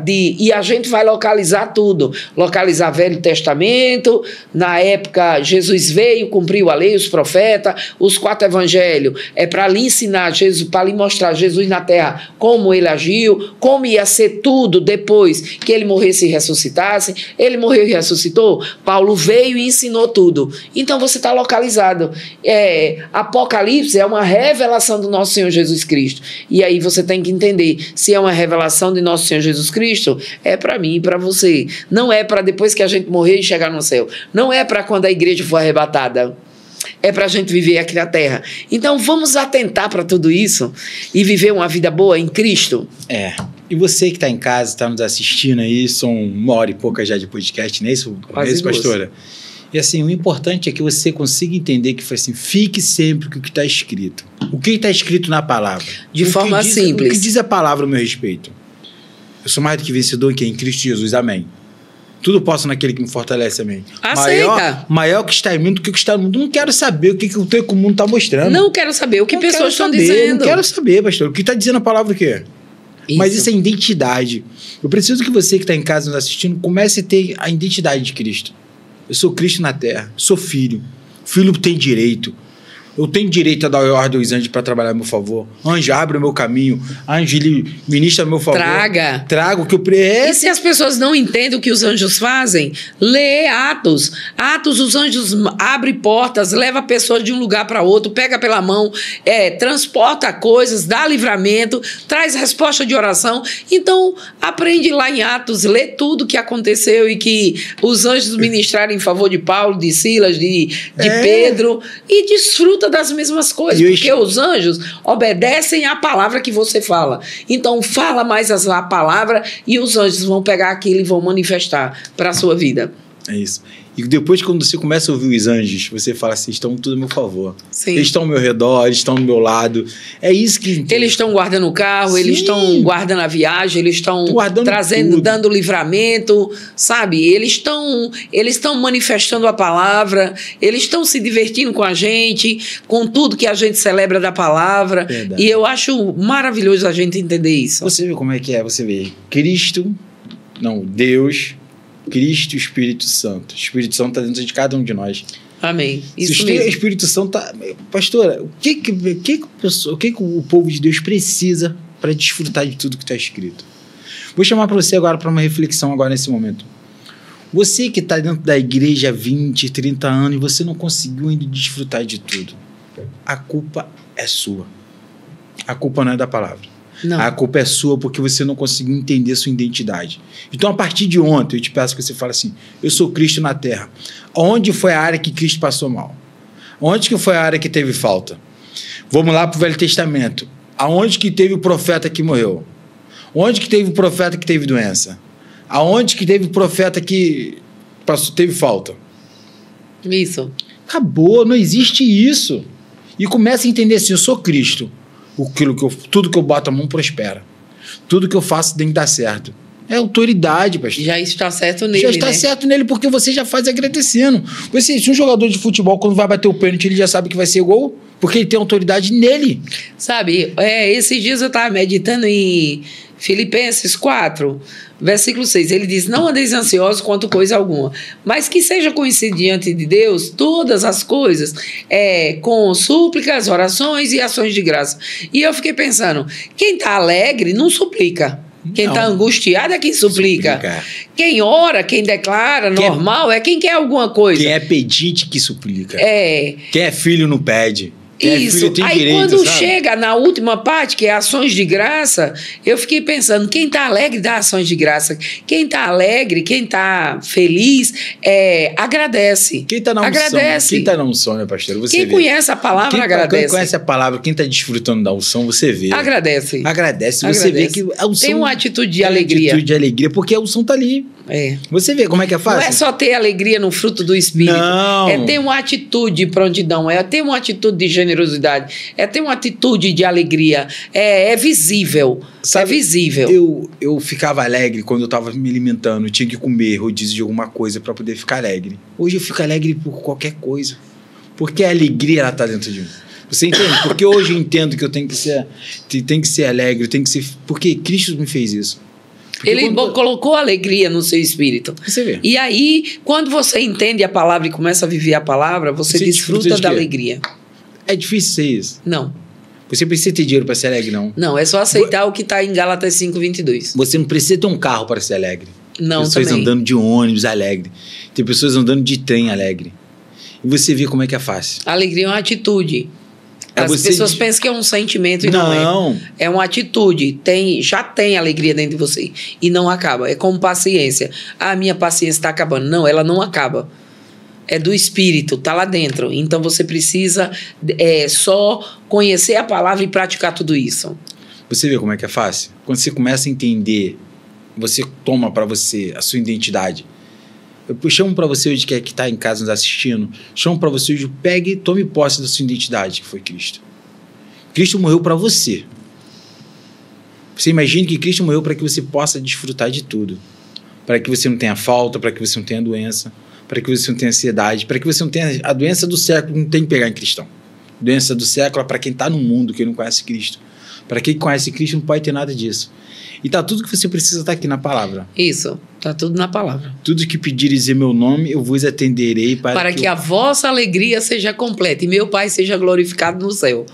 E a gente vai localizar tudo. Localizar Velho Testamento. Na época, Jesus veio, cumpriu a lei, os profetas, os 4 evangelhos. É para lhe ensinar Jesus, para lhe mostrar Jesus na terra, como ele agiu, como ia ser tudo depois que ele morresse e ressuscitasse. Ele morreu e ressuscitou. Paulo veio e ensinou tudo. Então você está localizado. Apocalipse é uma revelação do nosso Senhor Jesus Cristo. E aí você tem que entender, se é uma revelação de nosso Senhor Jesus Cristo, é para mim e para você. Não é para depois que a gente morrer e chegar no céu. Não é para quando a igreja for arrebatada. É para a gente viver aqui na terra. Então vamos atentar para tudo isso e viver uma vida boa em Cristo. E você que está em casa, está nos assistindo aí, são 1h e pouca já de podcast, não é isso? Quase é isso, pastora? E assim, o importante é que você consiga entender que foi assim, fique sempre com o que está escrito. O que está escrito na palavra. De forma simples. O que diz a palavra a meu respeito? Eu sou mais do que vencedor que é em Cristo Jesus, amém. Tudo posso naquele que me fortalece, amém. Aceita. Maior que está em mim do que o que está no mundo. Não quero saber o que o mundo está mostrando. Não quero saber o que pessoas estão dizendo. Não quero saber, pastor. O que está dizendo a palavra o quê? Mas isso é identidade. Eu preciso que você que está em casa nos assistindo comece a ter a identidade de Cristo. Eu sou Cristo na terra. Sou filho. Filho tem direito. Eu tenho direito a dar ordem aos anjos para trabalhar a meu favor. Anjo, abre o meu caminho. Anjo, ele ministra a meu favor. Traga o que eu preciso. E se as pessoas não entendem o que os anjos fazem, lê Atos. Atos, os anjos abrem portas, leva pessoas de um lugar para outro, pega pela mão, transporta coisas, dá livramento, traz resposta de oração. Então, aprende lá em Atos, lê tudo o que aconteceu e que os anjos ministraram em favor de Paulo, de Silas, de Pedro, e desfruta das mesmas coisas, porque os anjos obedecem à palavra que você fala. Então fala mais a palavra e os anjos vão pegar aquilo e vão manifestar para a sua vida. É isso. E depois, quando você começa a ouvir os anjos, você fala assim, estão tudo a meu favor. Sim. Eles estão ao meu redor, eles estão do meu lado. É isso que... Eles estão guardando o carro, Sim. eles estão guardando a viagem, eles estão trazendo, tudo. dando livramento, sabe? Eles estão manifestando a palavra, eles estão se divertindo com a gente, com tudo que a gente celebra da palavra. Verdade. E eu acho maravilhoso a gente entender isso. Você vê como é que é? Você vê Deus, Cristo e o Espírito Santo. O Espírito Santo está dentro de cada um de nós. Amém. Isso Se mesmo. o Espírito Santo está... Pastora, o que o povo de Deus precisa para desfrutar de tudo que está escrito? Vou chamar para você agora para uma reflexão agora nesse momento. Você que está dentro da igreja há 20, 30 anos e você não conseguiu ainda desfrutar de tudo. A culpa é sua. A culpa não é da palavra. Não. A culpa é sua porque você não conseguiu entender sua identidade. Então, a partir de ontem, eu te peço que você fale assim, eu sou Cristo na terra. Onde foi a área que Cristo passou mal? Onde que foi a área que teve falta? Vamos lá para o Velho Testamento. Aonde que teve o profeta que morreu? Onde que teve o profeta que teve doença? Aonde que teve o profeta que teve falta? Isso. Acabou, não existe isso. E começa a entender assim, eu sou Cristo. Tudo que eu boto a mão prospera. Tudo que eu faço tem que dar certo. É autoridade, pastor. Já está certo nele, já está certo nele, porque você já faz agradecendo. Se um jogador de futebol, quando vai bater o pênalti, ele já sabe que vai ser gol, porque ele tem autoridade nele. Sabe, esses dias eu estava meditando em Filipenses 4, versículo 6. Ele diz, não andeis ansiosos quanto coisa alguma, mas que seja conhecido diante de Deus todas as coisas, com súplicas, orações e ações de graça. E eu fiquei pensando, quem está alegre não suplica. Quem está angustiado é quem suplica. Quem ora, quem declara, normal, é quem quer alguma coisa. Quem é pedinte que suplica. É. Quem é filho não pede. Isso. Aí direito, quando chega na última parte, que é ações de graça, eu fiquei pensando, quem está alegre dá ações de graça. Quem está alegre, quem está feliz, agradece. Quem está na unção, agradece. Quem está na unção, né, pastor? Você quem vê. Conhece a palavra, agradece. Quem conhece a palavra, quem está desfrutando da unção, você vê. Agradece. Agradece. Você vê que a unção tem uma atitude de alegria. Atitude de alegria, porque a unção está ali. Você vê como é que é fácil? Não é só ter alegria no fruto do Espírito. Não. É ter uma atitude de prontidão, é ter uma atitude de generosidade, é ter uma atitude de alegria. É visível. Sabe, é visível. Eu ficava alegre quando eu estava me alimentando, eu tinha que comer rodízio de alguma coisa para poder ficar alegre. Hoje eu fico alegre por qualquer coisa, porque a alegria ela está dentro de mim. Você entende? Porque hoje eu entendo que eu tenho que ser alegre, porque Cristo me fez isso. Ele colocou alegria no seu espírito. Você vê. E aí, quando você entende a palavra e começa a viver a palavra, você desfruta da alegria. É difícil ser isso? Não. Você precisa ter dinheiro para ser alegre, não? Não, é só aceitar o que está em Gálatas 5:22. Você não precisa ter um carro para ser alegre. Não, pessoas também. andando de ônibus alegre. Tem pessoas andando de trem alegre. E você vê como é que é fácil. A alegria é uma atitude. As pessoas pensam que é um sentimento e não é. É uma atitude. Já tem alegria dentro de você. E não acaba. É como paciência. A minha paciência está acabando. Não, ela não acaba. É do espírito, está lá dentro. Então você precisa só conhecer a palavra e praticar tudo isso. Você vê como é que é fácil? Quando você começa a entender, você toma para você a sua identidade. Eu chamo para você hoje que está em casa nos assistindo, chamo para você hoje, pegue e tome posse da sua identidade, que foi Cristo. Cristo morreu para você. Você imagine que Cristo morreu para que você possa desfrutar de tudo. Para que você não tenha falta, para que você não tenha doença, para que você não tenha ansiedade, para que você não tenha a doença do século, não tem que pegar em cristão. Doença do século é para quem está no mundo, quem não conhece Cristo. Para quem conhece Cristo não pode ter nada disso. E tá tudo que você precisa estar aqui na palavra. Isso, tá tudo na palavra. Tudo que pedires em meu nome, eu vos atenderei para que a vossa alegria seja completa e meu Pai seja glorificado no céu.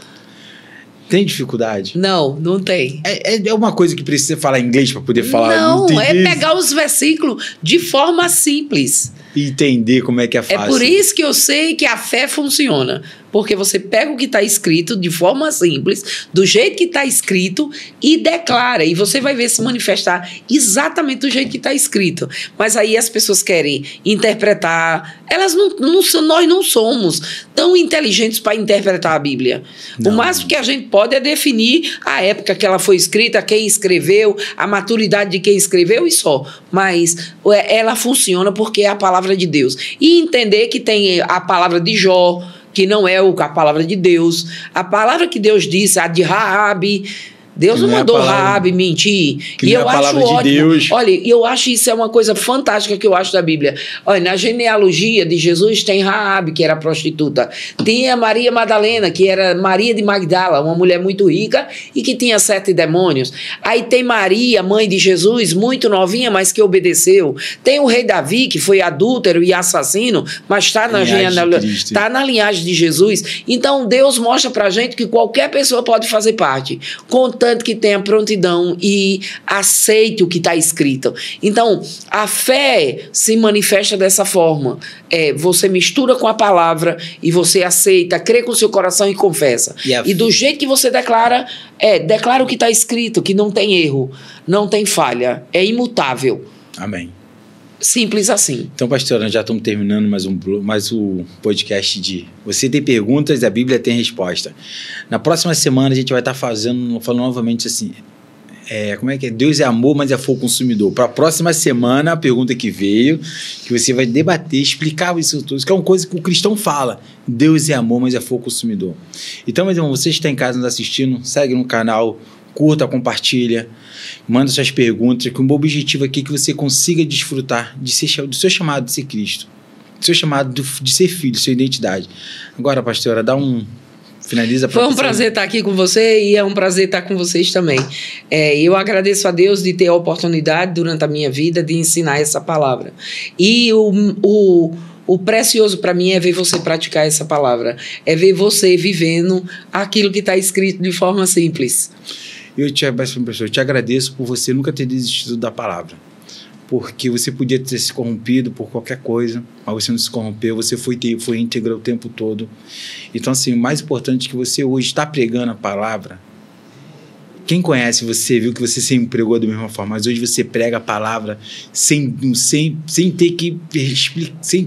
Tem dificuldade? Não, não tem. É uma coisa que precisa falar inglês para poder falar. Não, pegar os versículos de forma simples. E entender como é que é fácil. É por isso que eu sei que a fé funciona. Porque você pega o que está escrito de forma simples, do jeito que está escrito, e declara. E você vai ver se manifestar exatamente do jeito que está escrito. Mas aí as pessoas querem interpretar. Nós não somos tão inteligentes para interpretar a Bíblia. Não. O máximo que a gente pode é definir a época que ela foi escrita, quem escreveu, a maturidade de quem escreveu e só. Mas ela funciona porque a palavra palavra de Deus. E entender que tem a palavra de Jó, que não é a palavra de Deus. A palavra que Deus disse, a de Raabe, Deus não mandou Raabe mentir. E eu acho ótimo. De Deus. Olha, eu acho isso é uma coisa fantástica que eu acho da Bíblia. Olha, na genealogia de Jesus tem Raabe, que era prostituta. Tinha Maria Madalena, que era Maria de Magdala, uma mulher muito rica e que tinha 7 demônios. Aí tem Maria, mãe de Jesus, muito novinha, mas que obedeceu. Tem o rei Davi, que foi adúltero e assassino, mas está na genealogia, está na linhagem de Jesus. Então Deus mostra pra gente que qualquer pessoa pode fazer parte, contanto que tenha prontidão e aceite o que está escrito. Então, a fé se manifesta dessa forma. Você mistura com a palavra e você aceita, crê com o seu coração e confessa. E do jeito que você declara o que está escrito, que não tem erro, não tem falha, é imutável. Amém. Simples assim. Então, pastora, nós já estamos terminando mais um podcast de Você tem perguntas, a Bíblia tem resposta. Na próxima semana a gente vai estar falando novamente assim, como é que é? Deus é amor, mas é fogo consumidor. Para a próxima semana, a pergunta que veio, que você vai debater, explicar isso tudo, que é uma coisa que o cristão fala. Deus é amor, mas é fogo consumidor. Então, meu irmão, você que está em casa nos assistindo, segue no canal, curta, compartilha, manda suas perguntas, com o objetivo aqui que você consiga desfrutar do seu chamado de ser Cristo, do seu chamado de ser filho, sua identidade. Agora, pastora, finaliza para você. Foi um prazer estar aqui com você e é um prazer estar com vocês também. Eu agradeço a Deus de ter a oportunidade durante a minha vida de ensinar essa palavra. E o precioso para mim é ver você praticar essa palavra, é ver você vivendo aquilo que está escrito de forma simples. Eu te agradeço por você nunca ter desistido da palavra, porque você podia ter se corrompido por qualquer coisa, mas você não se corrompeu, você foi íntegra o tempo todo. Então, assim, o mais importante é que você hoje está pregando a palavra. Quem conhece você viu que você sempre pregou da mesma forma, mas hoje você prega a palavra sem ter que explicar, sem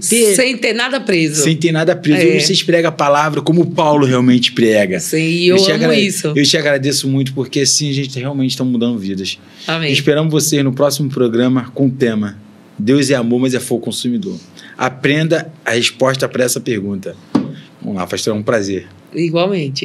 ter nada preso. Sem ter nada preso. Hoje você prega a palavra como Paulo realmente prega. Sim, e eu amo isso. Eu te agradeço muito, porque assim a gente realmente está mudando vidas. Amém. Esperamos você no próximo programa com o tema Deus é amor, mas é fogo consumidor. Aprenda a resposta para essa pergunta. Vamos lá, pastor, é um prazer. Igualmente.